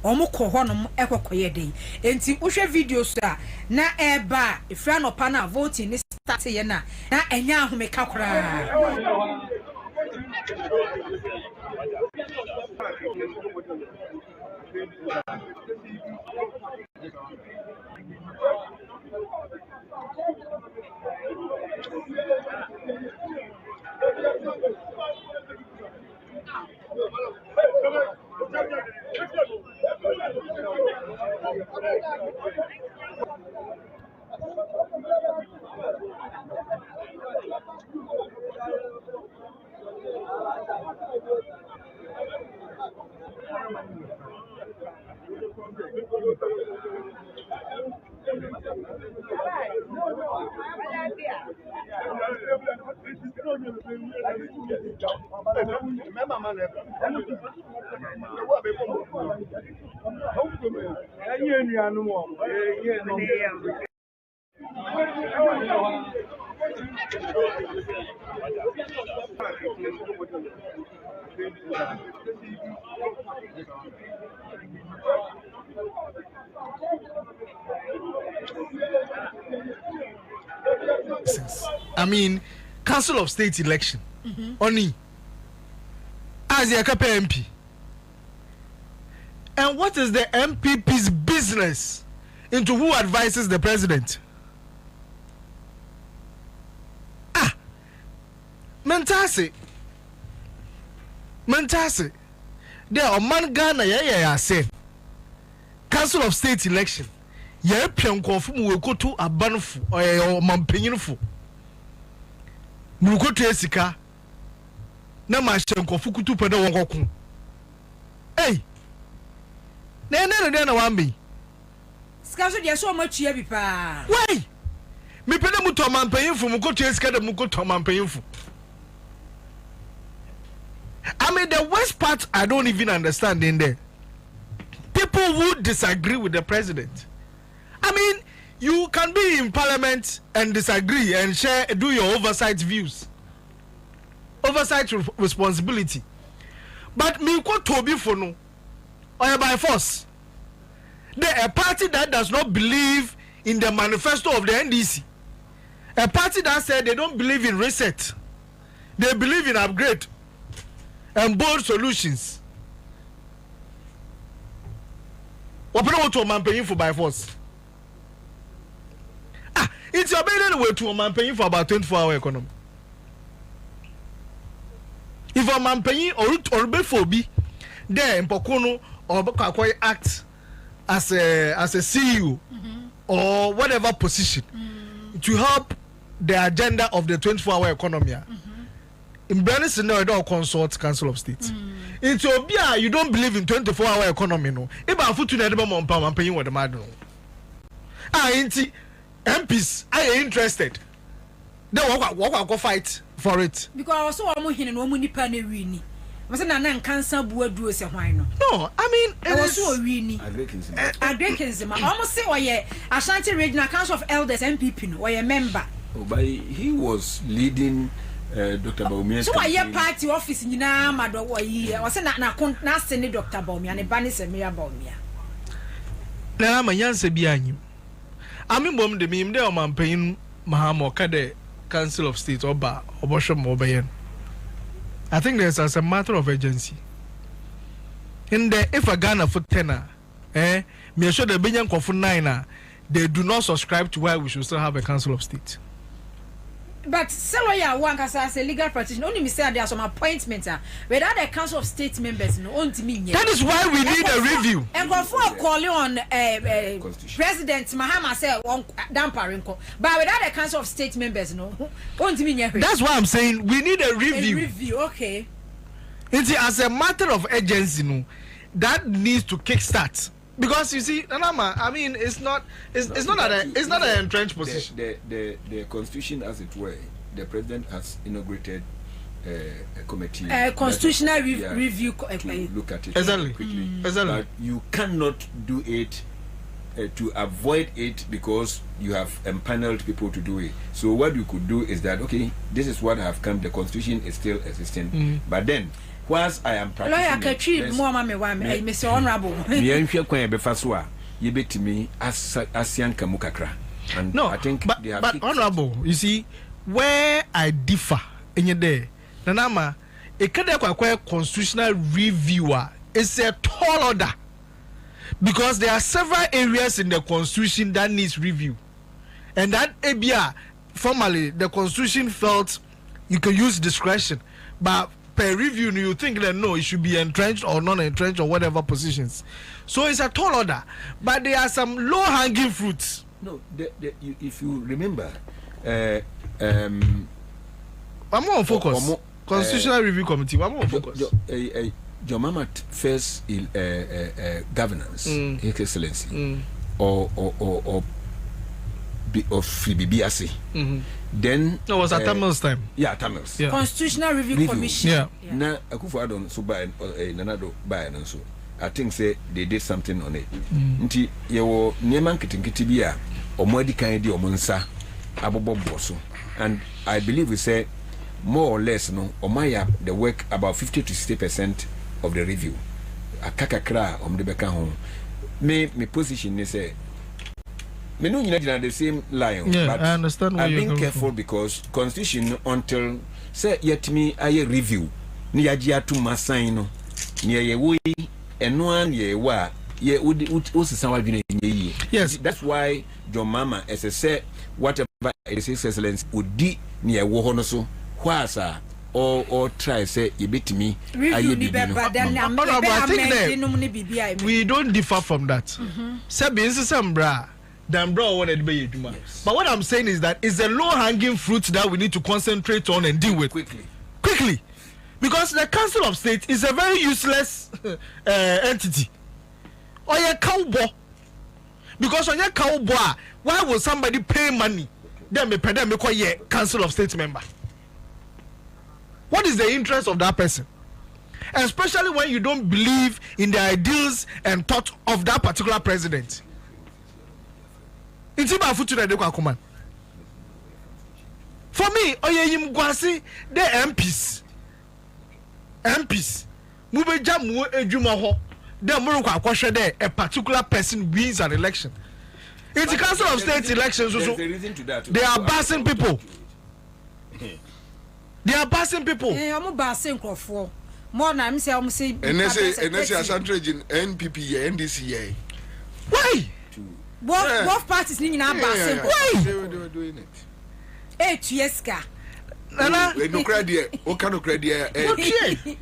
omo ko honom ekokoye den enti wohwe videos a na eba ifra no pa na voting ni start ye na enya ahomeka kora I mean, Council of State election. Only as a MP. And what is the MPP's business into who advises the president? Mintah. There are man Ghana say Council of State election. Ye pian konfu we go to abanfu or mampenyinfu. Mu go to esika. Na ma hyen konfu kutu pede won kokun. Hey. Na wa mbi. Sika so de so ma tua bi pa. Why? Me pede mu to mampenyinfu mu go to esika de mu go to mampenyinfu. I mean, the worst part I don't even understand in there. People who disagree with the president. I mean, you can be in parliament and disagree and do your oversight views. Oversight responsibility. But me ko tobi for no or by force. They're a party that does not believe in the manifesto of the NDC. A party that said they don't believe in reset. They believe in upgrade and bold solutions. What people want to man paying for by force? It's your better way to a man paying for about 24-hour economy. If a man paying or before be there in Pokono or Bakakwai act as a CEO or whatever position to help the agenda of the 24-hour economy. In Bernice, no, I don't consult Council of State. In Ethiopia, you don't believe in 24-hour economy, no. If I put to the I'm paying what the man. MPs are interested. They walk fight for it. Because also I'm here and no money penny winnie. Was an anan cancer board do say why no? No, I mean it was so winnie. I almost say why Ashanti Regional Council of Elders MPP no, why a member. Oh, but he was leading Dr. Bobie. So why your party office in Namado why was na send Dr. Bobie and a banis and me about me. Now my answer behind you. I mean, mom, the meme there, man, paying Mahamo Kade Council of State or Bosham Obayan. I think there's as a matter of urgency. In the if a Ghana for tenor, me sure the Benyan Kofu Niner, they do not subscribe to why we should still have a Council of State. But Saloya one as a legal practitioner, only me say there are some appointments without the Council of State members no on to me. That is why we need a review. And go for calling on President Mahama say on Damparinko. But without the Council of State members no on to me. That's why I'm saying we need a review. A review, okay. It's as a matter of urgency no, that needs to kickstart. Because you see, I mean, it's not an entrenched position. The constitution, as it were, the president has inaugurated a committee, constitutional review to look at it exactly. quickly. But you cannot do it to avoid it because you have empaneled people to do it. So what you could do is that okay, this is what have come. The constitution is still existing, but then. Whilst I am practicing lawyer more Mr. Honorable. And no, I think but Honorable, you see, where I differ in your day, Nanama, a constitutional reviewer is a tall order because there are several areas in the constitution that needs review, and that ABR formally the constitution felt you can use discretion, but per review you think that no, it should be entrenched or non-entrenched or whatever positions. So it's a tall order, but there are some low-hanging fruits. No, if you remember, I'm more on focus. Constitutional Review Committee. I'm more on focus. Your mama first governance, His Excellency, or BBC. Then no, it was at Tamils time. Yeah, Tamils. Yeah. Constitutional Review Commission. Yeah. Na Akufo-Addo so by Nanado by and so. I think say they did something on it. Nti yewo niema nkitinkiti bia omwadi kan di omonsa aboboboso. And I believe we say more or less no omaya the work about 50 to 60% of the review. Akakakra omdebeka ho. Me position is say me no nyina the same line. Yeah, but I understand where I'm you're being careful from. because constitution until say yet me aye review ni yaji atu masan no ni ye we eno an ye wa ye osisa wadwene ye. Yes, that's why your mama as I say whatever it is his excellence udi ni ye wo ho no so wasa or try say you beat me review be we don't differ from that. Sabi insisambra than bro wanted be juma. But what I'm saying is that it's a low hanging fruit that we need to concentrate on and deal with quickly. Because the Council of State is a very useless entity. Or a cowboy. Because on your cowboy, why would somebody pay money? Then me pay them call a Council of State member. What is the interest of that person? Especially when you don't believe in the ideals and thought of that particular president. For me, oyeyim gwasi the MPs mubeja mu ejuma ho dem murukwa akwhwe there a particular person wins an election. In the Council of State elections so they are passing people. They are passing people. Omo passing crofo. More na me say omo say NSA Ashantrage in NPP NDC. Why? Both parties ni nyina passing. Why? They were doing it. 8 years ka. Nana, no credit. What kind of credit?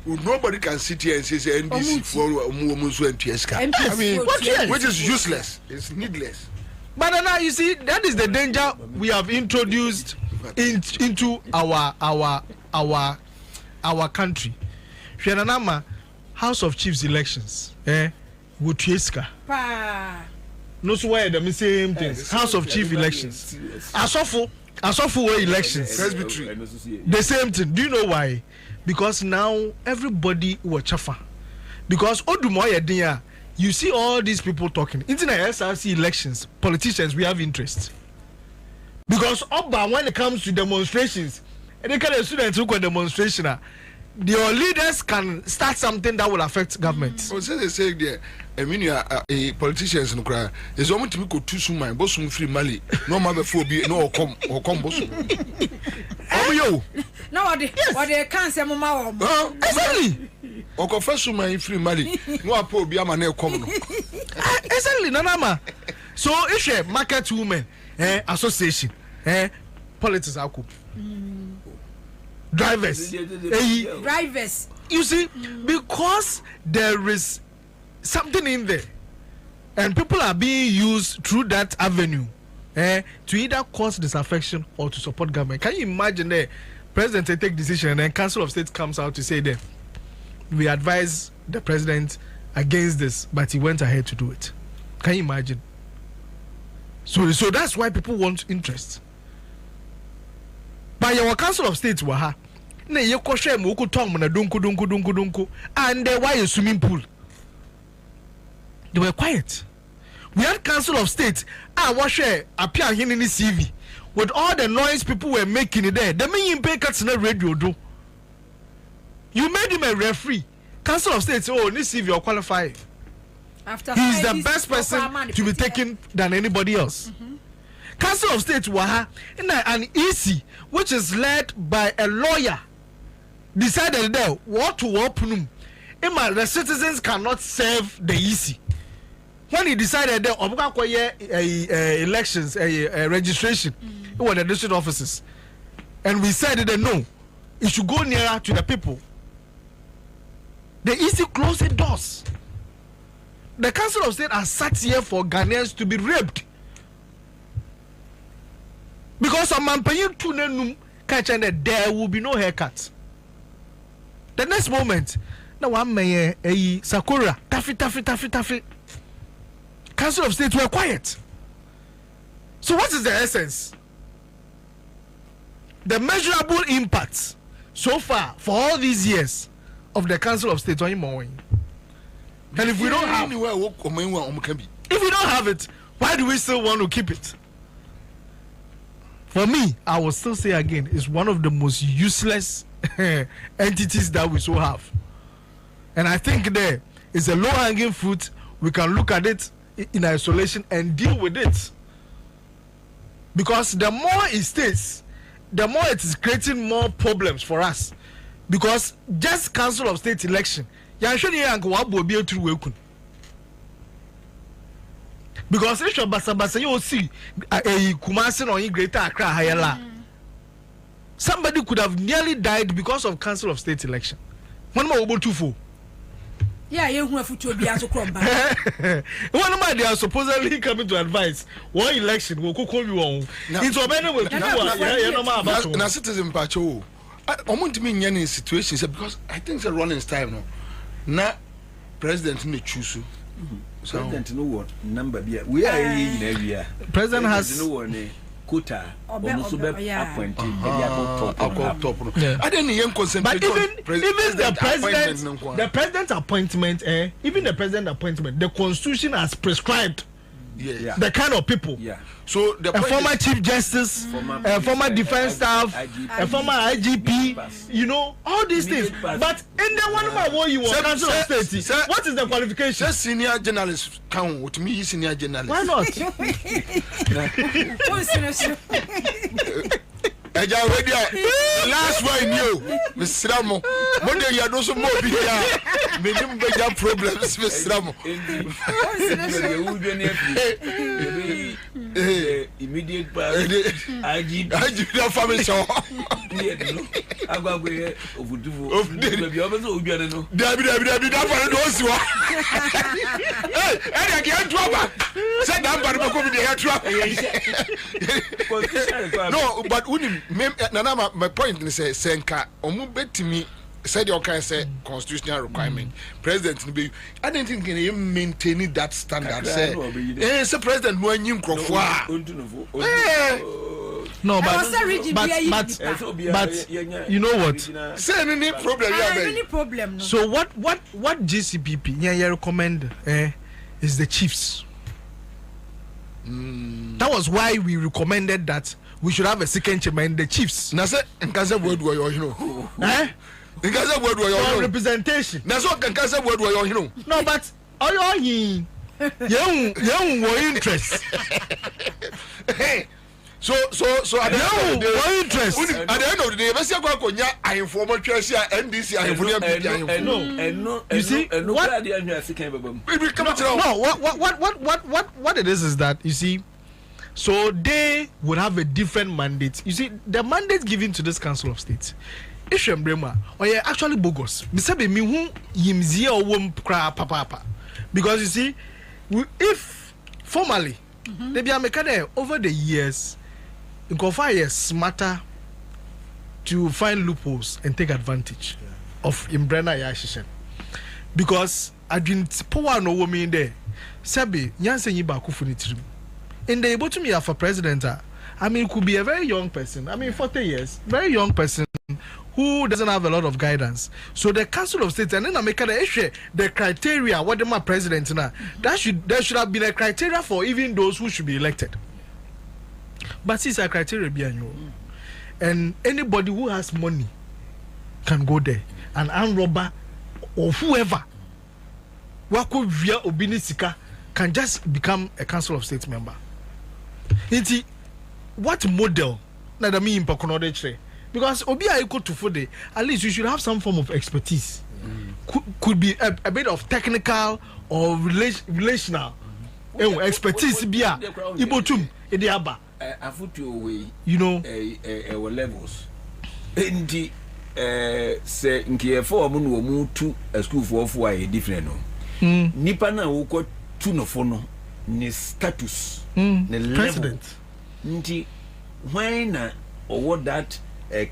Nobody can sit here and say NDC for Mumu and Tieska. I mean, which is useless. It's needless. But Nana, you see, that is the danger we have introduced into our country. Fiananama House of Chiefs elections. Tieska. No, so why the same things. House of Chief elections. Asofu elections. The same thing. Do you know why? Because now everybody will chafa. Because Odumoye, you see all these people talking. Internet SRC elections, politicians, we have interest. Because Oba, when it comes to demonstrations, and they kind of students who go demonstration, your leaders can start something that will affect government. So they say there, I mean, politicians no cry. It's only to go too soon. My boss free Mali. No matter for be no come boss. Oh yo. No what they can't say mama. Exactly. O confess my free Mali. No apo be ama na come no. Exactly, Nanama. So it's a market women association. Politics are cool. Drivers. You see, because there is something in there, and people are being used through that avenue, to either cause disaffection or to support government. Can you imagine the president take decision and then Council of State comes out to say that we advise the president against this, but he went ahead to do it? Can you imagine? So that's why people want interest. By our Council of State waha na ye kwhwe mu ku tom na dunku and why a swimming pool. They were quiet. We had Council of State wahwe appear here in the CV with all the noise people were making it there. The main pay cuts na radio do. You made him a referee. Council of State this CV or qualify. After he is the best person to be taken than anybody else. Council of State waha an EC which is led by a lawyer decided there what to open the citizens cannot serve the EC. When he decided there elections registration with the district offices, and we said that no, it should go nearer to the people. The EC closed the doors. The Council of State has sat here for Ghanaians to be raped. Because on Mampayu Tunenum catch and there will be no haircut. The next moment, now I'm a Sakura, taffy. Council of State were quiet. So what is the essence? The measurable impact so far for all these years of the Council of State. And if we don't have it, why do we still want to keep it? For me, I will still say again, it's one of the most useless entities that we so have. And I think there is a low-hanging fruit. We can look at it in isolation and deal with it. Because the more it stays, the more it is creating more problems for us. Because just Council of State election, because if you basa you see a Kumasi or Greater Accra Hayala, somebody could have nearly died because of Council of State election. One more over 2-4. Yeah, you have to be as a crumb. One of they are supposedly coming to advise one election will cook you on. It's a better way to now citizen pacho. I want to mean any situations because I think it's a running time now. Now president may choose. President know what number we are in area. President has no one quota almost appointed. I didn't even concentrate. But even the president's appointment, even the president appointment, the constitution has prescribed the kind of people. Yeah. So the former chief justice, former defense staff, a former IGP, you know, all these things. But in the one where you want Council of State, what is the qualification? Senior journalist count with me, senior journalist. Why not? Last one you, Miss Ramo. One day you are also more big. Minimum big problems, Miss Ramo. Immediate I family show. I go away over do. No, but my point is Senka omu betimi said your kind say constitutional requirement. President I don't think he maintain that standard. Say president no anyim krofo. No, but you know what? Say any problem any problem. No. So what GCPP recommend is the chiefs. That was why we recommended that we should have a second chairman, the chiefs. Now say in Gaza word where you know. In Gaza word where you representation. Now so in Gaza word where you know. No, but all you were interest. Hey. So at the end of the day, let's go I inform Chelsea NDC I you see what it is that you see. So they would have a different mandate. You see, the mandate given to this Council of State, Ishembrema, or actually bogus. Because you see, if formally they be a over the years. Inkofa is smarter to find loopholes and take advantage of Imbrana Yashishan. Because I didn't power no woman there. Sabi, Yansen Yiba Kufunitrim. In the able to me for president, I mean, could be a very young person. I mean, 40 years, very young person who doesn't have a lot of guidance. So the Council of State, and then I make the issue, the criteria, what my president now, there should have been a criteria for even those who should be elected. But it's a criteria behind you. And anybody who has money can go there. An armed robber or whoever wako via Obinisika can just become a Council of State member. What model that I mean because Obi are equal to Fode, at least you should have some form of expertise. Could be a bit of technical or relational expertise. Bia Ibotum Ediaba. You know, our levels. In the say in care for mu to a school for why different no. Nipa na wo ko tu no fo no ne status ne president. Nti when na or that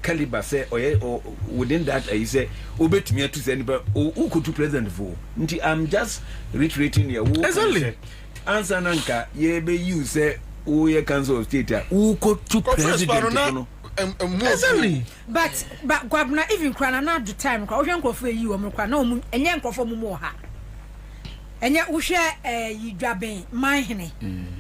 caliber say or within that I say obetumi to say nipa who could to president for. Nti I'm just reiterating here. Exactly. Answer nanka ye be use say who ye council of state who go to president exactly but Kwabena even Krana na do time kwa ohwe nkofo yi wo mkwa na omu enye nkofo mu mo ha enye uhwe yidwaben manhene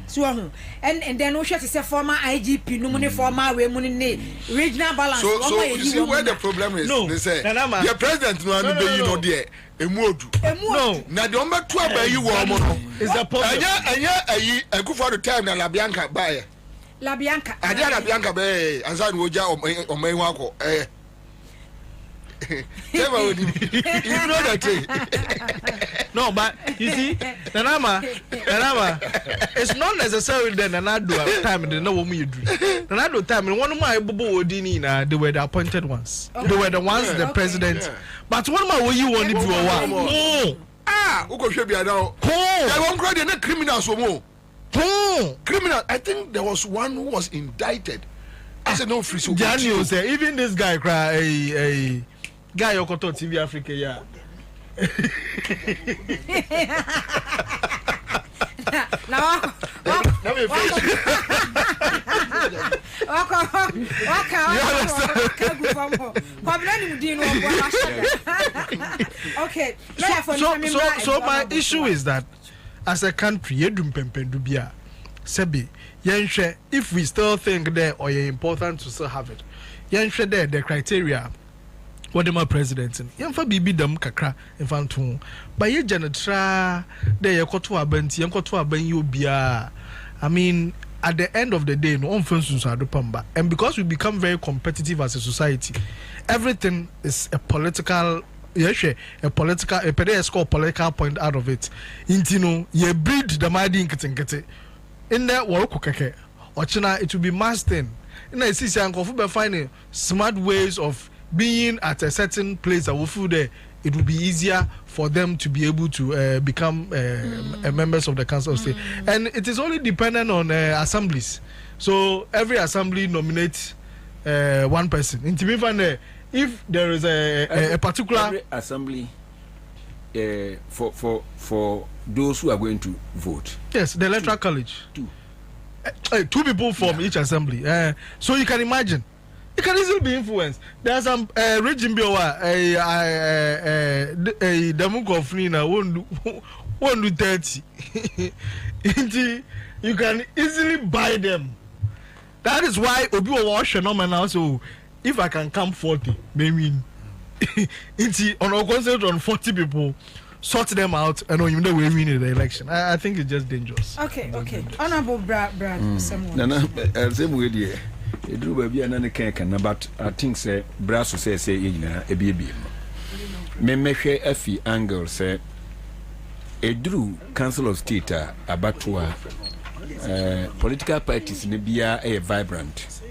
so ho and then uhwe to say former IGP no money former we money ne regional balance so you see where the problem is they say the president no anu be you know there emuodu no na de omba to abayi wo mo no is the problem enye ayi Akufo the time na Labianca bae Labianca adia Labianca be Ansah no oja oman hu akọ Tell me, you know that. No, but you see, Nanama, it's not necessarily that Nanado time they know what you do. Nanado time, one of my Bobo Odini, they were the appointed ones. They were the ones the president. Yeah. But one of my way you want to do a while. Uko should be now. I won't cry the criminals or more. Criminal. I think there was one who was indicted. I said no free so. Daniel say even this guy cry a guy Okudzeto TV Africa yeah. Now okay. So my issue is that as a country, Sebi, if we still think there or important to still have it, there the criteria. What am I president in? Yamfa bibi dam kakra infantu. But ye janatra there you got to abenti, you got to aben you bia. I mean, at the end of the day, no one functions are pamba. And because we become very competitive as a society, everything is a political. Yes, a political point out of it. Intino, ye breed the madi in in there, work or China, it will be master. In a city, and Kofu finding smart ways of being at a certain place that will feel there, it will be easier for them to be able to become members of the council of state. And it is only dependent on assemblies. So every assembly nominates one person. If there is a particular every assembly for those who are going to vote. Yes, the electoral college. Two people from each assembly. So you can imagine. It can easily be influenced. There's some regime a Damuko Frina won't do 30. You can easily buy them. That is why Obi Wash now. So if I can come 40, maybe on a concert on 40 people, sort them out and you know we win the election. I think it's just dangerous. Okay. Honorable Brad, same way there. It drew baby and but I think say brass say a baby. Me share Effie angle say a drew council of state abattoir political parties nebia a vibrant.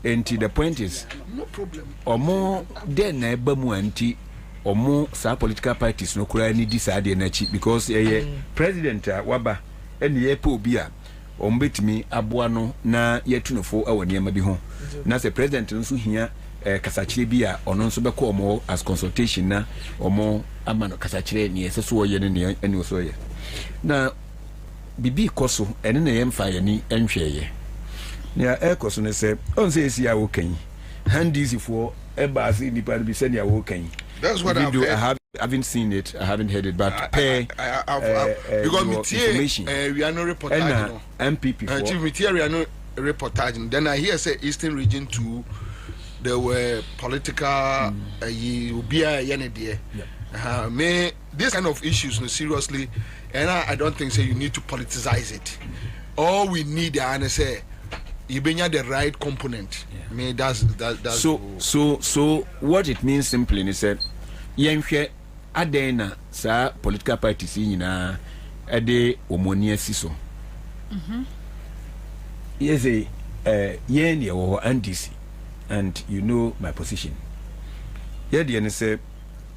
And the point is no problem. Or more than a bamu anti or more sa political parties no kura ni decide na chi because president waba and ye po bia ombetimi aboa no na yetunofo awo niam bi ho na se president nso hia kasachire bia ono nso be ko omo as consultation na omo ama no kasachire ni ese so ye ne eni so ye na bibi koso ene na yemfa ye ni enhweye na ekoso ne se on se esi awo kan handies for ebasi ni pa bi se ni awo kan. That's what I haven't seen it. I haven't heard it. But because we are no reportage. MPP. Chief, we are no reportage. Then I hear say Eastern Region 2, there were political. May this kind of issues, no, seriously, and I don't think say you need to politicize it. All we need, I say, you bring the right component. Yeah. May that's so what it means simply is that yenhwe adena sa political parties nyina ade omonia siso yes yen ye wo NDC and you know my position ye de ne say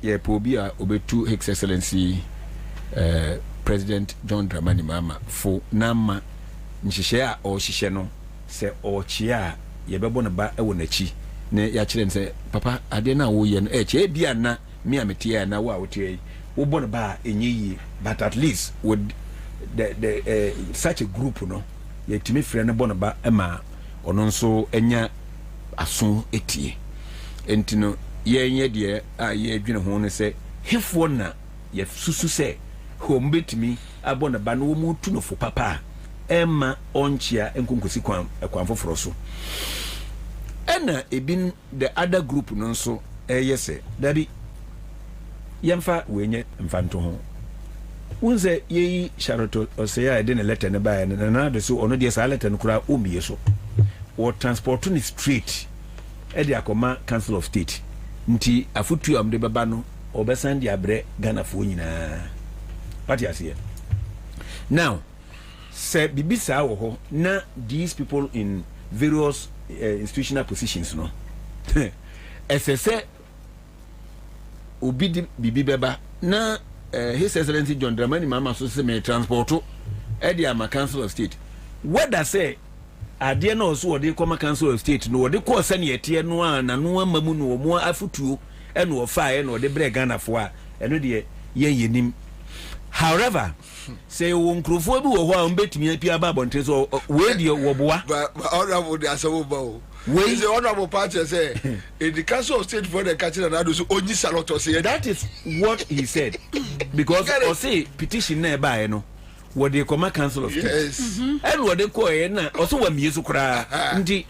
ye pobi a obetu His Excellency President John Dramani Mahama for nama nhihye a o hihye no se o chia ye bebo na ba e wo na chi ne ya kire nse papa ade na wo ye no che bia na me ametia na wo a wo tie wo bon ba enye yi but at least with the such a group no yɛtumi frɛ no bɔ no ba ma ɔno nso anya aso etie enti no yɛnyɛ deɛ a yɛadwene ho no sɛ hefoɔ na yɛsusu sɛ hom betumi abɔ no ba no wɔ mu tu no fo papa ɛma ɔnkyea nkonkosi kwan foforɔ so ɛna ebin the other group no nso ɛyɛ sɛ dabi yɛmfa wenye mfanto ho unse yeyi Sharoto ɔsɛ a ɛde ne letter ne bae no na de so ɔno deɛ saa letter no kora ɔmie so wɔ transport ni straight ɛde akɔma Council of State nti afotu am de baba no ɔbɛsan de abrɛ Ghana fo nyinaa pati aseɛ now sɛ bibi saa wɔ hɔ na these people in various institutional positions no ɛsɛ sɛ obi di bibi bɛba na His Excellency John Dramani Mahama so say me transporto e ama Council of State whether say ade na so wode koma Council of State no wode ko sɛ ne yɛte no a na no amamu no mo afutuo e no fa na wode bre Ghana fo a eno de yenim however say wo nkrofo bi wo ho a mbetumi apia ba bontre so we de wo boa but honorable de asawo ba o we the honorable party say in the Council of State for the catching and ado so only Saloto say that is what he said because or say petition na ba no what they come Council of State yes and what they call na also wa miesu kra nti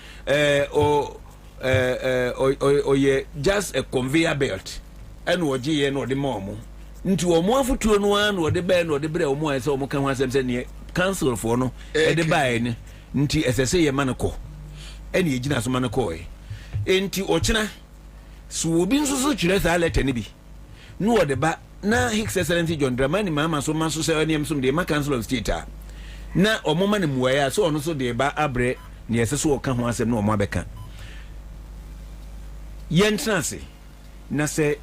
ye just a conveyor belt and what ye no the mom nti omo afutuo no an wo de ba no de bre omo ase omo kan asem se ne Council for no e de ba ni nti esese ye manako eni ejina so manako enti ochina so obi nso so kyerɛ saa letter ne bi no wo de ba na His Excellency John Dramani Mahama so man so se ani emsom de ma Council of State a na omo ma ne muaya so ono so de ba abre ne ese so ka ho asem na omo abeka yentrance na se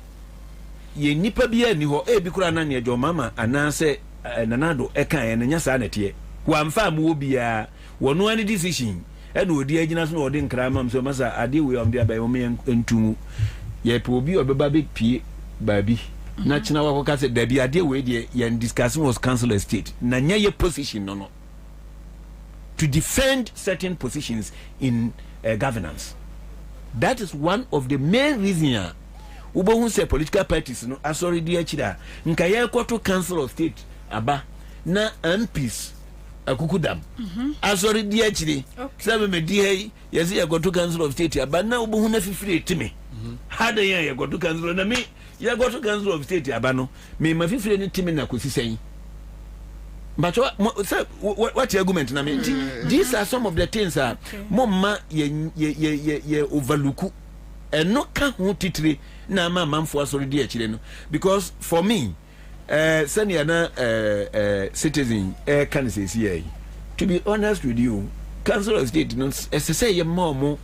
ye nipa bia ni ho e bi kura na ne John Mama ana se nanado eka ye nya saa nete wa mfa mu obia wono ani decision e na odi agina so na odi nkra mam so masa ade we om dia ba o me ntumu ye pe obi obeba be pie baabi na china wa ko se dabi ade we de ye discussing was Council of State na nya ye position no to defend certain positions in governance. That is one of the main reasons who say political parties no asori di achida nka ye kwato Council of State aba na MPs akukudam asori di achide sabe me di hey yesi ye kwato Council of State aba na ubo na fifire timi hada ye kwato Council na me ye kwato Council of State aba no me ma fifire ni timi na kosisen but what argument na me these are some of the things mama ye overlook and no can hu titire na ma manfo asori di achire no because for me senior na citizen can say see to be honest with you Council of State no say ye more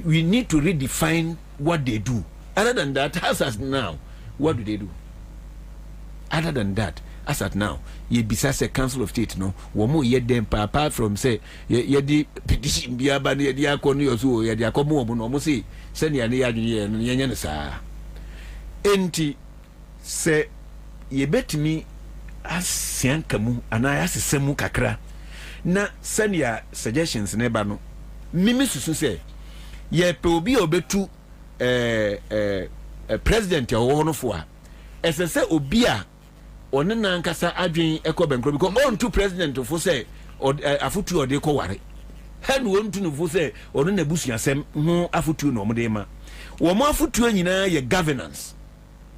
we need to redefine what they do. Other than that, as at now, what do they do? Other than that, as at now, ye besides a Council of State no womo ye dem apart from say ye di petition bia ba ne ye di akonu yo so ye di akomo omo no mo say senior ne ya dwene ye nya ne saa enti se ye betimi asian kamu ana asesemu kakra na senior suggestions ne ba no mimi susu se ye pe obi obetu president ya wo no fo a esese obi a one na nkasa adwen ekobenkro because on to president fo say afutu ode ko ware hen won to no fo say ono na busuasem ho afutu no omde ma wo mo afutu nyina ye governance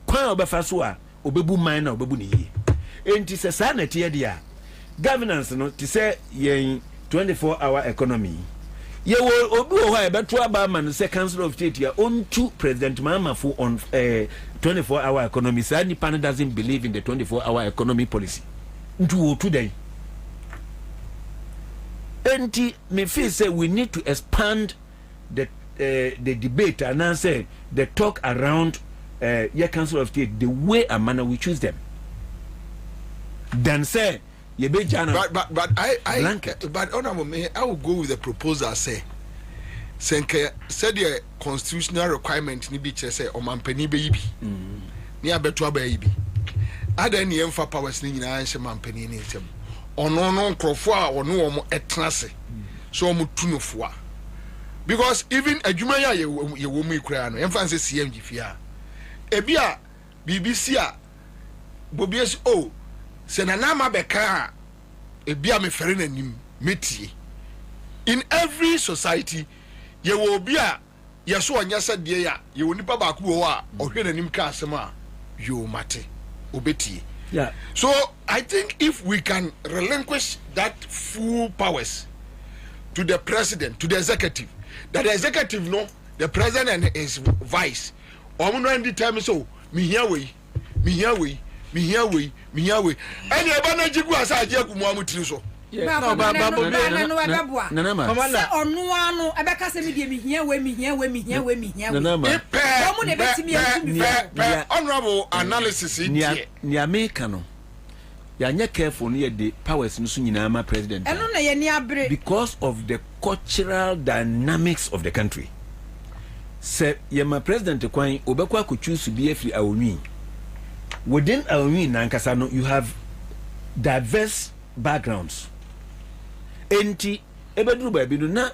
kwan obefa so a obebu man na obebu ne yi enti se sa na tie dia governance no ti say ye 24-hour economy ye wo obi wo ha e beto aba man say Council of State ya on to President Mahama fo on 24-hour economy. Sir, Nipan doesn't believe in the 24-hour economy policy. Into today. And me feel say we need to expand the debate and I say the talk around your Council of State the way and manner we choose them. Then say you be but honorable me I will go with the proposal say Senke said the constitutional requirement ni bi say o mampani be yibi ni abeto aba yibi ada ni emfa powers ni nyina anhye mampani ni ntem ono no nkrofo a ono omo etnase so omo tunofo because even adwuma ya ye wo mu ikura no emfa nse CMG fia ebi a BBC a Bobie se na na ma beka ebi a me fere nanim metie in every society ye wo obi a ye so onya sade ya ye wo nipa ba ku wo a ohwe nanim ka asema yo mate obetie. Yeah. So I think if we can relinquish that full powers to the president, to the executive, that the executive no, the president and his vice, omuno time so me here we. And you bana jigu asa je ku mu amutiri so. No, honorable analysis ni America no ya careful near the powers no so nyina ma president because of the cultural dynamics of the country. Say ye ma president kwan obekwa akochusu bi afri awonwi within awonwi nankasa no you have diverse backgrounds. Enti ebeduru ba bi no na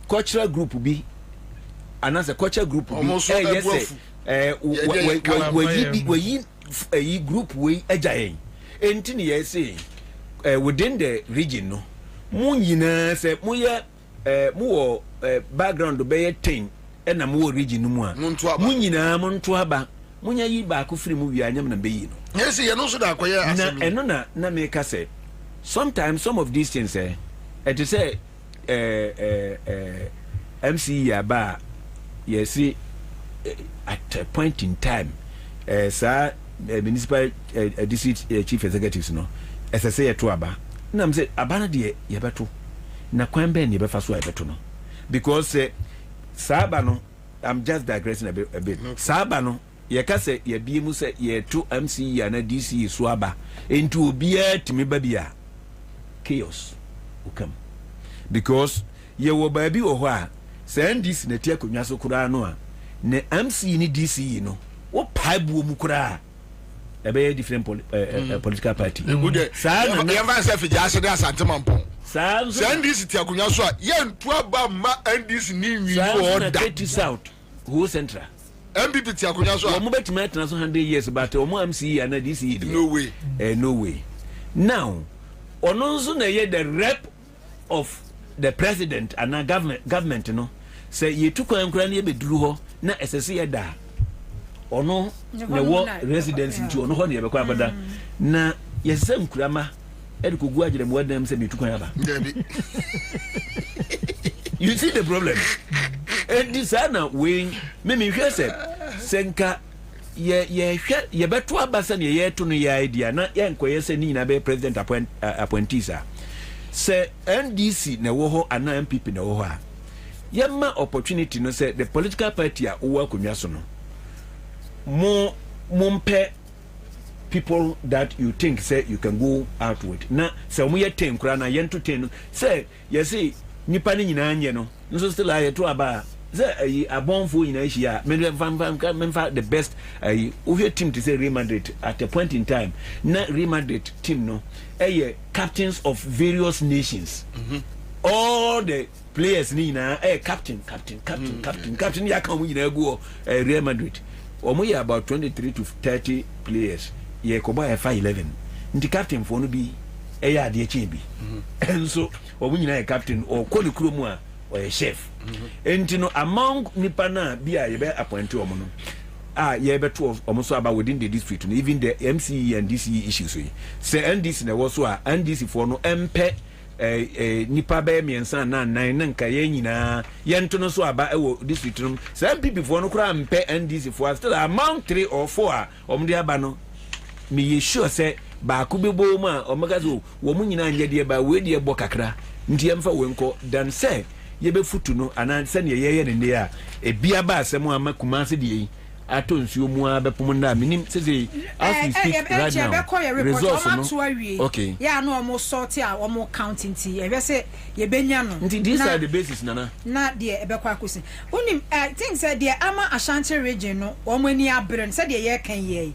cultural group bi anase cultural group bi yes we group we ajayen enti ne yes within the region no mu nyina se mu ye mu background be ye 10 na mu region no mu a mu nyina mu nto aba mu nya yi ba ko firi mu wi anyam na be yi no yes ye no so da akoye asem na eno na me ka say sometimes some of these things it is say MC Yaba yes at a point in time sir municipal district chief executives no as I say to aba na me say abana de yebeto na kwan ben ye befa so yebeto no because saba no I'm just digressing a bit saba no ye ka say ye bi mu say ye to MC ya na DC so aba into obia timi ba bia chaos will come because ye wo baabi wo ho a send this na tie konwa so kura no a ne MC ni DC no wo paibu mu kura e be different political party sa na ye van se fi ja se da santemampo send this tie konwa so a ye ntu aba ma NDC ni wi wo da south who central MPP tie konwa so a mo betima atena so 100 years but o mo MC and DC no way no way now ononzo na ye the rep of the president and government no say ye tukwa nkura na ye beduru ho na SSC ye da ono na wo residence nti ono ho na ye bekwa abada na ye sem kurama e de kogu agire mo wadam se betukwa aba you see the problem and this ana we me hwe se senka ye beto abasa ne ye to no ye idea na ye nkoye se ni na be president appointees se NDC na wo ho ana MPP na wo ho a ye ma opportunity no say the political party a wo akonwa so no mumpe people that you think say you can go out with na se mo ye 10 kura na ye nto 10 say ye say nipa ni nyina anye no nso still aye to aba say abonfo nyina hia memfa the best we team to say Real Madrid at a point in time na Real Madrid team no captains of various nations all the players ni na captain ya kan mu nyina go Real Madrid omo ya about 23 to 30 players ye ko ba fa 11 nti captain for no bi ya de eche bi enso omo nyina captain o ko ne kuro mu a or chef enti no among nipa na bia ye be appoint omo no ye be to omo so about within the district no even the MCE and DCE issues so say NDC na wo so a NDC for no empe nipa be miensa na nan na nka ye nyina ye nto no so aba wo district no say MPP for no kura empe NDC for still among 3 or 4 a omo de aba no me ye sure say ba ku be bo mu a omo ga so wo mu nyina anye de ba we de bo kakra nti emfa we nko dan say ye be futu no anan se ne ye ne a ebia ba asem ama kumase de ato nsuo mu abepom na minim say as we speak right now results no okay ya no omo sort a omo counting ti e be say ye benya no nti these are the basis na de ebekwa akosi unim I think say the ama Ashanti region no omo ani abrem say de ye kan ye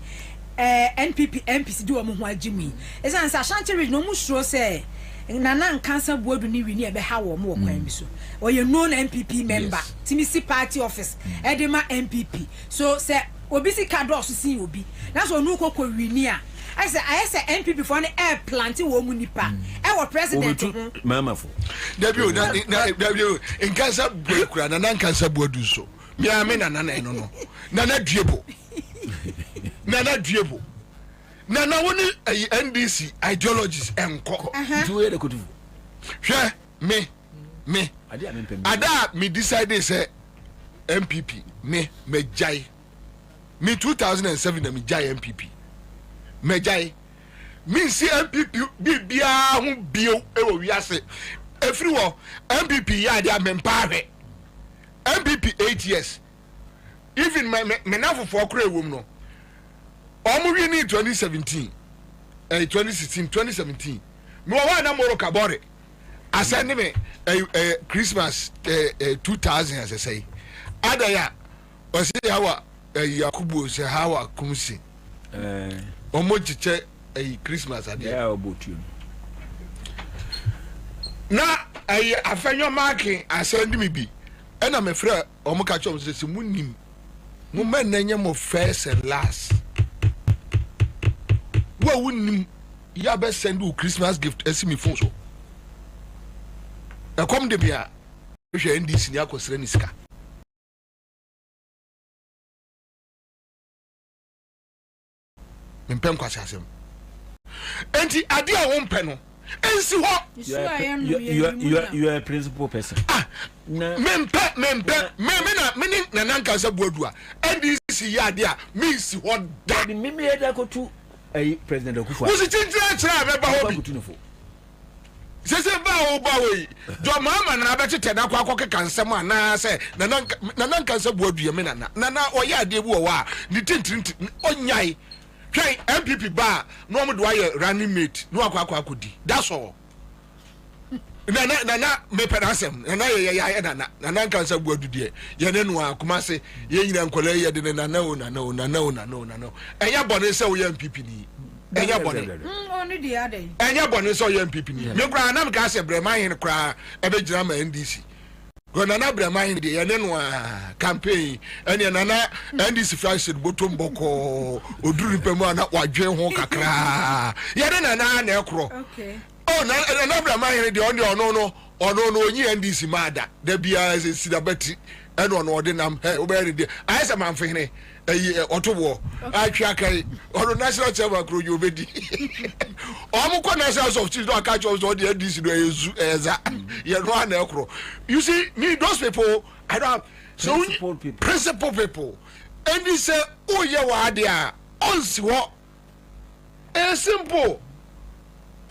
NPP MPC do omo ho agimi esan sa Ashanti region no mu sure say nana cancer board ni wi ni e be ha wo mo kwan bi so oye known MPP member timisi party office edema MPP so say obi si card so sin obi na so nu kokko wi ni a I say MPP for an air planting wo mu nipa e wo president mama for w in cancer break nana cancer board so me nana no nana duebo nana duebo nana woni NDC ideologies enko duwe de kodu hwe me ada me decide say MPP me jai me 2007 na me jai MPP me jai me see MPP bibia ho bio e wo wiase efri wo MPP ya dia me mpawe MPP 8 years even me na for kra ewom no omo wi ni 2017 2016 2017 me wa na moro kabore asende me Christmas 2000 as I say adaya o se hawa Yakubu se hawa kumsi omo chiche Christmas ade ya obotu na afenyo marking asende me bi ena me frɛ omo ka chom se munim mo men nanye mo first and last wo wunim ya be send you Christmas gift esimi phone so e kom de bia hwe NDC ni akosere ni sika mpem kwase asem enti ade a wo mpɛ no ensi ho you are a principal person me na nanka sa boadua NDC ya ade a me si ho da me eda ko tu president Akufo wo si tintra kira be ba ho bi sese ba we do mama na be tete na kwa keka nsem ana se na nanka sa boadua me na oya ade bu wo a ni tintinti onyai try MPP ba no mo do aye running mate no akwa akodi that's all na me penasem na ye na nanka sa boadu de ye ne no akoma se ye nyina nkola ye de na enya bone se wo ye MPP ni enya bone oni di ade enya bone se wo ye MPP ni me kra na me ka se brema hin kra e be gira ma NDC go na brema hin de ye ne no campaign enya na NDC flash bottom boko oduru pemu na wadwe ho kakra ye de na ekro okay oh na brema hin de ono onyi NDC mada da bia se sidabati eno ono odinam he obere de ayesa manfehene otobo atwa kai ono national chairman kro yo bedi omo ko national of chief do aka cho so de NDC do ezu eza ye no na ekro you see me those people I don't so principal people and we say oh ye wa ade a onsi wo simple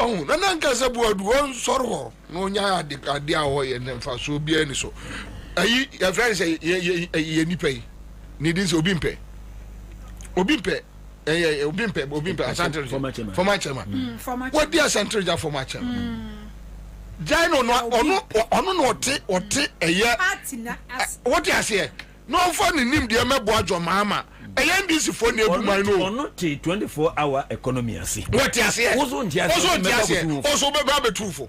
oh na nanka se buadu on soro no nya ade a ho ye nemfa so bia ni so ayi your friend say ye ni pay ni this obimpe Asante former chairman what dia Asante ja former chairman Jano no ote eye what you say no for nim de mebo adwo mama eye ndisi for na ebuma no ono te 24-hour economy ase what you say ozo be ba betufo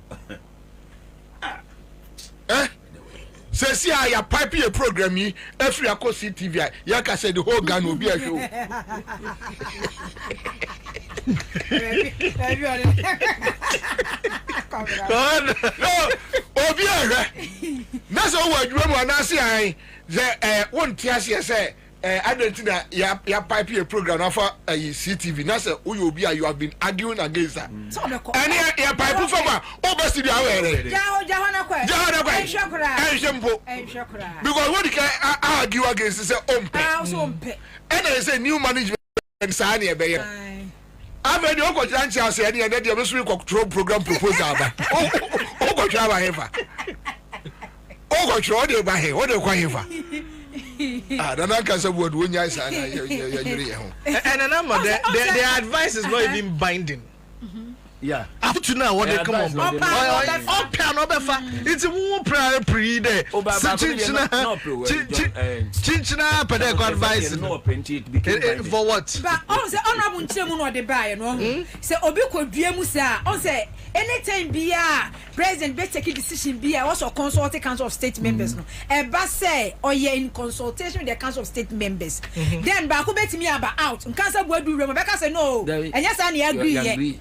say ya pipe your program yi every akosi TV ya ka say the whole Ghana obi a show obi a na so wa adwuma mu anase an ze won tiase say Argentina ya pipe your program na for CTV na say obi a you have been arguing against that and ya pipe for ma o be studio awere jahona kwa enshokra because what you can argue against say ompe and there is a new management say na be here ave de okotra ntia say na de be so control program proposal ba okotra ba hefa okotra de ba he o de kwa hefa Dana can say what when you say and another the advice is not even binding. Yeah. to now what they come on. Opa no befa. It's who pre there. Chinchina pede go advice. For what? But on say honorable nchemu no dey buy no. Say obi kodua mu say on say anytime bia president be take decision bia also consult the council of state members no. Eba say oye in consultation with the council of state members. Then ba ko betimi aba out. Nkansa bo adu remo be ka say no. Enya sa na agree ye.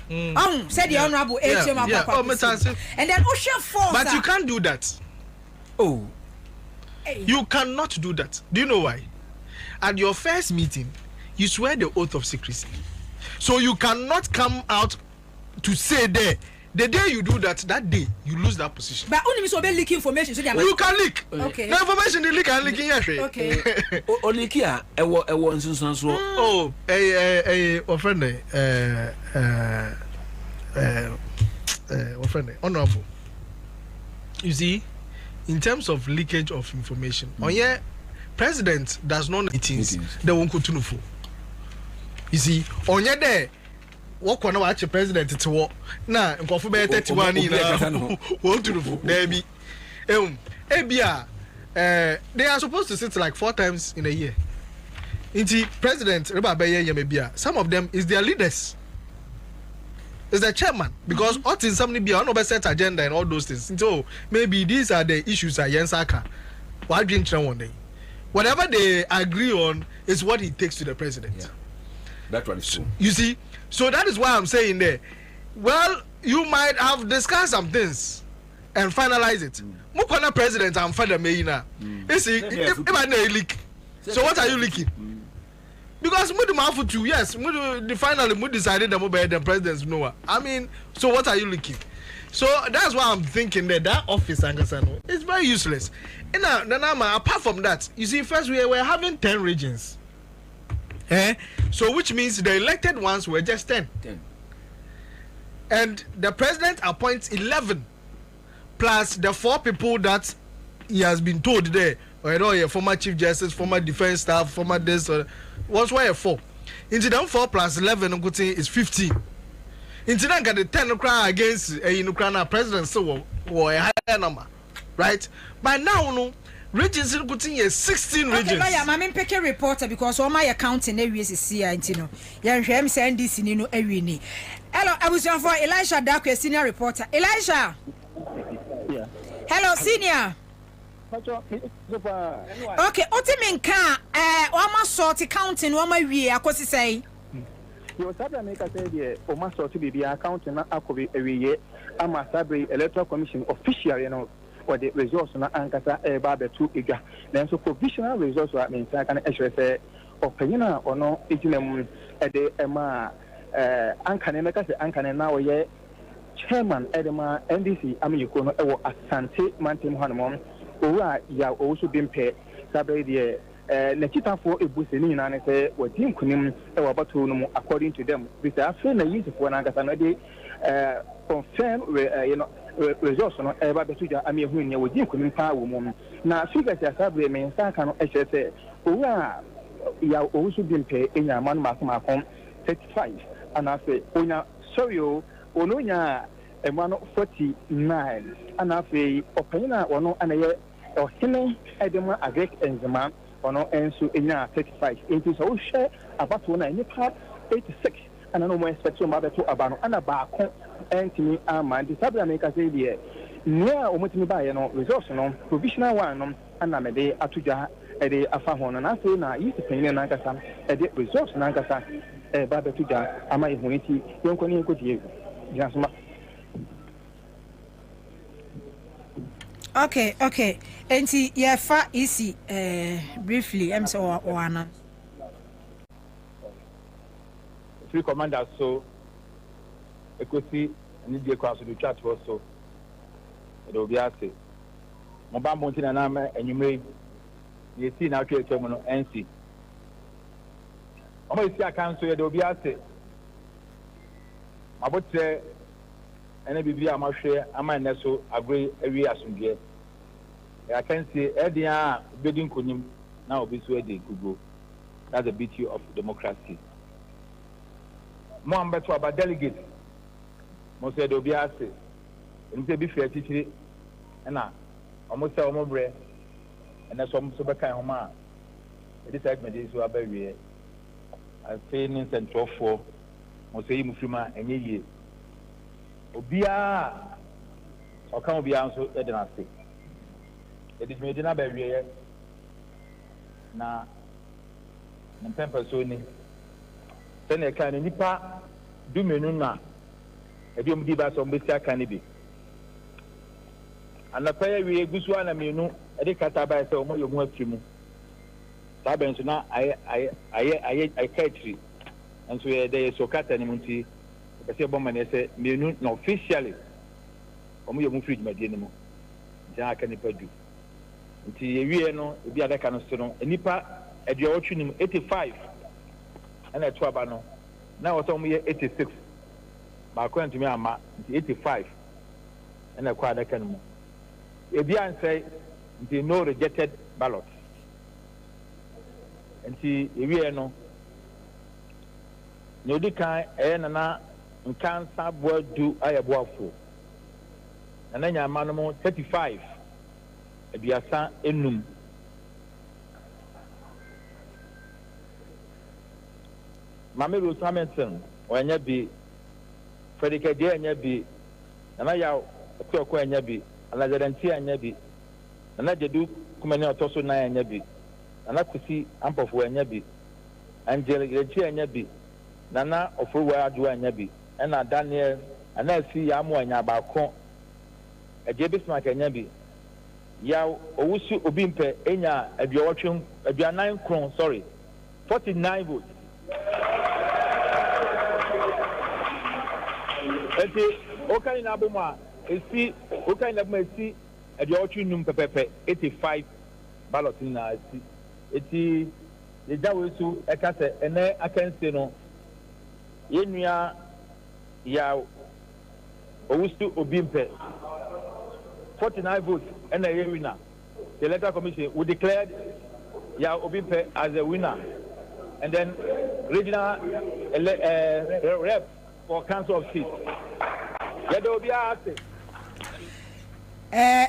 Said the honorable HM and then Osha falls. But you can't do that. Oh. You cannot do that. Do you know why? At your first meeting, you swear the oath of secrecy. So you cannot come out to say there. The day you do that, that day you lose that position. But only so be leak information. So you can leak. Okay. No information they leak and leaking yes. Okay. Only here, oh, honorable. You see, in terms of leakage of information, president does not meetings. They won't go to. You see, on your day. What can watch a president to walk now? And for 31 won't do baby. They are supposed to sit like 4 times in a year. Inti president, some of them is their leaders. Is the chairman because what is somebody be on set agenda and all those things. So maybe these are the issues at Ansah. Why drink one day? Whatever they agree on is what he takes to the president. Yeah. That one is true. You see. So that is why I'm saying there. Well, you might have discussed some things and finalize it. Mukwana president and father Mayina. If I leak. So what are you leaking? Because Mudu Mafutu, yes, finally decided the president's Noah. I mean, so what are you leaking? So that's why I'm thinking that office Ankasano is very useless. And now, apart from that, you see, first we were having 10 regions. So which means the elected ones were just 10. And the president appoints 11 plus the 4 people that he has been told there. Or former chief justice, former defense staff, former this. What's why 4? Into them 4 plus 11 is 15. Into them got the 10 cry against Ukraine president so or a higher number, right? But now no. Regions in Kutin 16 regions. Okay, I'm pick a reporter because all my accounting areas is here, you know. Yan send this in every. Hello, I was on for Elisha Dakwe, senior reporter. Elisha. Yeah. Hello, senior. Okay, Otiminka, almost sort accounting, one my way, I could say. You said make a say, almost sort to be accounting, every year. I'm a Sabri Electoral Commission official, you know. Or the resource na ankasa eba to iga then so provisional resource wa Mintah can actually say opinion or no ejinam de ema ankane meka say ankane na oye chairman edema NDC amiko no ewo Asante mantem hanom owura ya owo bimpe sabe de na kitafo ebuse ni nyina ne say wadi nkunim ewo bato no according to them because after na yisifo na ankasa no de confirm you know resource no eba betuja ami ehu nya wodi nkunim pa wo mum na figures ya sabre Mintah kan no ehye owura ya owo bimpe enya man makon 35 anafe onya sorry ononya emano 49 anafe opanyina wono anaye ohene edema agrek enzema ono ensu enya 35 into so share abato na any part 86 and no more expect ma beto abano ana ba kon entimi ama the sabra make say there near omotimi ba ye no resource no provisional one no ana me de atuja e de afa ho no na say na yisi penine na nkasa e de resource na nkasa e ba betuja ama e huniti yenko ni yenko die jasuma. Okay. Enti yeah fa easy briefly am so or ana. Three commanders so ekosi ni die kwa so do chat so e do bia se mo ba mo ntina na ma enyume ye si na twa etwa mu no NC o mo isi akan so ye do bia se mabotre ene bibia amahwe ama ne so agre awi asundie I can say edia bedin konim na obi so e dey gugu. That's the beauty of democracy. Mo ambeto aba delegate mo se do bi ase nte bi fi atitiri na omo se omo bre na so mo so be kan ho ma e dis segment is so abawie I say in central for mo se yi mu frima enye yie obia o kan obia nso e de na se e dis me de na abawie na mpempa so ni se na kan nipa du menu na ebi omdi ba so mbesi aka ni bi anapa ya wie gusu ana menu e kata ba se omo yomu afimu ta ben so na aye kaitri enso ye dey so kata ni munti e se bomba ne se menu na officially omo yomu fridge ma die ni mo ja aka ni padu nti ye wie no ebi adaka no so no nipa e de otwu ni 85 ana etu aba no na wo so omo ye 86 ba ko ntumi ama 85 and kwa da kan mu ebi an say the no rejected ballot nti ewie no no di kan na nkansa boadu ayeboafo na nya ama no 35 ebiasa enum Mamelu Hamilton wanya bi Felix dia anya bi na ya ko anya bi na garanti anya bi na jedu kuma ne otoso na anya bi na kusi ampofo anya bi Angel Grechi anya bi na ofuwa adu anya bi na Daniel ana si ya mu anya ba ko eje bismark anya bi ya owusu obimpe enya aduawotwem aduanan kron 49 votes eti okai na aboma esi okai na aboma esi aduawotwem num pepepe 85 ballot na eti ye jawe su ekase ene akanse no yenua ya owusu obimpe 49 votes and a winner. The electoral commission we declared Ya Obimpe as a winner, and then regional rep for council of seats. Ya do be asked.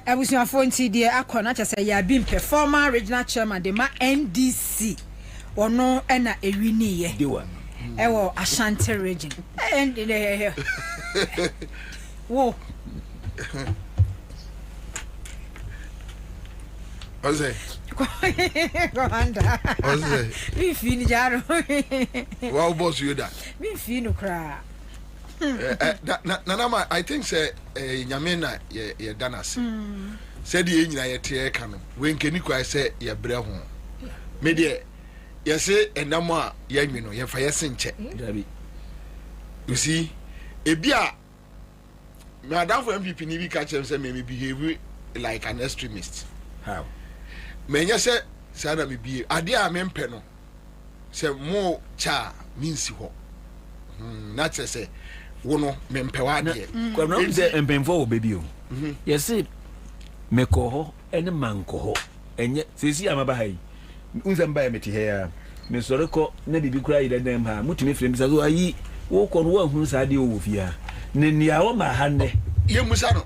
Abusuafo nti de akona kyese ya Obimpe former regional chairman de ma NDC ono na ewini ye. Dewa. Ewo Ashanti region. And wo Ose. Komanda. Ose. Mi fini jaro. Wow, boss you that. Mi fini kra. Nana, I think say Nyamena ye danas. Said the nyina ye tie ka no. When kenikwa say ye bre ho. Me de ye say enamo a ye nwi no ye fa ye senche. Dabi. You see, ebia Madam for MPP ni bi ka chem say me behave like an extremist. How? Menya se sana me bie ade a me mpe no se mo cha minsi ho na che se wo no me mpe wa de kwa no se empemfo wo bebi o yesi me ko ho ene manko ho enye sesi amaba hai unza mba meti he ya me sore ko na bibi kura ide dem ha mutumi frem sa so ayi wo ko no wa hunu sa de wo fia ne nia wo ma ha ne ye musa no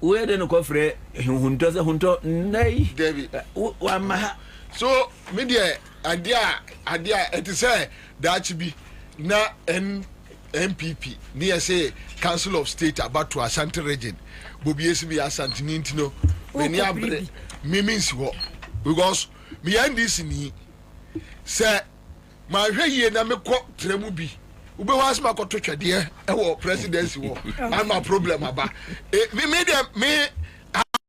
we de no ko frɛ hunto se hunto nei David wa ma so me de ade a it say that be na MPP near say Council of State about to Ashanti region Bobie SB Ashanti Nintino when ya bre me means what because me and this ni say my hwe na me ko tremu bi ube was ma ko to twede e wo presidency wo I'm a problem aba me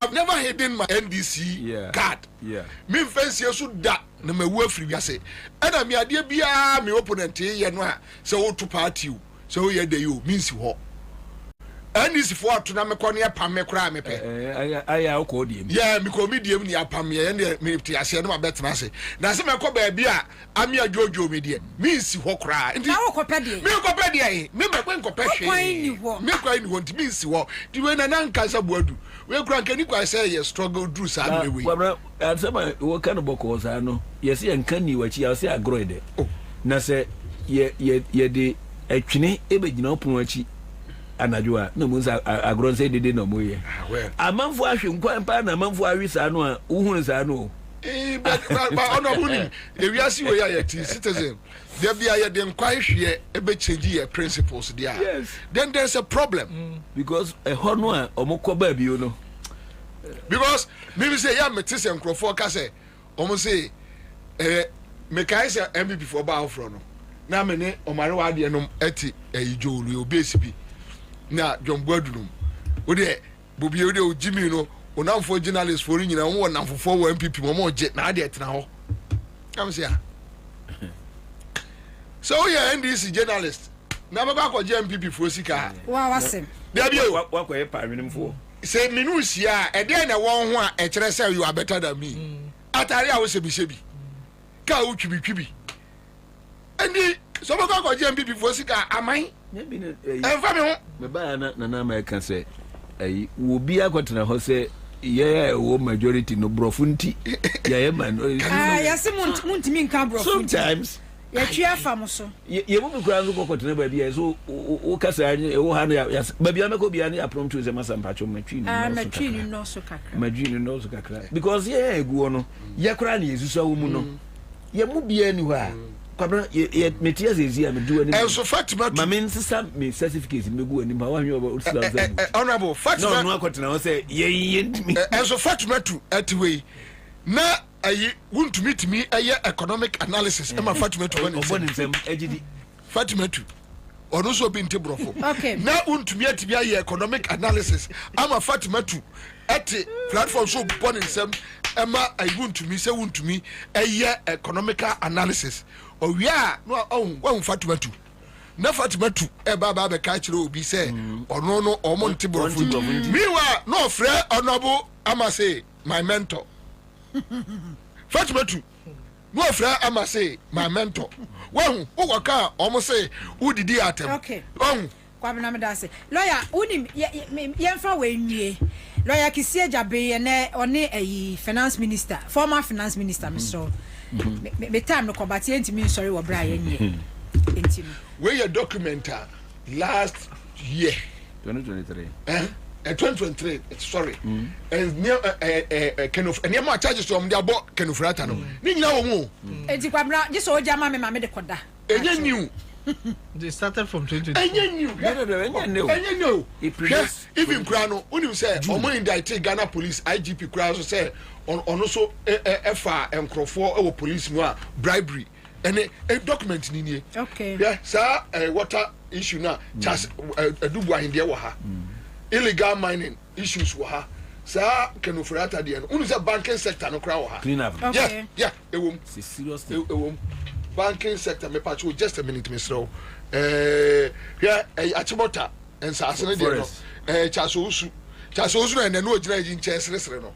I've never hidden my NDC card me fancy so da na me wo afiri wiase ana me ade bia me opponent ye no a se wo to party so ye dey you means ho NDC for to na me ko ne pam me kra me pe aya o ko diem yeah me ko me diem ni apam ye ne me ti ase no ma betena ase na se me ko ba bia ami ajojo me die means ho kra na wo ko pe die me ko pe die me ko pe hwe me ko ni ho nti means ho ti we na nka sa boadu we kura nka ni kwa say ye struggle through sa we wabra asema wo kan boko sa no ye se nka ni wachi ya se agroide na se ye de atwene ebegina opon achi anadwo a na mu nsa agron say dede no moye amanfo ahwe nkwan pa na amanfo awi sa no a uhunu sa no but honorable ewiase we ya citizen there be a dem kwai hwe ebe change your principles there. Yes. Then there's a problem. Because a hono a omoko ba bi no. Because maybe say ya metise nkrofo ka say omo say me kai say MVP for ba afro no. Na me ne omare wa de no ati ejolu obesi bi. Na Jombo adunum. Wo de Bobie wo de Jimmy no onamfo journalist for nyina wo namfo wo MPP mo je na ade etena ho. Am say so yeah, NDC journalist. Na me kwa je MPP for sika. Wa wasem. There be wa kwa pa minimfo. Say minusia e dey na won ho a e kire say you are better than me. Atari a wo sebi. Ka wo twibi. Endi so me kwa je MPP for sika aman. Enfa me ho. Me ba na America say ayi wo bi akwatena ho say yeah wo majority no brofunti. Yeah man. Yes muntimi nka brofunti. Sometimes ya twa fam so ye mu bikura nzo kokotena ba bia so o kasa anye wo ha no ya ba bia meko bia ne apprompt ze masampacho matwi ni no so kakra majwi ni no so kakra because ye egu no ye kura na yesusu wo mu no ye mu bia ni ho a kwabra ye metia zezi a medu ani enso Fatima ma men sisa me certificate megu ani ma wa hwe o sila honorable Fatima no akotena ho say ye ntimi enso Fatima tu atiwe na ayi wuntumi aye economic analysis e ma Fatima to won nsem agidi Fatima tu ono so bi ntebrofo okay na wuntumi atibi aye economic analysis ama Fatima tu ati platform so bon nsem e ma ayi wuntumi aye economic analysis owia no won Fatima tu na Fatima tu e baba be ka kire obi se ono no omo ntebrofo miwa no frɛ honorable ama say my mentor Fatima tu no afra ama say my mentor wahu wo ka omo say udidi atem okay wahu Kwabena me da say lawyer unim yemfa we nwie lawyer Kisia Jabe ne one ayi finance minister former finance minister me so me time no kobati entimi sorry wo bra ye nie entimi we your documenter last year 2023 2023 sorry and near kind of any more charges from the abo kind of rata no ni nyina wo mu enti Kwabena je so oja ma me de koda enye new they started from 2020 enye new enye new even krano unim say omo indict Ghana police IGP krano say ono so efa enkrofo e wo police mu a bribery and a document ni nie okay yeah sir water issue na chas adubu ahinde wo ha illegal mining issues wo ha sa kenofrata de no unu say banking sector no kra wo ha clean up okay yeah ewom it's serious ewom banking sector me patch just a minute Mr. Yeah achibota ensa asene de no chaso osu na no ogina yin chesresre no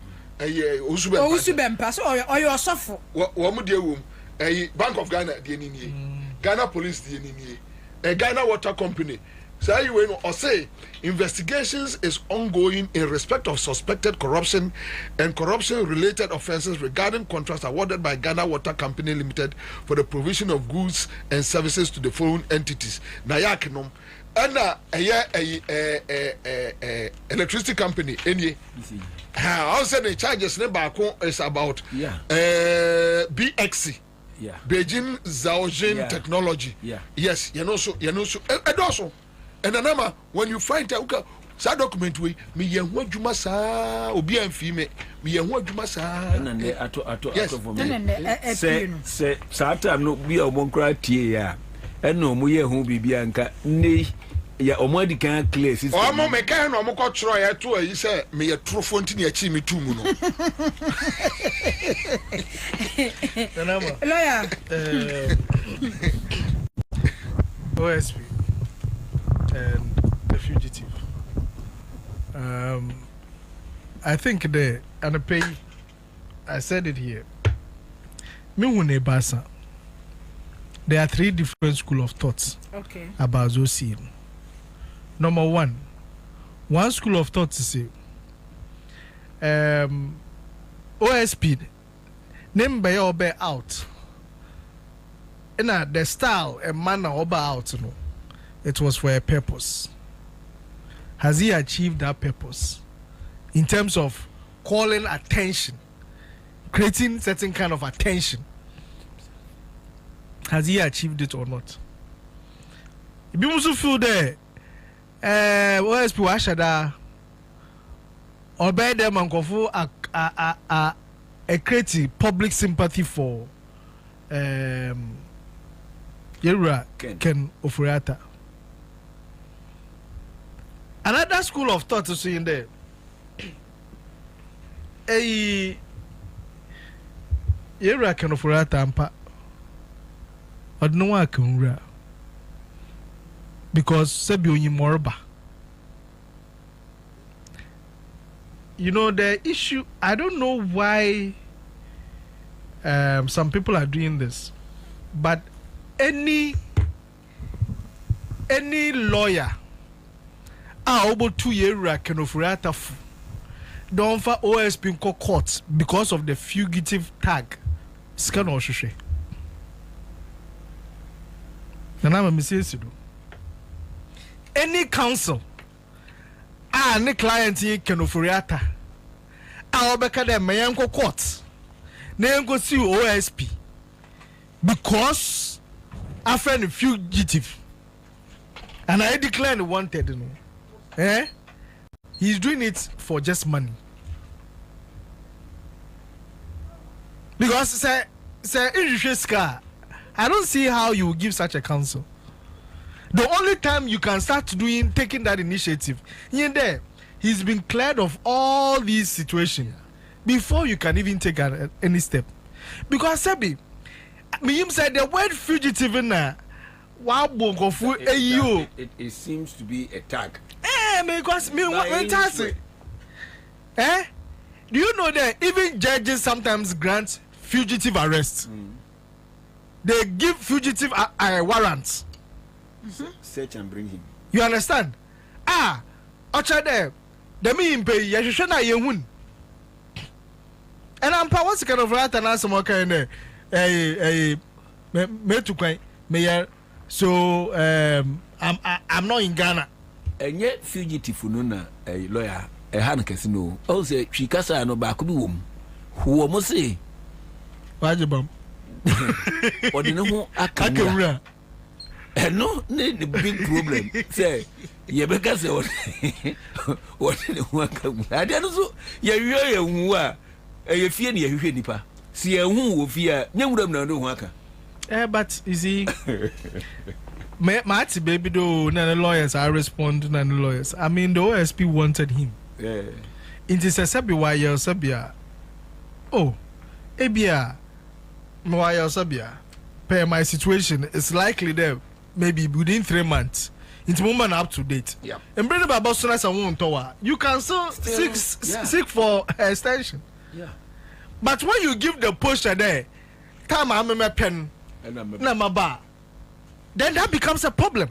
osu bempa so oyo osofo wo mu de ewom Bank of Ghana de ni Ghana police de ni Ghana water company. So you know, or say investigations is ongoing in respect of suspected corruption and corruption-related offences regarding contracts awarded by Ghana Water Company Limited for the provision of goods and services to the following entities. Nayakinom, and electricity company. Also, the charges is about BXC. Yeah. Beijing Zhaojin technology. Yeah. Yes, you know so. And also, and another when you find out sa document we me ye ho adwuma saa obi anfi me ye ho adwuma saa na ne ato for me se sa time no bi o mon kra tie ya en no mu ye ho bibia nka ne ya o mo adi kan clear system o mo me kan no mo ko tro ya to ayi se me ye tro fonti ne achi me tu mu no lawyer OSP and the fugitive. I think I said it here. There are three different schools of thoughts about those scenes. Number one school of thought is OSP name by your bear out. And the style and manner of out, it was for a purpose. has he achieved that purpose in terms of calling attention, creating certain kind of attention? Has he achieved it or not? If you also feel there, OSP Washada obey them and go for a creative public sympathy for Yerua Ken Ofuriata. Another school of thought to see in there. Yerua Ken Ofuriata ampa. But no one can because Sebi Morba. You know the issue. I don't know why some people are doing this, but any lawyer able 2 years can offer don't for OSP in court because of the fugitive tag. Scan or shushe. Any counsel any client can offer I'll be kada mayanko court na go see OSP because I friend a fugitive and I declare wanted, you know. He's doing it for just money. Because say fiscal, I don't see how you will give such a counsel. The only time you can start taking that initiative, in there, he's been cleared of all these situations before you can even take any step. Because Sebi, me said the word fugitive in there. Wow, it seems to be a tag. Because me do you know that even judges sometimes grant fugitive arrest? They give fugitive a warrant. Search and bring him. You understand? Ocha there. The me pay yashana yehun. And I'm what's kind of right and answer more kind of me to quite mayor. So I'm not in Ghana. And yet fugitive nuna a lawyer a hand casino. Oh say she casa no back room. Who almost say Wajibam. Or the no Akandoh. And no the big problem. Say Yebeka say what I don't know. You fear you nipa. See a who fear young no waka. But you see, my baby do none of lawyers. I respond to none of lawyers. I mean, the OSP wanted him. Yeah. It is a sabi why you're sabia. Oh, ebia, why you're sabia. Per my situation, it's likely that maybe within 3 months, it's moment up to date. Yeah. And bring about Bosunas and one tower. You can still seek for extension. Yeah. But when you give the poster there, time I'm a pen. Then that becomes a problem.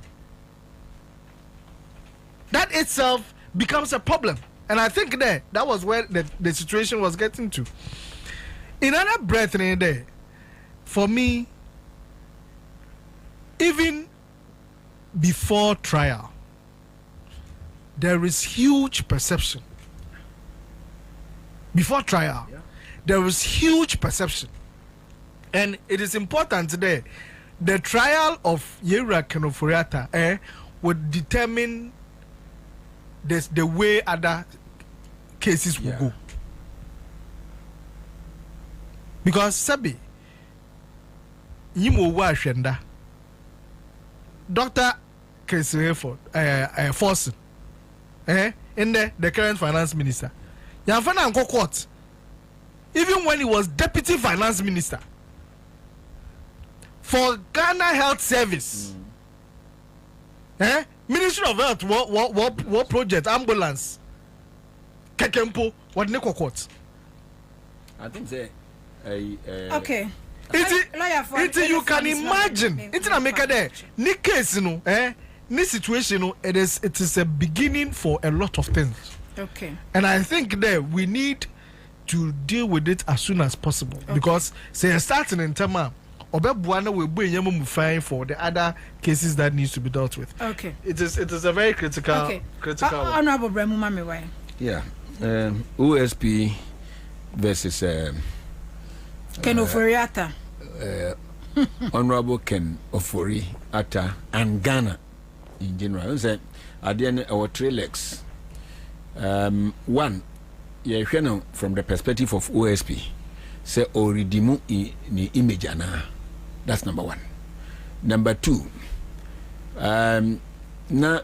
That itself becomes a problem. And I think that was where the situation was getting to. In other breath in there, for me, even before trial, there is huge perception. Before trial, there is huge perception. And it is important today. The trial of Yerua Ofuriata would determine the way other cases will go. Because Sabi, Yimo Washenda, Dr. Kesireford, Forson, in the current finance minister, Yanfana Anko Court, even when he was deputy finance minister. For Ghana Health Service, Ministry of Health, what project, ambulance, Kekempo, what Neko Court? I think they. Okay. You can imagine. It's not make there. Ni case, ni situation, it is a beginning for a lot of things. Okay. And I think that we need to deal with it as soon as possible because say starting in term obebua na we boy nyama mu fine for the other cases that needs to be dealt with. Okay. It is a very critical Honorable Bremu Mami why? Yeah. OSP versus Ken Ofori-Atta. Honorable Ken Ofori-Atta and Ghana in general. Say at the end our 3 legs. One, from the perspective of OSP, say oridimu ni image ana. That's number 1. Number 2, na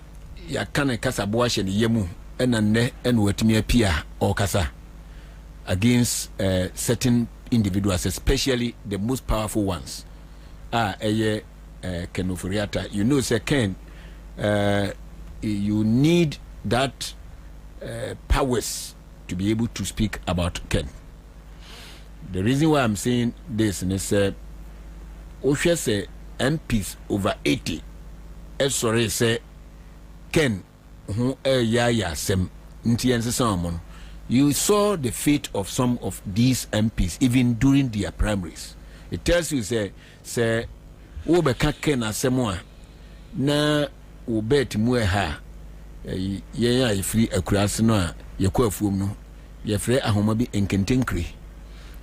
ya kane kasa boashe ni yemu enane enwetimi apia or kasa against certain individuals, especially the most powerful ones. Ken Ofori-Atta, you know, say Ken, you need that powers to be able to speak about Ken. The reason why I'm saying this is Osha say MPs over 80 sorry say Ken who ya sem you saw the fate of some of these MPs even during their primaries. It tells you say Obeka Ken asemwa na ubet muwe ha ya ifri akurase no a yakɔ afuom no yɛfrɛ ahoma bi enkentenkri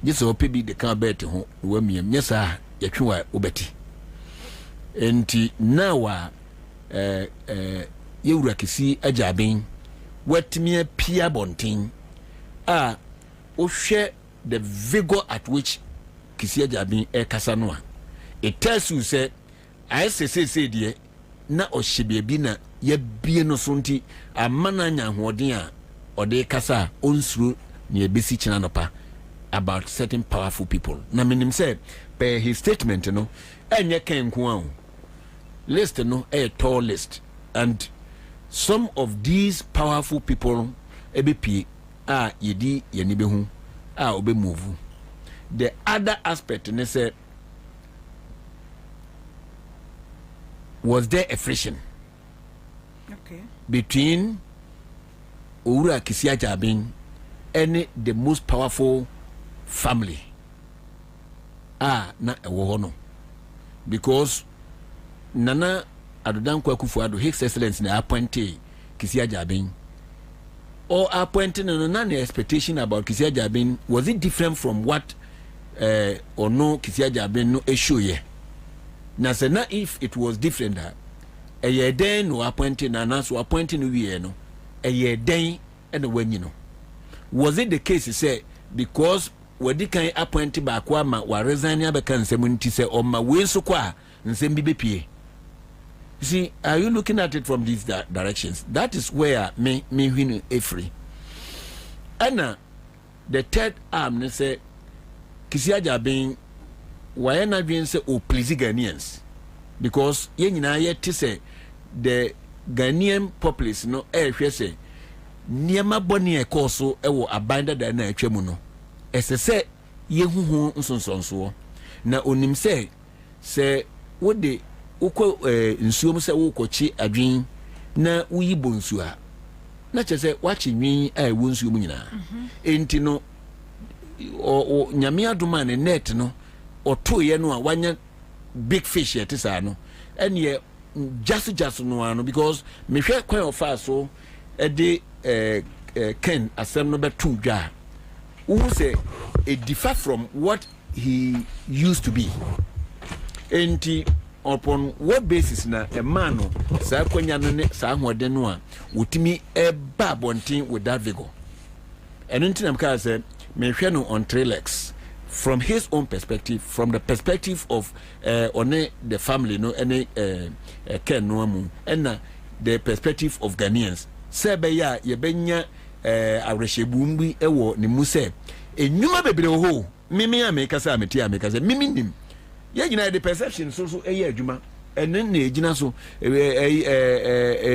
gye ope bi de ka bet ho wa miem nyɛ saa yɛtwe wa obeti enti na wa yɛwura kesi ajaben watimi pia bonten a ohwɛ the vigor at which kesi ajaben kasa no a it tells you say I say deɛ na ɔhyɛ bi na yɛbie no so nti amana nya hoɔden a ɔde kasa onsuro ne ebesi kyina no pa about certain powerful people. Na minim say per his statement no enye kan ko an list no a tall list, and some of these powerful people ebepie a yedi yeni behu a obe move. The other aspect ne say was there a friction between Owura Kisia Jabin and the most powerful family na ewo no, because Nana Adodan Kwakufuado His Excellency na appointed Kisia Jabin or appointed none expectation about Kisia Jabin. Was it different from what or no Kisia Jabin no issue ye na say na if it was different a year then no appointed na so appointing we no a year then and when you know was it the case say because we can appointed by Kwama wa resign ya bekan semunti say o ma we so kwa nsem bi bepie. You see, are you looking at it from these directions? That is where me win a free. And the third arm they say Kisia Jabin why not being say oh please Ghanaians, because ye nyina yet to say the Ghanaian populace no say niema boni e koso e wo abanda da na atwam no esese ye huhu nsonsonso na onim se wo de uko nsuom se wo kochi adwen na uyi bonsu a na chese wachi nwin a wo nsuom nyina enti no o nyame adoma ne net no oto ye no a wanya big fish yet sa no ene just no ano, because me hwe kwan ofa so e de Ken asem no betu dwa who say it differ from what he used to be. Enti upon what basis na a man no sa kwanya no ne sa hoden no a wotimi e ba bontin with that vigor. And enti na mka say me hwe no on 3 legs from his own perspective, from the perspective of one the family no any Ken no amu, and the perspective of Ghanaians sebe ya yebenya awreshebumbi ewo ni muse enyuma bebre ho mimi ameka sa ameti ameka se mimi nim ye gina the perception so eye adwuma enen na egina so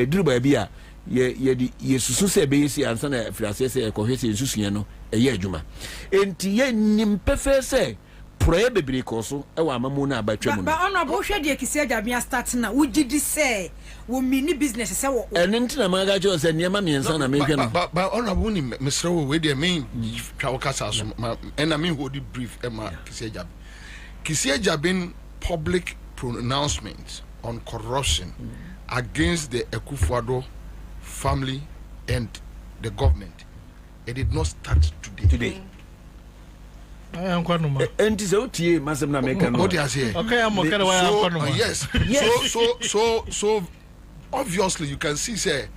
duru ba bia ye susu se be yesi ansa na frase se ekohwese susu no eye adwuma enti ye nim pefe se proye bebre ko so ewa amamu na abatwa mu ba ono bo hwe de Kisia Jabin start na wugidi se wo mini business se wo enti na maga jo se niam miensa na mehwe no ba ono bo ni mesre wo we de me twa wo kasa so ma ena me hold brief e ma Kisia Jabin public pronouncement on corruption against the Akufo-Addo family and the government, it did not start today. And is OTA, Master American. What I say? Okay, I'm okay. Yes. So obviously you can see, say,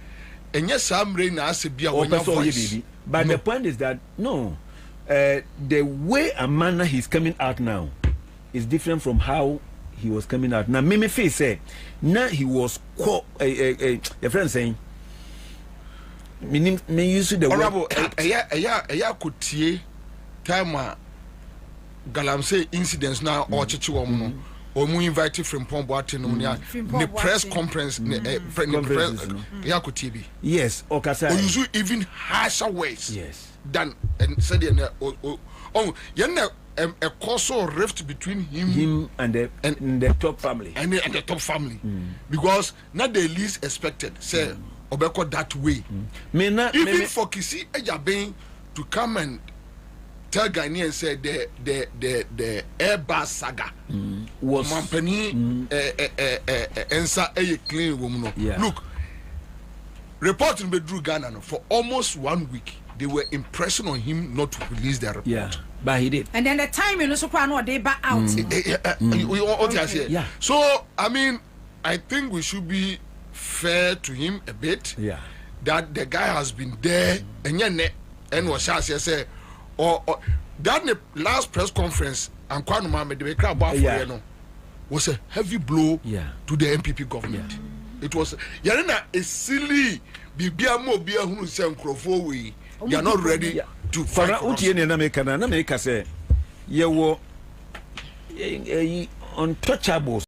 and yes, I'm reading as a beer. But the point is that no, the way and manner he's coming out now is different from how he was coming out. Now, Mimi Face said, now he was a friend saying, me use the honorable, could see time Galamsey incidents now or Chichiwamu. Or we invited from Pomboatin the press conference, TV. Yes, Okasa. Or use even harsher ways. Yes. Than and said, a causal rift between him and the top family. And the top family. Because not the least expected, say, Obeko that way. Even for Kisi Ejaben to come and tell Ghanaians say the Airbus saga was Mampani Ansah a clean woman. Look, reporting by Drew Ghana for almost 1 week. They were impressing on him not to release their report. Yeah, but he did. And then the time you know so they back out. Yeah. So I mean, I think we should be fair to him a bit. Yeah. That the guy has been there and was say or that the last press conference and Kwabena Mohammed the crowd was a heavy blow to the MPP government. It was a silly bibia mo bia hunu se nkrofo we they are not ready to fight for us. Na America say ye wo untouchables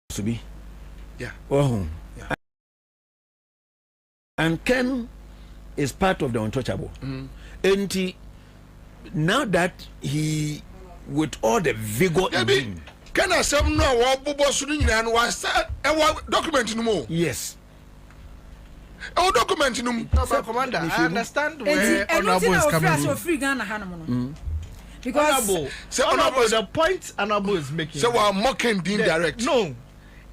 to be and Ken is part of the untouchable. And now that he with all the vigor in him, can I say no and was document no more? Yes. Oh, document no more. Commander, I understand where Honorable is coming from. Because Honorable, the point Honorable is making. So we're mocking the indirect. No,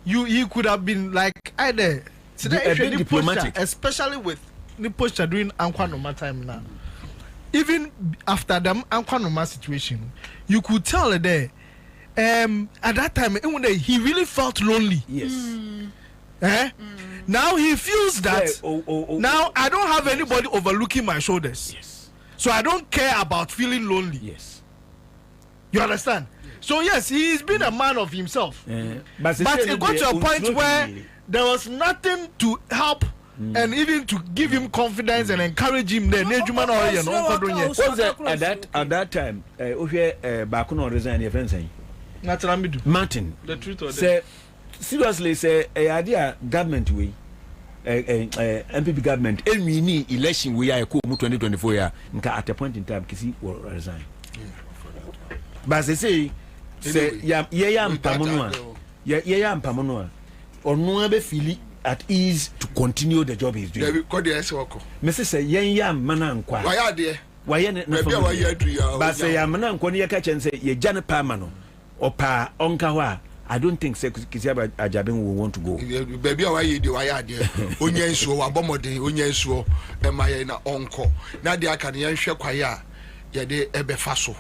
you could have been like either a bit diplomatic, especially with Niposha during Ankwanoma time now. Even after the Ankwanoma situation, you could tell there. At that time, he really felt lonely. Yes. Now he feels that now I don't have anybody overlooking my shoulders. Yes. So I don't care about feeling lonely. Yes. You understand? So yes, he's been a man of himself. But it got to a point where there was nothing to help and even to give him confidence and encourage him. At that time, Bakuno resigned. Your friend saying, Martin, the truth or say seriously, say a idea government way, MPP government, and we need election we are 2024 year. At a point in time, Kisi will resign. But they say yam pamonua or no be feel at ease to continue the job he's doing. Mrs. say yam manankwa. Why are there? Why but say yam manankwa ya catch and say ye jana pamano or pa onkawa. I don't think Kisiaba Ajabin will want to go. Baby, why you do? Why are there? Onye so abomode, onye so emaye na onko. Na dia kan yan hwe kwaya ye de ebefaso.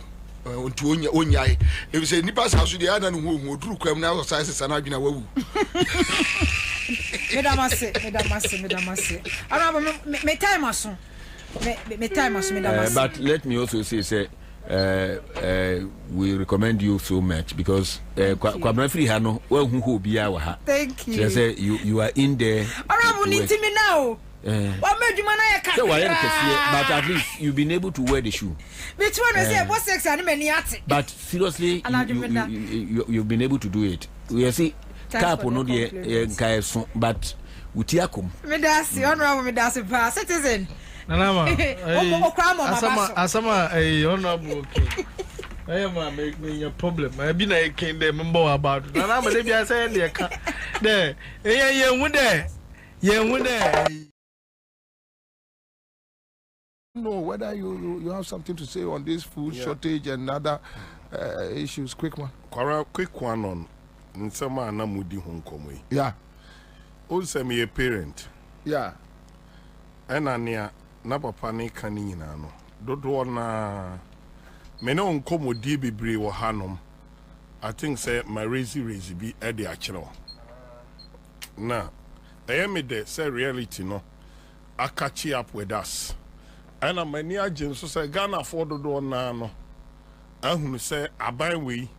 Onto onyai. If say nipa saso de ana no hu duru kwam na so sai sesa na adwina wawu. Medamase. Ara me time aso. Me time aso medamase. But let me also say we recommend you so much because Kwabena free hano who be our ha. Thank you. Just say you are in there. Arabu need me now. What made you man? So but at least you've been able to wear the shoe. Which one was say what sex and many at? But seriously, you've been able to do it. We see cap no the but utiakum. Medasi honorable medasi citizen. Asama honorable okay. I am making a problem. I've been a king there member about it. Nana maybe I say there. Yeah, know whether you have something to say on this food shortage and other issues. Quick one. Quick one on nsema na mudi ho nkomo yi. Yeah. O se me a parent. Yeah. Ena nea na papa ne kan nyina no. Dodo na me no nkomo di bebre wo hanom. I think say my razy be e de akere. Na I me de say reality no. I catch up with us. And I'm many agents so say Ghana for dodo na no. Ahunu say aban we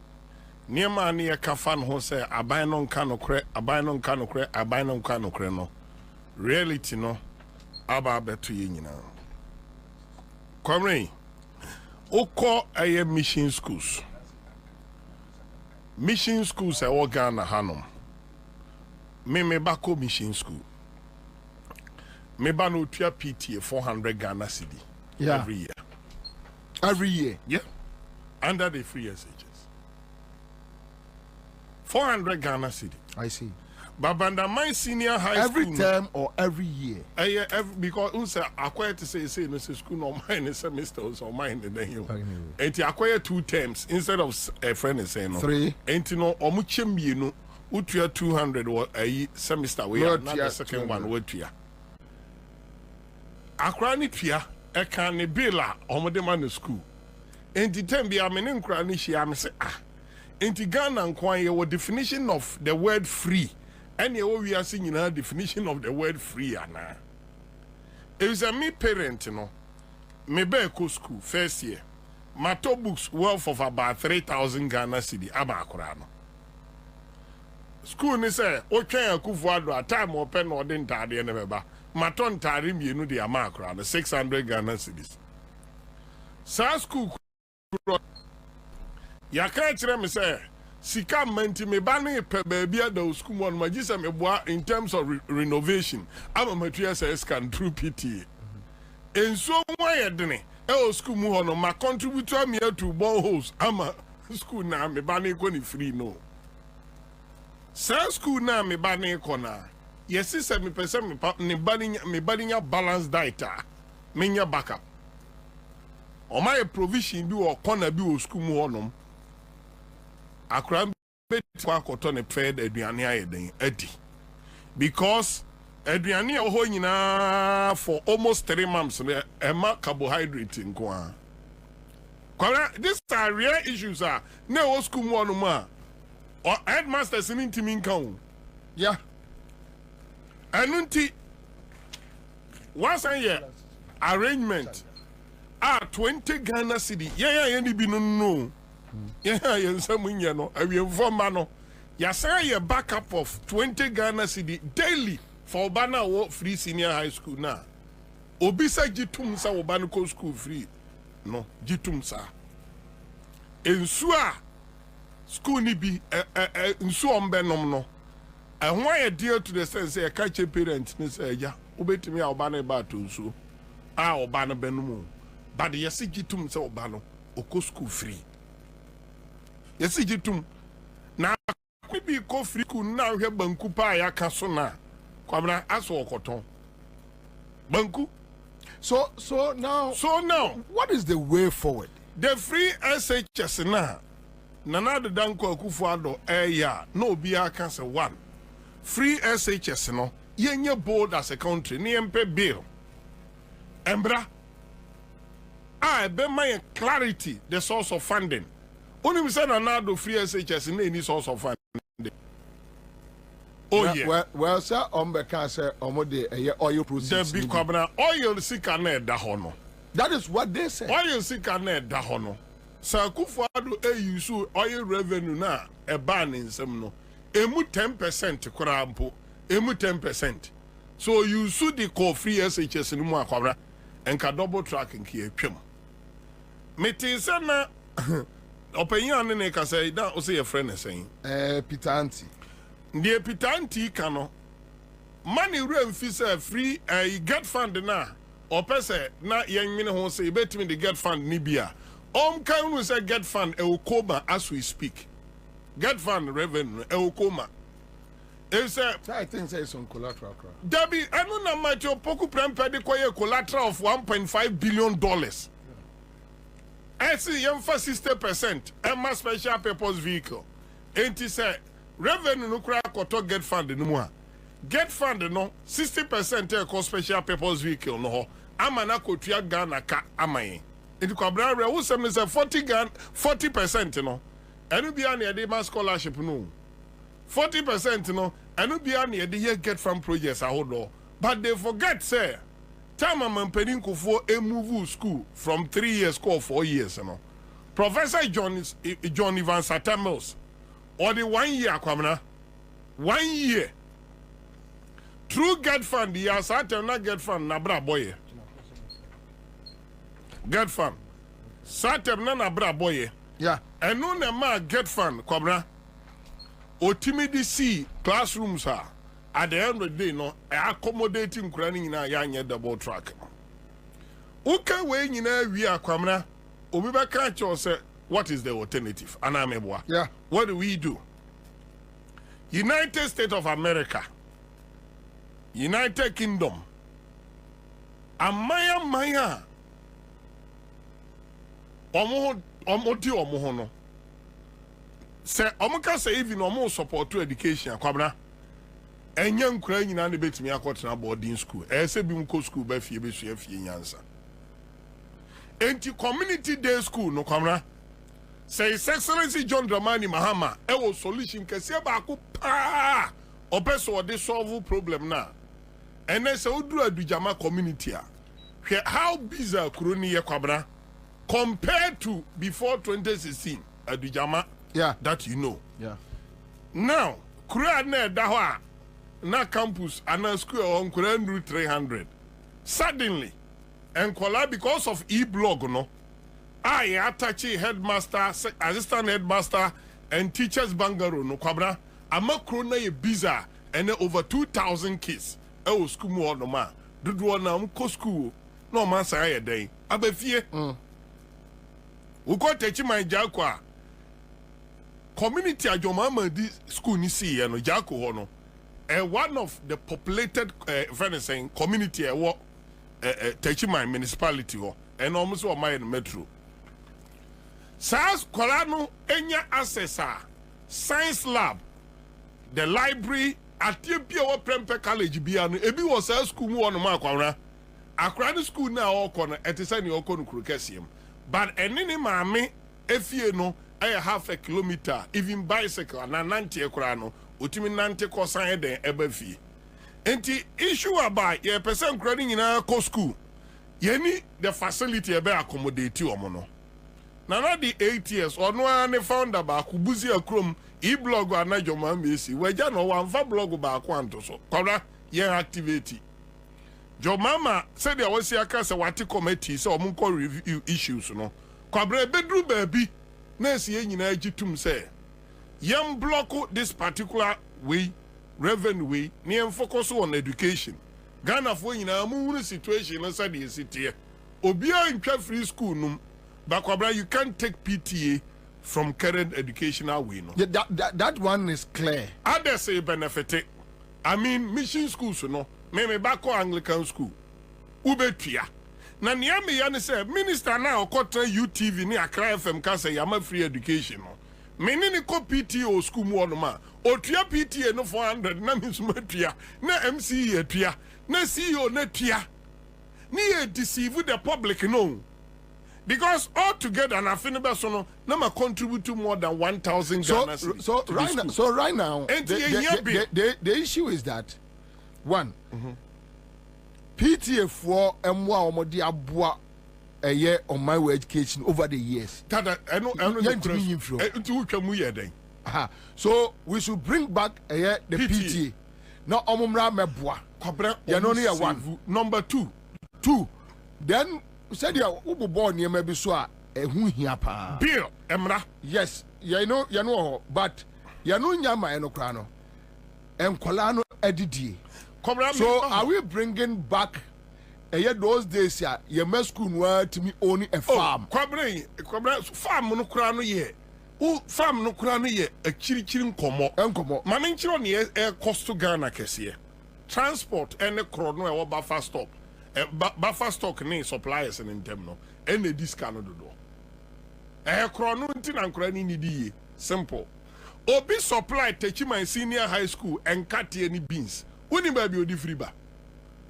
niema na ye ka fa no say aban no nka no kre aban no nka no kre aban no nka no kre no reality no aba beto ye nyina kwamre okọ aye mission schools e wo Ghana hanom me bako mission school me ba no tua PTA 400 Ghana cedi every year yeah under the free SHS 400 Ghana cedi. I see. But under my senior high every school, term or every year? Because unse acquire to say no school no mine semester or mine then you. And acquire 2 terms instead of a friend is saying no. 3. And no omuchim you know utia 200 or a semester we are not the second 200. One word to ya. Akrani pia e kan ne bila omode man school. And the term be amene nkra ni hia me say enti Ghana nkwan ye definition of the word free. And we are seeing a definition of the word free. Anna. It was a me parent, me go school first year. My top books worth of about 3,000 Ghana cedi. Abakurano. School ni say, okay, I could for a time open or didn't tardy and never. Maton tarim you know the amakurano 600 Ghana cedis. Sa school ya can't me say. Sika menti me bani pe baby at the school one magisa me boa in terms of renovation. I'm a material says can through PTA. And so why dene e school mu hono ma contribute me to boreholes. I'm a school na me bani ko ni free no. Sa school na me bani ko na. Yes say me person me bani nya balance diet me nya backup. O my provision bi o corner bi o school mu hono. Akram betua koto ne fed aduane ayeden adi because aduane ho nyina for almost 3 months ema carbohydrate nko a these are real issues are na school mo no ma or headmasters in intimi nkan yeah anunti once a year arrangement 20 Ghana cedi yeah ni bi no yeah, no. I will inform no. Say a backup of 20 Ghana cedi daily for Obana free senior high school now. Obisa jitum sa Obana school free. No, jitum sa. Ensua school ni bi ensu ombenom no. And why a deal to the sense say catch a parent ni say ya obetimi a Obana ba to nsu. Obana benum. But yesi jitum sa Obana oko school free. Yes, jitum. Na be ko free ku na hwe banku pa ya kaso na. Kwabena aso okoton. Banku. So now what is the way forward? The free SHS na Nana de Danko Akufo-Addo ya no obi aka say 1. Free SHS no yenye bold as a country ni empe bill. Embra be my clarity the source of funding. Only we say Nana free SHS in any source of funding. Oh yeah. Well sir, Ombeka say omode oil proceeds. The big Kwabena oil sika na da hono. That is what they say. Oil sika na da hono. Sir Akufo-Addo use oil revenue na ban in some no. Emu 10% korampo. Emu 10%. So you should the call free SHS in Mwa Kwabena and ka double tracking here pim. Meti sana opinion ne ka say that o say your friend is saying. Peter Anti. The Peter Anti kano money rem fi say free get fund na or pese na yen mine ho say betimi the get fund ni bia. Kan we say get fund Okoma as we speak. Get fund revenue Okoma. It say I think say some collateral. Debbie, I don't know much your poku prempe de koye collateral of $1.5 billion. I see young for 60%. Emma special purpose vehicle. And he said, revenue no kura koto get fund no mu a get fund no 60% e cost special purpose vehicle no ho ama na kotua Ghana ka amaye enti kwabra re wo sem say 40% no enu bia na e ma scholarship no 40% no enu bia na e get fund projects ahodo but they forget say time mampeni nkofo e move school from 3 years to 4 years no Professor John Ivan Satamos or the 1 year Kwabena 1 year through get fund ya Satem na get fund na bra boy get fund Satem na bra boy yeah and no na ma get fund Kwabena otimidi see classrooms ha at the end of the day no accommodating craning na ya nye double track uka we nyina wi Kwabena obi ba kan cho say what is the alternative anameboa yeah what do we do United States of America United Kingdom amaya omo no say omuka say even omo support to education Kwabena enya nkura nyina na betimi akotena boarding school say bi mko school ba fie besua fie nyansa enti community day school no Kwabena say His Excellency John Dramani Mahama was solution kese ba ko pa opeso de solve problem na and then say odu adujama community a how busy kroni ye Kwabena compared to before 2016 adujama yeah that you know yeah now kura na da ho a na campus and school on kura 300 suddenly and kola because of e-blog no I attach headmaster assistant headmaster and teachers bangaro no Kwabena amakro na ye bizarre and over 2,000 kids e school mo no ma dodo na mko school no man say ye den abafie uko techi man jakwa community ajoma di school ni see no jako ho no one of the populated saying community what techi man municipality ho and almost o my metro SAS kolano enya accessor science lab the library atempia wo prempe college bia no ebi wo SAS school mu wono ma Kwabena akra school na o kono etese ne o kono krokasiem but enini maame efie no half a kilometer even bicycle na nante ekura no otimi nante kosan den eba fie enti issue about ye person kura ni nyina ko school ye ni the facility ebe accommodate omo no na na the 8 years ono an founder ba kubuzi akrom e-blog anajoma mesi waja no wanfa blog ba akwanto so Kwabena ye activity Jomama said there was a case wati committee so omunko review issues no Kwabena bedru baby na sie nyina agitum say yam block this particular way revenue way na focus on education Ghana for nyina mu situation na say the city obia ntwa free school num but Kwabena you can't take PTA from current educational way no yeah, that one is clear others say benefit I mean mission schools no me back Anglican school ubetua na nia me ya ne say minister na okotra UTV ni Accra FM ka say yama free education no me ni ko PTA school mu ono ma otua PTA no 400 na me suma tua na MCE atua na CEO na tua ni e deceive the public no because all together na finebe so no na ma contribute to more than 1,000 Ghana cedis. So right now the issue is that one PTA for MWA omodi aboa eye on my way education over the years. So we should bring back the PTA. Now omumra meboa. You know near one. Number two. Then said ya ubu born ye maybe so hu hia pa. Bill emra. Yes, you know but you know nyama eno kra no. Enkola no edidie. So are we bringing back those days ya ye school no to me only a farm? Kwabena farm no kra no ye. O farm no kra no ye a chiri nkomo. Ma me nchiro ne e cost to Ghana kese. Transport and the crowd no e buffer stock. Buffer stock ne suppliers in them no. And discount no do. Crowd no nti na nkra ni nidi ye. Simple. obi supply Techiman Senior High School and cut any beans. Uni baby odi free ba.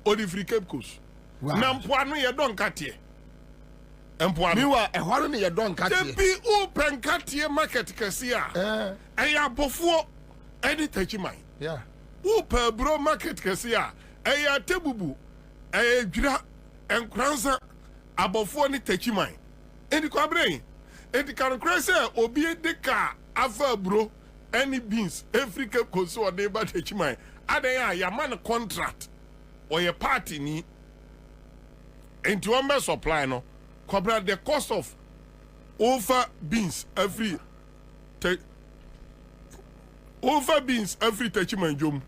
Odi free Cape Coast. Na mpoano ye don katie. Mpoano. Miwa ehwaro ne ye don katie. Tepi open katie market kesia. Eya bofuo edi Techiman. Yeah. Upe bro market kesia. Eya tebubu. Eya dwira enkransa abofuo ni Techiman. Edi kwabre. Edi kan krese obi de ka afa bro any beans every Cape Coast or neighbor Techiman. Adaya ya man contract or your party ni into one supply no cobra the cost of over beans every Techiman jom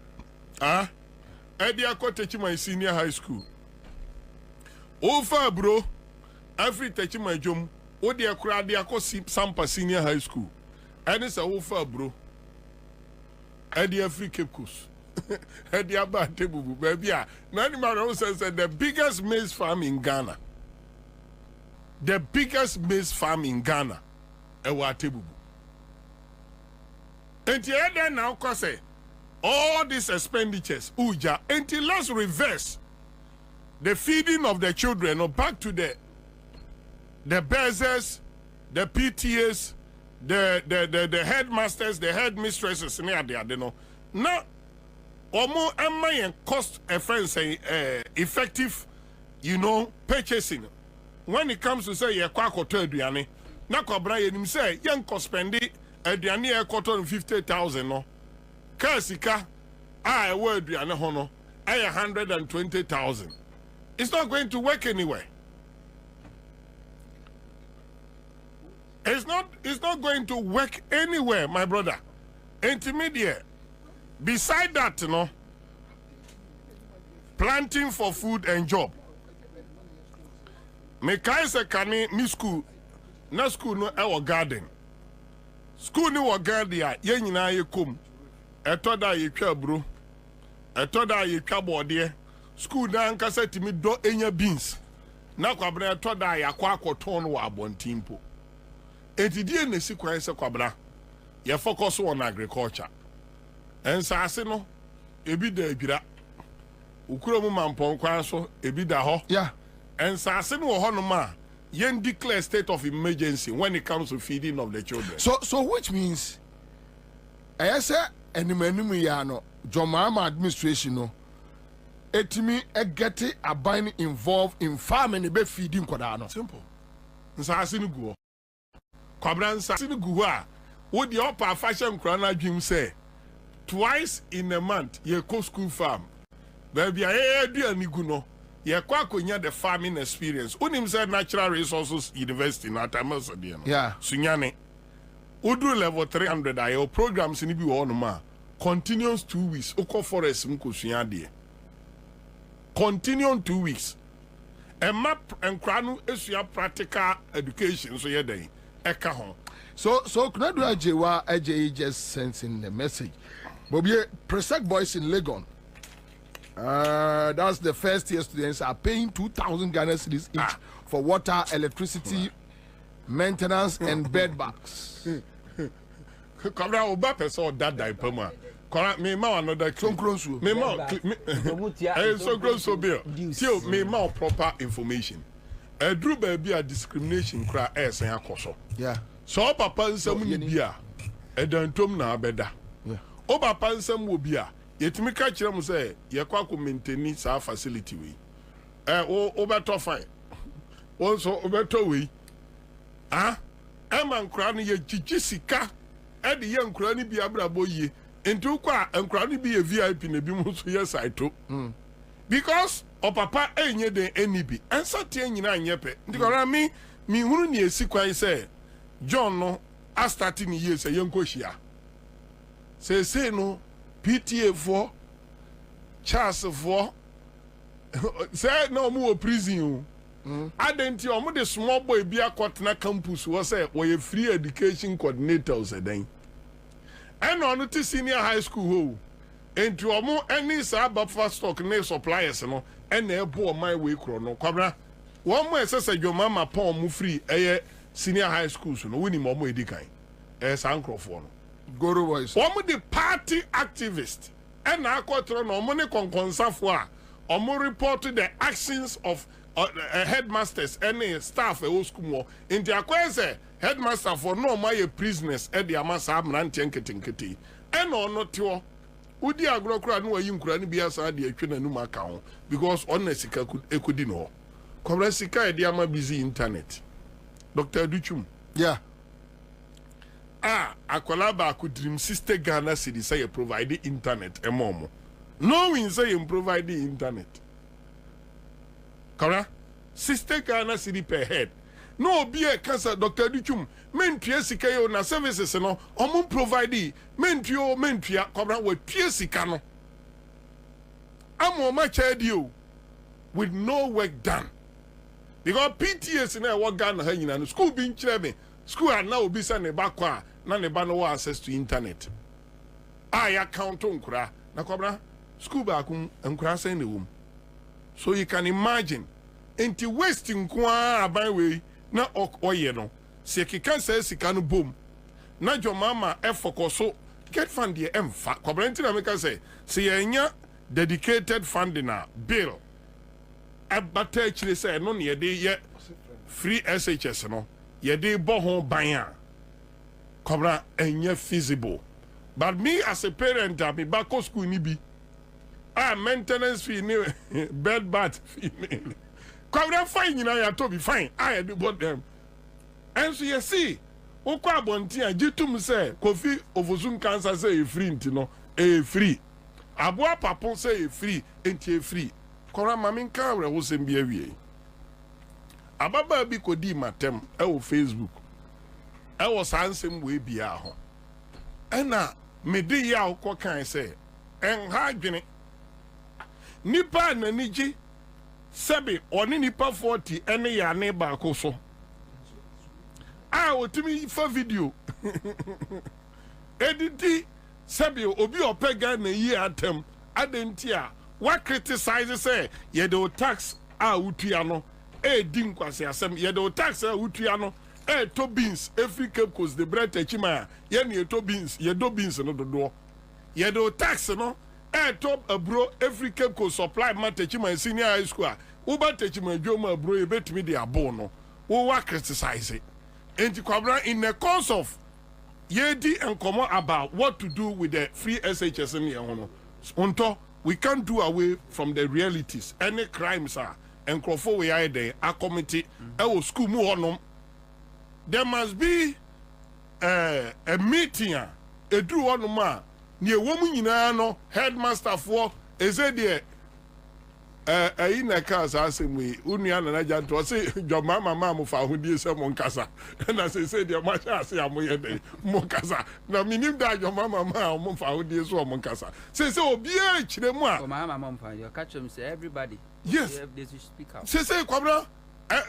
Edia ko Techiman Senior High School over bro every Techiman jom Odia kura dia ko Sampa Senior High School and it's a over bro Edia free Cape Coast Edia ba tebubu baby nani man says the biggest maize farm in Ghana. The biggest maize farm in Ghana. Ewa tebubu. And then now cause all these expenditures uja until let's reverse the feeding of the children or back to the bursars, the PTAs, the headmasters, the headmistresses near there, you know. Now Omo am cost effective, you know, purchasing. When it comes to say ye kwakoto aduane, na kwabra ye nim say yen cost spendi aduane e koto 50,000 no. Ka sika a e wo aduane ho no, 120,000. It's not going to work anywhere. It's not going to work anywhere, my brother. Intermediate. Beside that, you know, planting for food and job. Me kai se kani mi school, na school no our garden. School ni wa garden ya ye nyina ye kom. Eto da ye twa bro. Eto da ye twa bode. School na nkasa timi do enya beans. Na kwabra eto da ya kwa akoton wa abontimpo. Etidie na si kwan se kwabra. Ye focus on agriculture. Ansah no ebi da adwira ukuro mu mampon kwan so ebi da ho yeah Ansah no ho no ma yen declare state of emergency when it comes to feeding of the children. So which means ayese enimanimu ya no Jomama administration no etimi get aban involved in farming be feeding koda no simple. Ansah no go kwabra Ansah no go a wo di upper fashion krana dwim say twice in a month, ye go school farm. Baby, I do any good no. Ye kwakonya the farming experience. Unim said Natural Resources University na Tamas again. Yeah. Sunyane. Udu level 300 ayo programs ni bi won ma. Continuous 2 weeks. Oko forest mko sunyade. Continue 2 weeks. A map and kranu esua practical education so ye dey. Eka ho. So Kunadu AJ just sent in the message. Bobie, Presec boys in Legon. That's the first year students are paying 2,000 Ghana cedis each for water, electricity, maintenance, and bed bags. Kabra oba person that diaper ma. Kora me ma another Sonkronsu. Me ma Sonkronsu bill. Tio me ma proper information. Drew baby a discrimination kra sen akoso. Yeah. So papa nsam ni bia edantom na abeda. O papa nsam wo bia yetimi ka kire mu say ye kwa ko maintain sa facility we. O beto fine. Also o beto we. Eman kra no ye gigi sika e de ye nkra ni bia brabo ye. Nti kwa nkra ni bi ye VIP na bi mu so ye saito. Because o papa enye den enibi. Ansah tie nyina anyepe. Nti kora mi hunu ni esi kwan say John no a starting year say yenko hia. Say no PTA for Charles for say no mu prison. Adenti omo the small boy bi akotena campus was say we free education coordinators then. And on to senior high school ho. Enti omo any sa buffer stock ne suppliers no and e bo my way kro no kwabra. One more say your mama pon mu free senior high schools no wini mo edikan sankrofo no Goro boys. The party activist. And I got on money conconsafwa. Reported the actions of headmasters and staff at school. In the acquire headmaster for no my prisoners at the Amasa Mrantianketi. And on not to Udi agrokra no yin kura ni bia sa de atwe nanu maka ho because on sika ekudi no. Kobra sika e de ama busy internet. Dr. Duchum. Yeah. Akwala ba ku dream sister Ghana city say you provide internet emomo. No win say you provide the internet. Kora sister Ghana city per head. No be a cancer Dr. Duchum. Mentua sika yo na services no omo provide mentua kobra we tua sika no. Amo ma chadio with no work done. Because PTS na work Ghana ha nyina no school bin kire me. School are now be send back kwa na ne ba no access to internet. Ya count on kura na kobra school back nkura send the wom. So you can imagine enti wasting kwa aban we na oye no. Se kika say sika no bom. Na jo mama efokoso get fund the emfa. Kobra nti na make say yenya dedicated funding na bill. Abata chile say no ne ye free SHS no. Yede boho banya cobra enye feasible. But me as a parent, I be back to school ni bi. Maintenance fee ni bed bath fee. Cobra fine ya to be fine. I do both them. And so you see, okwa bonti a jitum say Kofi Ofosu cancer say free ntino free. Abua papon say free enti free. Cobra mami kan we wo sem bi awie. Ababa bi kodi matem e Facebook e wo sansem we bia ho ena me di ya ko kan se en ha dwene nipa na niji sebe oni nipa 40 ene ya ne ba ko so otimi fa video editi sebe obi opega na yi atem adenti a wa criticize say ye do tax utua no din kwase asem ye do tax utua no to beans every cape coast the bread techima ye ne to beans ye do beans no do ye do tax no to abro every cape coast supply man techima senior high school uba techima dwoma abro ye betimi de abo no wo wa criticize it enti kwabra in the course of ye di enkomo about what to do with the free SHS in here no unto we can't do away from the realities any crimes are and Crawford we are there, a committee, our school mu there must be a meeting, a do one ma near woman in no headmaster for is it there in a casa asking me, Union and I just say, your mamma for who dear someone casa. And as I said, your mother, I say, I'm way day, Moncasa. Now, meaning that your mamma, for who dear someone casa. Say, so be a chimua. Mamma, your catch him say, everybody. Yes, they should speak out. Say, Kwabra,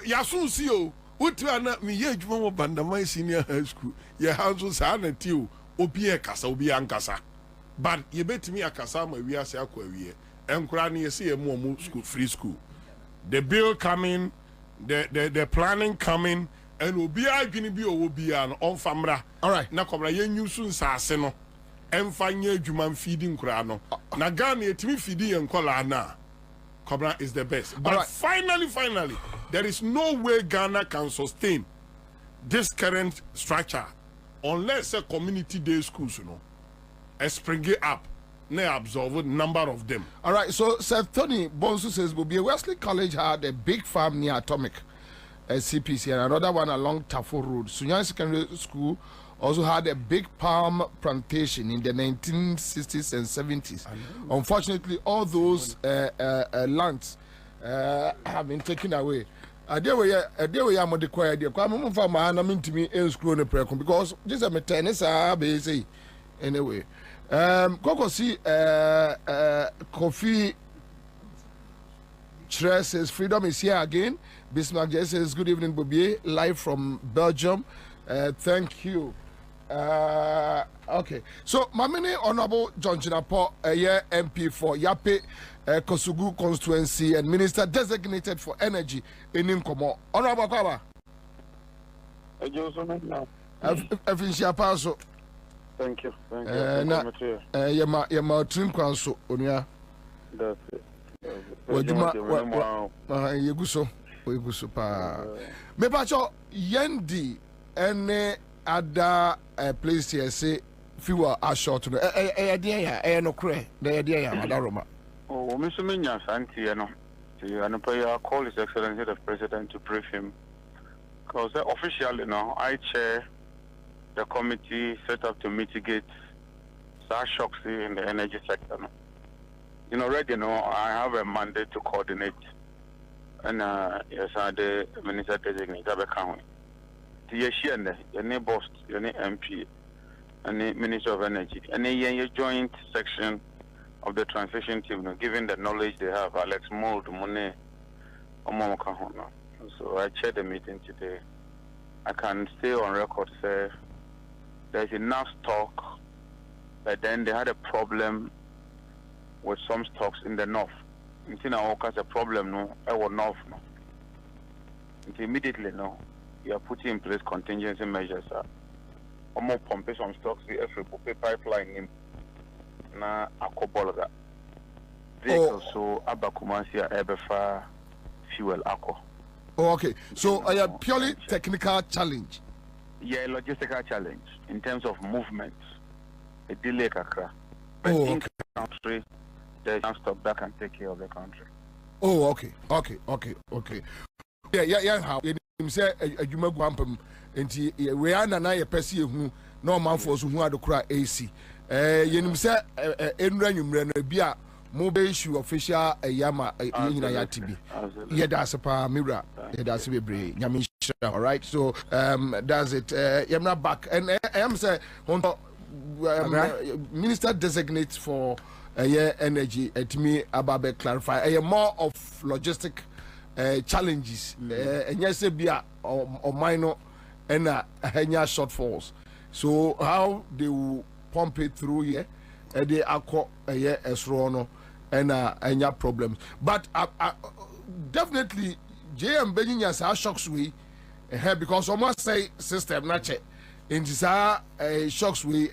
Yasu Sio, what you are not me, yet, you won't my senior high school. Your house was an you, Obia Casa, Obian Casa. But you bet me a Casama, we are Saquaria. And Krani see a more school free school. The bill coming, the planning coming, and will be a guinea be or will be an on famra. All right, now come you soon saseno, and find your human feeding crano. Nagani to me feeding and colana. Cobra is the best. But right. Finally, there is no way Ghana can sustain this current structure unless a community day schools, spring it up. Absorb a number of them. All right, so Seth Tony Bonsu says Bobie Wesley College had a big farm near Atomic CPC and another one along Tafo Road. Sunyani Secondary School also had a big palm plantation in the 1960s and 70s. Unfortunately, all those lands have been taken away. Because this is a maintenance anyway. Koko see Kofi Tre says freedom is here again. Bismarck J says good evening, Bobie, live from Belgium. Thank you. Okay, so Mamini Honorable John Chinapo, MP for Yape Kosugu constituency and Minister designated for energy in Nkomo. Honorable Kwaba. Thank you. Yama trim kwanso onia. That's it. Wajuma yeguso pa. Me pacho yendi ene ada place here say fewer are short no idea no kre the idea madaroma. Oh, Mr. Minya Santi, and I call His Excellency the President to brief him. Because officially, I chair the committee set up to mitigate such shocks in the energy sector. Already, I have a mandate to coordinate. And yes, I the Minister designate Ablakwa. The your boss, your MP, and the Minister of Energy, and the joint section of the transition team, given the knowledge they have, Alex Mold, Monet, Omomokahono. So I chaired the meeting today. I can stay on record, say there's enough stock, but then they had a problem with some stocks in the north. Until now, a problem, I was north. Until immediately, you are putting in place contingency measures. More pumping some stocks, the every pipeline in. Na akobologa vehicles so abakumansia ebefa fuel ako. Oh, okay. So a purely technical challenge. Yeah, logistical challenge in terms of movement. A delay kakra. But in the country, there's some stock that can take care of the country. Oh, okay. Yeah. How you say you make one enti we are na ye pese hu no man for so hu adokura AC. Yenim say enura nwumre no bia mo be issue official yama yina ya tibi. Yeah, that's a mirror. Yeah, that's bebre. Nyame shira. All right. So that's it. Yamna back and I am say minister designates for energy to me about clarify more of logistic challenges and yes bia or minor and shortfalls. So how they will pump it through here they are esrono and any problems, but definitely JM Benin shocks we because almost say system not check in this shocks we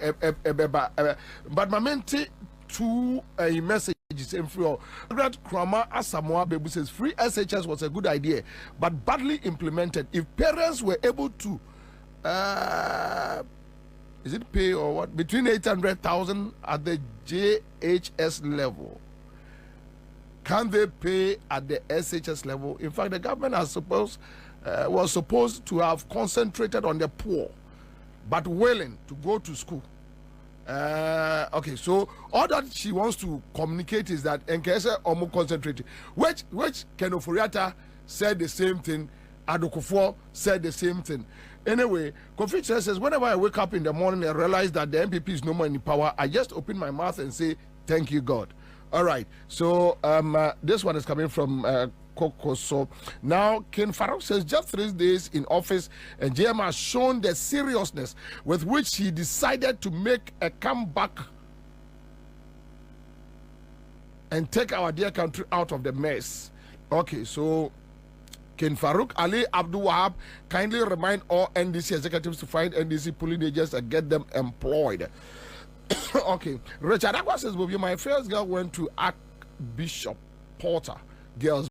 but my mente two messages in free that Krama Asamoah Bebu says free SHS was a good idea but badly implemented. If parents were able to is it pay or what between 800,000 at the JHS level, can they pay at the SHS level? In fact, the government was supposed to have concentrated on the poor but willing to go to school. Okay, so all that she wants to communicate is that Nkese Omo concentrated, which Kenoforiata said the same thing, Adokufo said the same thing. Anyway, Kofi says, whenever I wake up in the morning and realize that the MPP is no more in power, I just open my mouth and say, thank you, God. All right, so this one is coming from Koko. So now Ken Farouk says, just 3 days in office and JM has shown the seriousness with which he decided to make a comeback and take our dear country out of the mess. Okay, so Ken Farouk Ali Abdul Wahab kindly remind all NDC executives to find NDC polling agents and get them employed. Okay, Richard Akwa says, Bobie, my first girl went to Archbishop Porter Girls